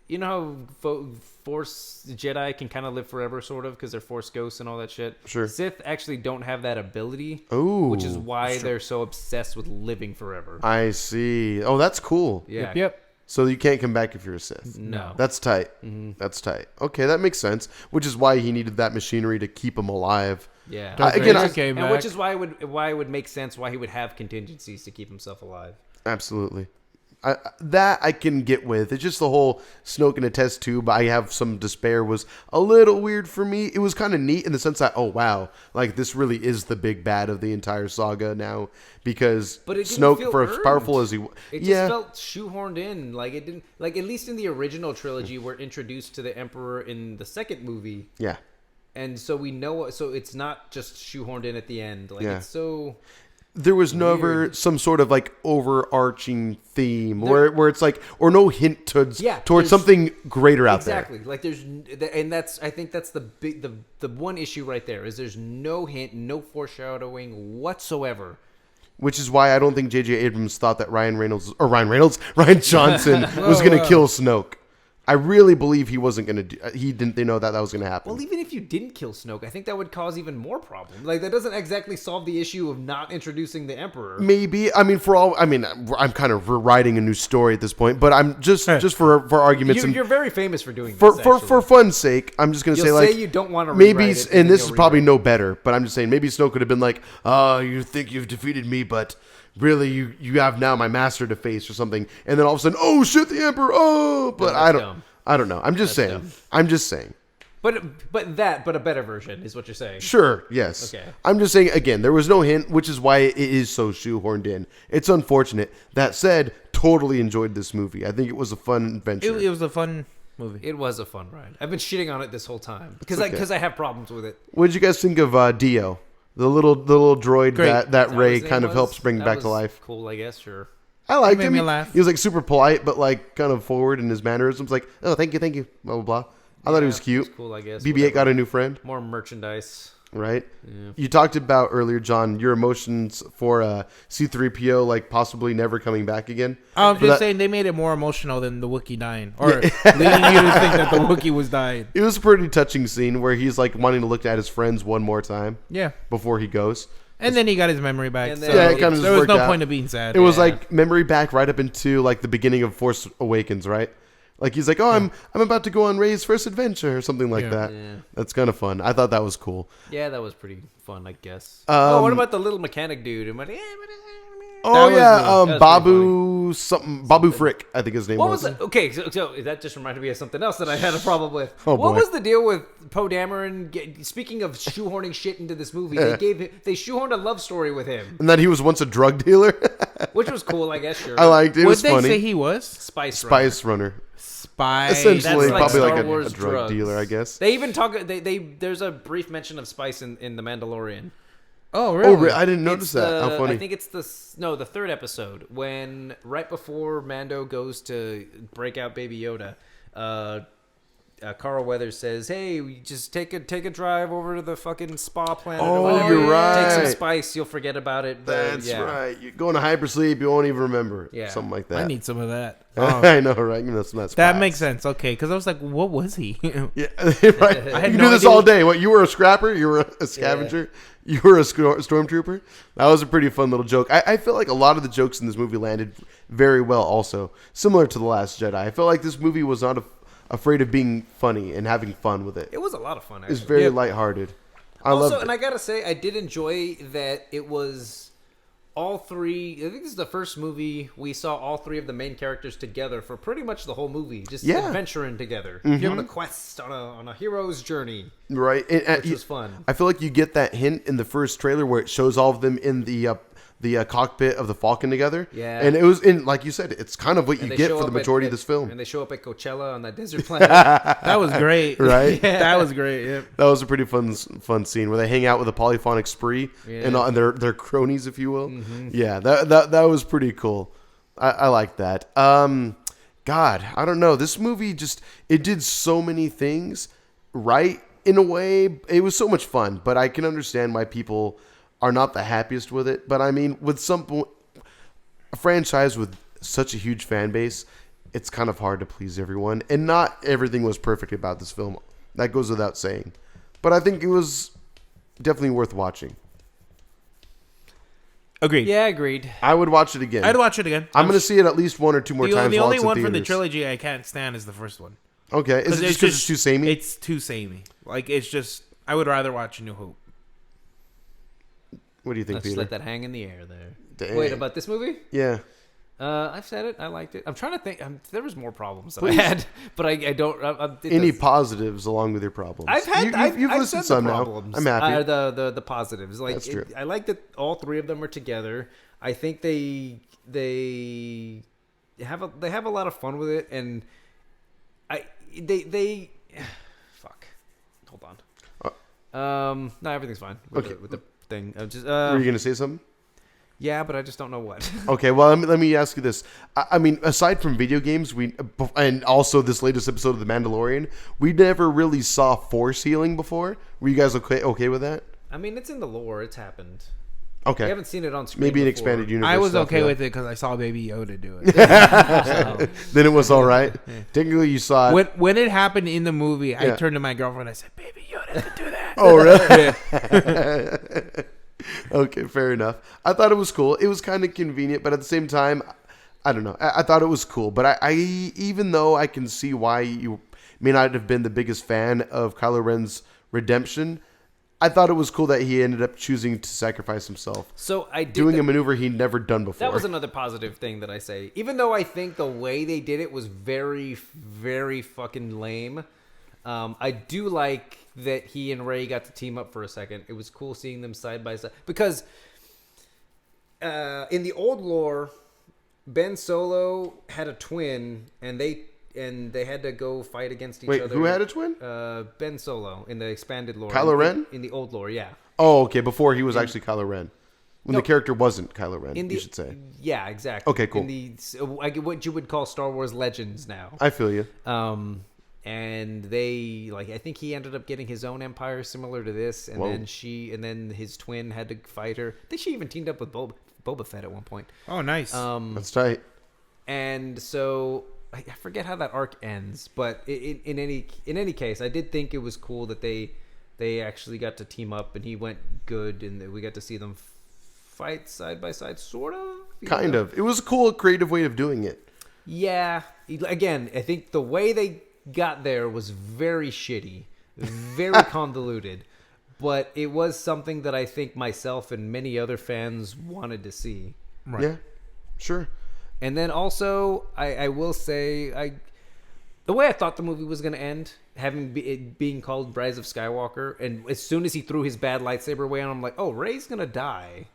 you know how Force Jedi can kind of live forever, sort of, because they're Force ghosts and all that shit. Sure. Sith actually don't have that ability. Ooh, which is why they're so obsessed with living forever. I see. Oh, that's cool. Yeah. Yep. So you can't come back if you're a Sith. No. That's tight. That's tight. Okay, that makes sense. Which is why he needed that machinery to keep him alive. Yeah. Came Which back. is why it would make sense why he would have contingencies to keep himself alive. Absolutely. That I can get with. It's just the whole Snoke in a test tube. I have some despair was a little weird for me. It was kind of neat in the sense that, oh wow, like this really is the big bad of the entire saga now, because But it didn't Snoke, feel for as earned. powerful as he, It just felt shoehorned in. Like it didn't. Like at least in the original trilogy, we're introduced to the Emperor in the second movie, yeah. and so we know. So it's not just shoehorned in at the end. Like Yeah. it's so. There was never some sort of like overarching theme where it's like, or no hint towards there's- something greater out there. Exactly. Like I think that's the one issue right there is there's no hint, no foreshadowing whatsoever. Which is why I don't think J.J. Abrams thought that Ryan Johnson was going to kill Snoke. I really believe he wasn't going to he didn't know that was going to happen. Well, even if you didn't kill Snoke, I think that would cause even more problems. Like that doesn't exactly solve the issue of not introducing the Emperor. Maybe. I mean, I'm kind of rewriting a new story at this point, but I'm just for arguments You're very famous for doing for this. for fun's sake, I'm just going to say You'll like say you don't want to maybe, rewrite it, and then this you'll is probably rewrite no better, but I'm just saying maybe Snoke could have been like, "Oh, you think you've defeated me, but really you have now my master to face," or something, and then all of a sudden, oh shit, the Emperor! Oh, but that's I don't know. I'm just saying. dumb. I'm just saying. But a better version is what you're saying. Sure, yes. Okay. I'm just saying, again, there was no hint, which is why it is so shoehorned in. It's unfortunate. That said, totally enjoyed this movie. I think it was a fun adventure. It was a fun movie. It was a fun ride. I've been shitting on it this whole time because okay. I have problems with it. What did you guys think of Dio? The little droid Great. that what Rey his name kind of was? helps bring That back to was life. Cool, I guess. Sure. I liked He him. made me laugh. He was like super polite, but like kind of forward in his mannerisms. Like, oh, thank you, blah blah blah. I thought he was cute. Cool, I guess. BB-8 whatever. got a new friend, More merchandise. right? Yeah. You talked about earlier, John, your emotions for C-3PO, like possibly never coming back again. I'm For just that- saying they made it more emotional than the Wookiee dying, or leading you to think that the Wookiee was dying. It was a pretty touching scene where he's like wanting to look at his friends one more time Yeah, before he goes. and then he got his memory back. And So then- Yeah, it kind of there just was no worked out. point of being sad. It was Yeah. like memory back right up into like the beginning of Force Awakens, right? Like he's like, oh, I'm about to go on Rey's first adventure or something like Yeah. that. Yeah. That's kind of fun. I thought that was cool. Yeah, that was pretty fun, I guess. Um, what about the little mechanic dude? Oh was yeah, cool. That was Babu something, Babu Frick, I think his name What was. was it? Okay, so that just reminded me of something else that I had a problem with. Oh, what boy. was the deal with Poe Dameron? Speaking of shoehorning shit into this movie, they shoehorned a love story with him, And that he was once a drug dealer. which was cool, I guess. Sure, I liked it. It Would was they funny. say he was Spice runner. spy? Essentially, That's like probably Star like a Wars drug drugs. dealer, I guess. They even talk. There's a brief mention of spice in the Mandalorian. Oh, really? I didn't notice that. How funny. I think it's the third episode when right before Mando goes to break out Baby Yoda. Carl Weathers says, "Hey, we just take a drive over to the fucking spa planet. Oh, or whatever. you're right. Take some spice, you'll forget about it." That's yeah. right. You go into hypersleep, you won't even remember. Yeah. Something like that. I need some of that. I know, right? That's That makes sense. Okay, because I was like, what was he? Yeah, right. I had You no do this idea all what- day. What? You were a scrapper? You were a scavenger? You were a stormtrooper? That was a pretty fun little joke. I feel like a lot of the jokes in this movie landed very well. Also, similar to The Last Jedi, I feel like this movie was not afraid of being funny and having fun with it. It was a lot of fun. It's Actually. very Yeah. lighthearted. I Also, loved and it. I gotta say, I did enjoy that it was all three. I think this is the first movie we saw all three of the main characters together for pretty much the whole movie, just Yeah. Mm-hmm. adventuring together, on a quest, on a hero's journey, Right, and, which was fun. I feel like you get that hint in the first trailer where it shows all of them in the cockpit of the Falcon together. Yeah. And it was in, like you said, it's kind of what you And they get show for the up majority at- of this film. and they show up at Coachella on that desert planet. That was great. Right? That was great. Yeah. That was a pretty fun scene where they hang out with a polyphonic spree Yeah. and their cronies, if you will. Yeah, that was pretty cool. I like that. God, I don't know. This movie it did so many things right in a way, it was so much fun, but I can understand why people are not the happiest with it. But I mean, with a franchise with such a huge fan base, it's kind of hard to please everyone. And not everything was perfect about this film. That goes without saying. But I think it was definitely worth watching. Agreed. Yeah, agreed. I would watch it again. I'd watch it again. I'm going to see it at least 1 or 2 more times. The while only it's in one from the theaters. trilogy I can't stand is the first one. Okay. Is it just because it's too samey? It's too samey. Like, it's just... I would rather watch A New Hope. What do you think, Let's Peter? let that hang in the air there. Dang. Wait, about this movie? Yeah. I've said it. I liked it. I'm trying to think. There was more problems that Please. I had, but I don't. Any positives along with your problems? You've I've listed said some the now. problems. I'm happy. The positives. Like That's true. I like that all 3 of them are together. I think they have a lot of fun with it, and they fuck. Hold on. No, everything's fine with, Okay. with the thing. Just Were you going to say something? yeah, but I just don't know what. Okay, well, let me ask you this. I mean, aside from video games, and also this latest episode of The Mandalorian, we never really saw force healing before. Were you guys okay with that? I mean, it's in the lore. It's happened. Okay. I haven't seen it on screen. Maybe an before. expanded universe. I was stuff, okay yeah. with it because I saw Baby Yoda do it. Then it was all right. Technically, you saw it. When it happened in the movie, Yeah. I turned to my girlfriend and I said, Baby Yoda could do that. Oh, really? Okay, fair enough. I thought it was cool. It was kind of convenient, but at the same time, I don't know. I thought it was cool. But I even though I can see why you may not have been the biggest fan of Kylo Ren's redemption, I thought it was cool that he ended up choosing to sacrifice himself. So I did Doing a maneuver he'd never done before. That was another positive thing that I say. Even though I think the way they did it was very, very fucking lame, I do like that he and Rey got to team up for a second. It was cool seeing them side by side. Because in the old lore, Ben Solo had a twin, and they had to go fight against each Wait, other. who had a twin? Ben Solo in the expanded lore. Kylo Ren? In the old lore, yeah. Oh, okay. Before he was actually Kylo Ren. When the character wasn't Kylo Ren, you should say. Yeah, exactly. Okay, cool. In what you would call Star Wars Legends now. I feel you. And they I think he ended up getting his own empire similar to this, and then his twin had to fight her. I think she even teamed up with Boba Fett at one point. Oh, nice. That's tight. And so I forget how that arc ends, but in any case, I did think it was cool that they actually got to team up, and he went good, and we got to see them fight side by side, sort of. Kind of. It was a cool, creative way of doing it. Yeah. Again, I think the way they got there was very shitty, very convoluted, but it was something that I think myself and many other fans wanted to see. Right. Yeah, sure. And then also, I will say, the way I thought the movie was going to end, it being called Rise of Skywalker, and as soon as he threw his bad lightsaber away, I'm like, oh, Rey's going to die.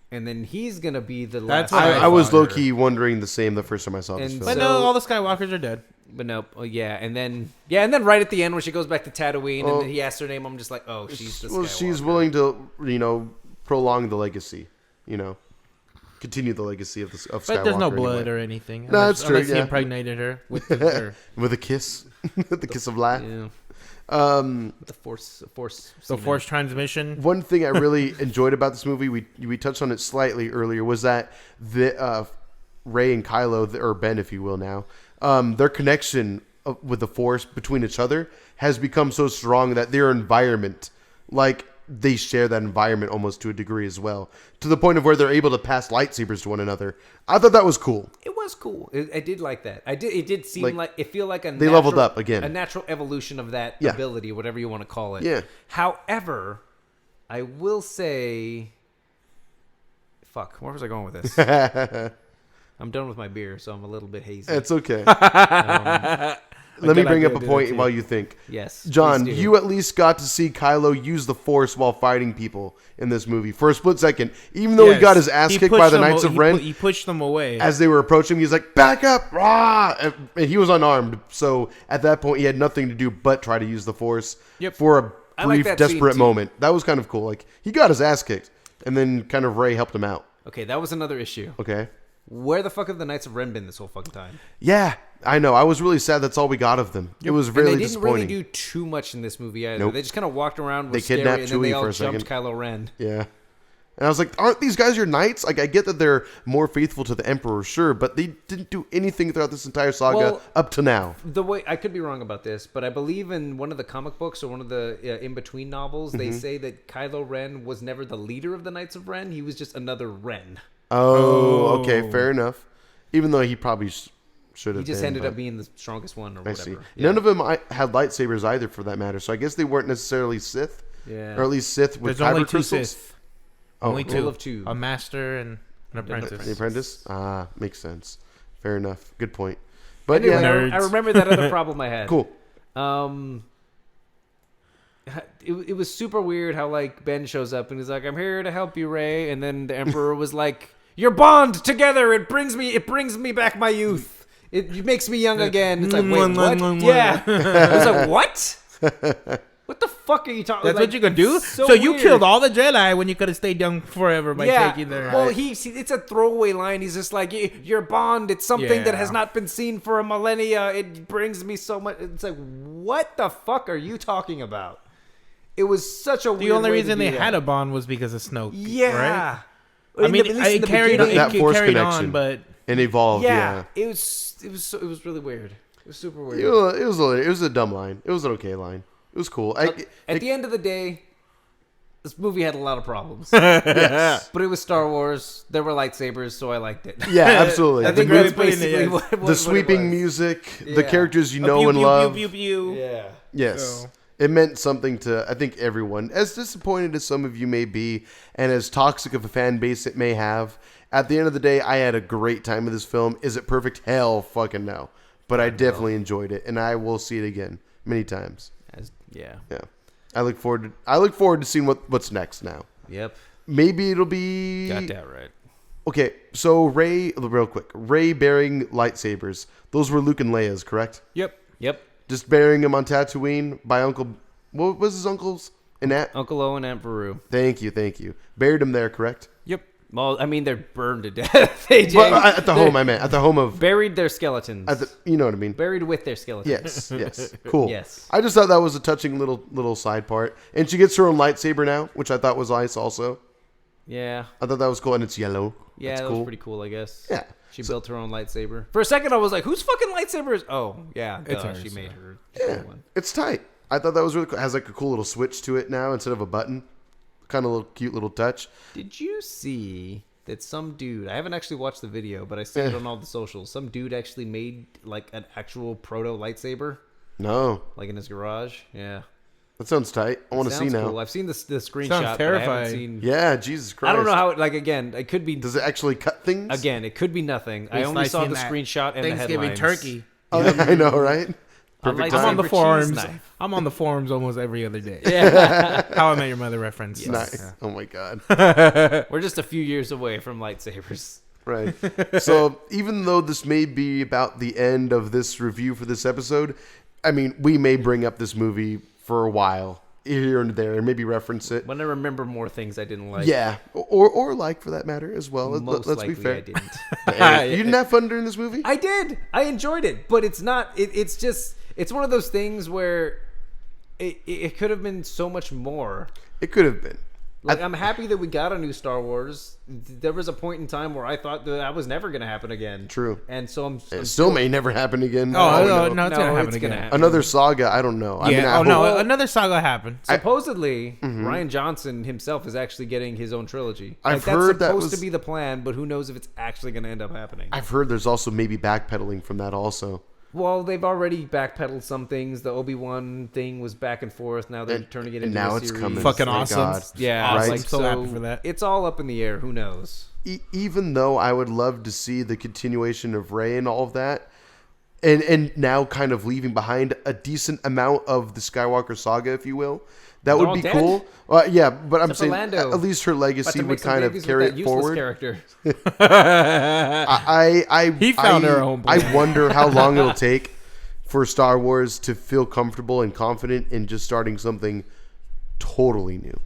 And then he's going to be the last. I was low-key wondering the same the first time I saw this And film. But no, all the Skywalkers are dead. But no, and then right at the end when she goes back to Tatooine and then he asks her name, I'm just like, oh, she's the Skywalker. Well, she's willing to, prolong the legacy, continue the legacy of Skywalker. But there's no blood anyway. or anything. No, that's true, Unless he yeah. impregnated her with her. With a kiss, the kiss of life. Yeah. The force. So force transmission. One thing I really enjoyed about this movie, we touched on it slightly earlier, was that the Rey and Kylo, or Ben, if you will, now, their connection with the Force between each other has become so strong that their environment, they share that environment almost to a degree as well, to the point of where they're able to pass lightsabers to one another. I thought that was cool. It was cool. I did like that. It did seem like it feel like they leveled up again. a natural evolution of that Yeah. ability, whatever you want to call it. Yeah. However, I will say, fuck, where was I going with this? I'm done with my beer, so I'm a little bit hazy. It's okay. Let me bring up a point while you think. Yes, John, please do. you at least got to see Kylo use the Force while fighting people in this movie for a split second. Even though he got his ass He kicked pushed by the them Knights of Ren, He pushed them away. as they were approaching him, he was like, back up! Rah! And he was unarmed. So at that point, he had nothing to do but try to use the Force for a I like brief, that scene, desperate too. moment. That was kind of cool. He got his ass kicked, and then kind of Rey helped him out. Okay, that was another issue. Okay? Where the fuck have the Knights of Ren been this whole fucking time? Yeah, I know. I was really sad. That's all we got of them. It was really and they didn't disappointing. really do too much in this movie either. Nope. They just kind of walked around, were They scary, kidnapped and then they Chewie all for a jumped second. Kylo Ren. Yeah. And I was like, aren't these guys your knights? Like, I get that they're more faithful to the Emperor, sure, but they didn't do anything throughout this entire saga Well, up to now. The way I could be wrong about this, but I believe in one of the comic books or one of the in-between novels, they say that Kylo Ren was never the leader of the Knights of Ren. He was just another Ren. Oh, okay, fair enough. Even though he probably should have He just been, ended but up being the strongest one or I whatever. see. Yeah. None of them had lightsabers either, for that matter, so I guess they weren't necessarily Sith. Yeah. Or at least Sith with There's only kyber two crystals. Sith. Oh, Only Rule two. of two. A master and an apprentice. The apprentice? Ah, makes sense. Fair enough. Good point. But Anyway, yeah, Nerds. I remember that other problem I had. cool. It was super weird how like Ben shows up and he's like, "I'm here to help you, Rey," and then the Emperor was like, "Your bond together, it brings me back my youth. It makes me young again." It's like, wait, what? Yeah. I was like, what? What the fuck are you talking? That's like, what you could do? So So you weird. killed all the Jedi when you could have stayed young forever by taking their... Well, it's a throwaway line. He's just like, your bond, it's something that has Yeah. not been seen for a millennia. It brings me so much. It's like, what the fuck are you talking about? It was such a weird The only way reason to they do had that. a bond was because of Snoke. Yeah. Right? I mean, At least in it the carried beginning. That it Force carried connection. on, but... And evolved, Yeah. yeah. It was really weird. It was super weird. It was a dumb line. It was an okay line. It was cool. At the end of the day, this movie had a lot of problems. yes. But it was Star Wars. There were lightsabers, so I liked it. Yeah, absolutely. I think the, that's putting it, basically yes. what the it sweeping was. music, Yeah. the characters you know pew, and pew, love. Pew, pew, pew. Yeah. Yes. So- It meant something to, I think, everyone. As disappointed as some of you may be, and as toxic of a fan base it may have, at the end of the day, I had a great time with this film. Is it perfect? Hell fucking no. But I definitely enjoyed it, and I will see it again many times. Yeah. Yeah. I look forward to seeing what's next now. Yep. Maybe it'll be... Got that right. Okay, so Rey, real quick. Rey bearing lightsabers. Those were Luke and Leia's, correct? Yep. Just burying them on Tatooine by Uncle... What was his uncle's? Uncle Owen, Aunt Beru. Thank you. Buried him there, correct? Yep. Well, I mean, they're burned to death. AJ. Well, at the home, I meant. At the home of... Buried their skeletons. you know what I mean. Buried with their skeletons. Yes. Cool. Yes. I just thought that was a touching little side part. And she gets her own lightsaber now, which I thought was nice also. Yeah. I thought that was cool, and it's yellow. Yeah, That's that cool. was pretty cool, I guess. Yeah. She built her own lightsaber. For a second, I was like, whose fucking lightsaber is... Oh, yeah. It's duh, hers, she yeah. made her Yeah, one. it's tight. I thought that was really cool. It has like a cool little switch to it now instead of a button. Kind of little cute little touch. Did you see that some dude... I haven't actually watched the video, but I see it on all the socials. Some dude actually made like an actual proto lightsaber, No, like in his garage. Yeah. that sounds tight. I want to see Sounds now. Cool. I've seen the screenshot, Sounds but I haven't terrifying. seen... Yeah, Jesus Christ. I don't know how it... Like, again, it could be... Does it actually cut things? Again, it could be nothing. I He's only saw slicing the that screenshot and the Thanksgiving headlines. turkey. Oh, I know, right? A Perfect lightsaber I'm on the cheese forums. knife. I'm on the forums almost every other day. Yeah. How I Met Your Mother reference. Nice. Yeah. Oh my God. We're just a few years away from lightsabers. Right. So even though this may be about the end of this review for this episode, I mean, we may bring up this movie for a while here and there and maybe reference it. When I remember more things I didn't like. Yeah. Or like for that matter as well. Most Let's likely be fair. I didn't. Hey, you didn't have fun during this movie? I did. I enjoyed it, but it's not. It's just. It's one of those things where it could have been so much more. It could have been. Like, I'm happy that we got a new Star Wars. There was a point in time where I thought that was never going to happen again. True. And so I'm It still may never happen again. Oh, no. no, it's going to happen again. Another saga, I don't know. I mean, I oh, no, hope- another saga happened. Supposedly, Ryan Johnson himself is actually getting his own trilogy. I've that's heard that supposed was- to be the plan, but who knows if it's actually going to end up happening. I've heard there's also maybe backpedaling from that also. Well, they've already backpedaled some things. The Obi-Wan thing was back and forth. Now they're turning it and into now a it's series. coming. Fucking Thank awesome. God. Yeah, Right? like, So happy for that. It's all up in the air. Who knows? Even though I would love to see the continuation of Rey and all of that, and now kind of leaving behind a decent amount of the Skywalker Saga, if you will, that They're would all be dead? cool. Yeah, but I'm Except for saying Lando. at least her About legacy to make would some kind of babies carry with that it useless forward. character. He found her own place. I wonder how long it'll take for Star Wars to feel comfortable and confident in just starting something totally new.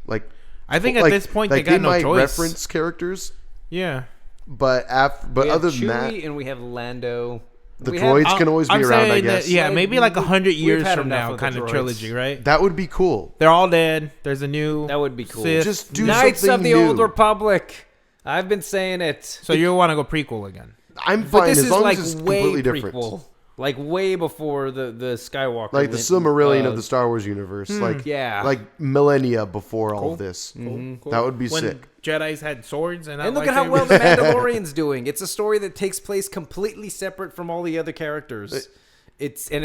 Like I think at this point they got no might choice. reference characters. Yeah. But We have other than Chewie that, and we have Lando. the We droids can always be I'm around, I saying guess. that, yeah, Like, maybe like 100 we've years had from enough now of the kind of droids. trilogy, right? That would be cool. They're all dead. There's a new. That would be cool. Sith. Just do Knights something of the new. Old Republic. I've been saying it. So you want to go prequel again? I'm But fine this as is long like as it's way completely different. prequel. Like way before the Skywalker. Like the went, Silmarillion of the Star Wars universe. Like yeah. like millennia before all Cool. of this. Cool. That would be When sick. Jedi's had swords and And look at how well the Mandalorian's doing. It's a story that takes place completely separate from all the other characters. It's and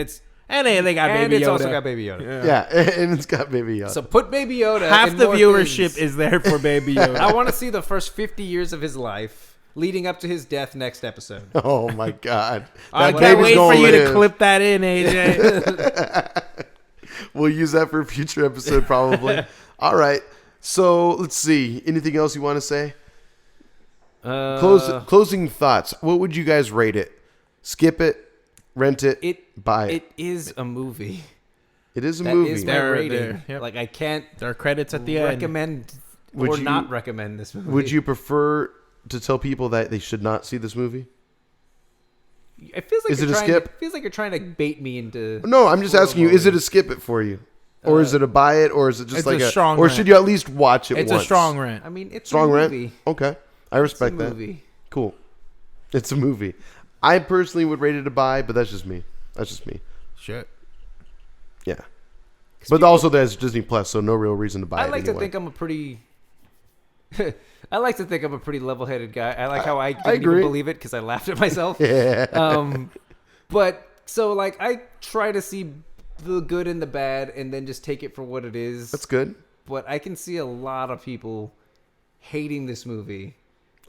they got and Baby it's Yoda. also got Baby Yoda. Yeah, and it's got Baby Yoda. So put Baby Yoda. Half in the more viewership things. is there for Baby Yoda. I want to see the first 50 years of his life leading up to his death next episode. Oh my God! I That can't baby's wait gonna for you to live. clip that in, AJ. We'll use that for a future episode, probably. All right. So let's see. Anything else you want to say? Closing thoughts. What would you guys rate it? Skip it, rent it, buy it. It is a movie. It is a That movie. is my There, rating. there, yep. Like I can't There are credits at the end. recommend Would or you- not recommend this movie. Would you prefer to tell people that they should not see this movie? It feels like Is you're it a trying skip? To, it feels like you're trying to bait me into. No, I'm just asking you. Is it avoid. a skip it for you, or is it a buy it, or is it just It's like a strong or rent. should you at least watch it? It's once? a strong rent. I mean, it's Strong a rent. movie. Okay, I respect It's a that. movie. Cool. It's a movie. I personally would rate it a buy, but that's just me. That's just me. Shit. Yeah. But also there's Disney Plus, so no real reason to buy I it like to anyway. think I'm a pretty. I like to think I'm a pretty level-headed guy. I like how I didn't agree. even believe it because I laughed at myself. Yeah. But so like I try to see the good and the bad, and then just take it for what it is. That's good. But I can see a lot of people hating this movie.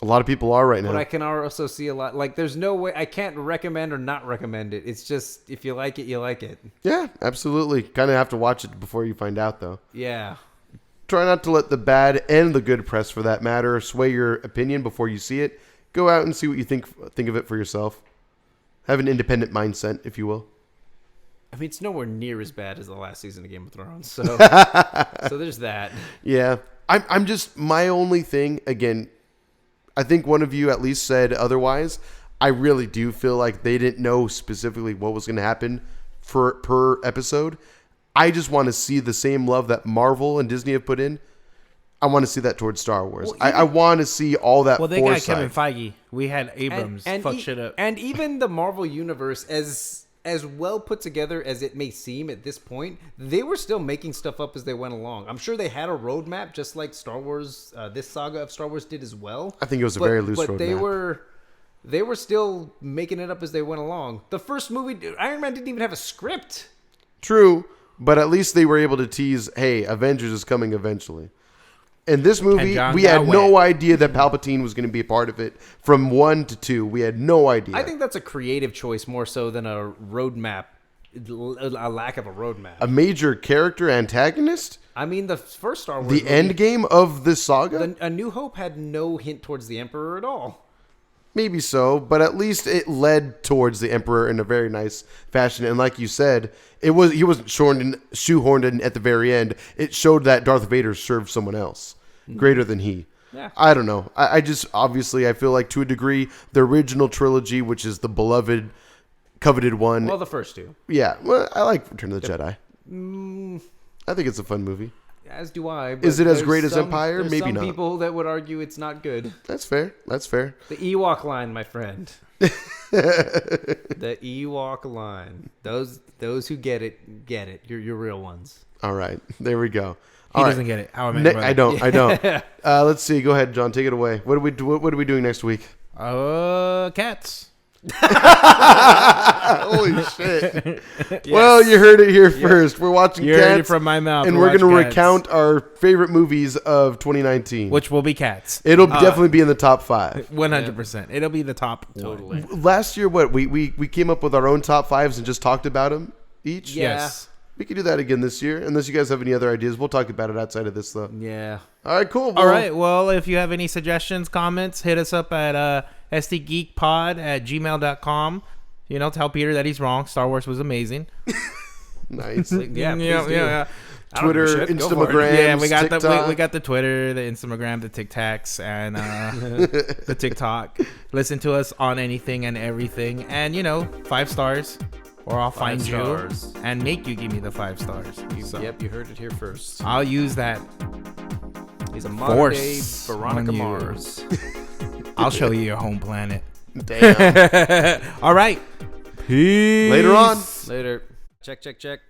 A lot of people are right But now. I can also see a lot. Like, there's no way I can't recommend or not recommend it. It's just if you like it, you like it. Yeah, absolutely. Kind of have to watch it before you find out, though. Yeah. Try not to let the bad and the good press, for that matter, sway your opinion before you see it. Go out and see what you think of it for yourself. Have an independent mindset, if you will. I mean, it's nowhere near as bad as the last season of Game of Thrones. So, so there's that. Yeah, I'm just, my only thing, again, I think one of you at least said otherwise. I really do feel like they didn't know specifically what was going to happen per episode. I just want to see the same love that Marvel and Disney have put in. I want to see that towards Star Wars. Well, I want to see all that Well, they got foresight. Kevin Feige. We had Abrams fuck shit up. And even the Marvel universe, as well put together as it may seem at this point, they were still making stuff up as they went along. I'm sure they had a roadmap, just like Star Wars, this saga of Star Wars did as well. I think it was a very loose But roadmap. they were still making it up as they went along. The first movie, Iron Man didn't even have a script. True, but at least they were able to tease, hey, Avengers is coming eventually. In this movie, John we had got no wet. idea that Palpatine was going to be a part of it from 1 to 2. We had no idea. I think that's a creative choice more so than a roadmap, a lack of a roadmap. a major character antagonist? I mean, the first Star Wars The movie, end game of this saga? A New Hope had no hint towards the Emperor at all. Maybe so, but at least it led towards the Emperor in a very nice fashion. And like you said, he wasn't shoehorned in at the very end. It showed that Darth Vader served someone else greater than he. Yeah. I don't know. I just, obviously, I feel like to a degree, the original trilogy, which is the beloved, coveted one. Well, the first two. Yeah, well, I like Return of the Jedi. I think it's a fun movie. As do I. Is it as there's great as some- Empire? there's Maybe some not. people that would argue it's not good. That's fair. That's fair. The Ewok line, my friend. The Ewok line. Those who get it, get it. You're real ones. All right, there we go. He All right. doesn't get it. How I met your brother. I don't. Let's see. Go ahead, John. Take it away. What are we doing next week? Cats. Holy shit! Well, you heard it here first. We're watching You heard it Cats, from my mouth. and we're going to recount our favorite movies of 2019. which will be Cats. It'll definitely be in the top 5. 100%. It'll be the top Totally. one. Last year, we came up with our own top 5s and just talked about them each. Yeah. Yes. We could do that again this year, unless you guys have any other ideas. We'll talk about it outside of this, though. Yeah. All right, cool. All right. Well, if you have any suggestions, comments, hit us up at STGeekPod at gmail.com. You know, tell Peter that he's wrong. Star Wars was amazing. Nice. Yeah, please do. yeah. I don't give a Twitter, shit. Go for it. Instagram, Yeah, we got TikTok. we got the Twitter, the Instagram, the TikToks, and the TikTok. Listen to us on anything and everything, and 5 stars, or I'll find stars. you and make you give me the 5 stars. Yep, you heard it here first. I'll use that. He's a modern day Force Veronica on you. Mars. I'll show you your home planet. Damn. All right. Peace. Later on. Later. Check. Check. Check.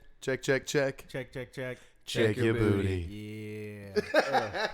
Check your booty. Yeah.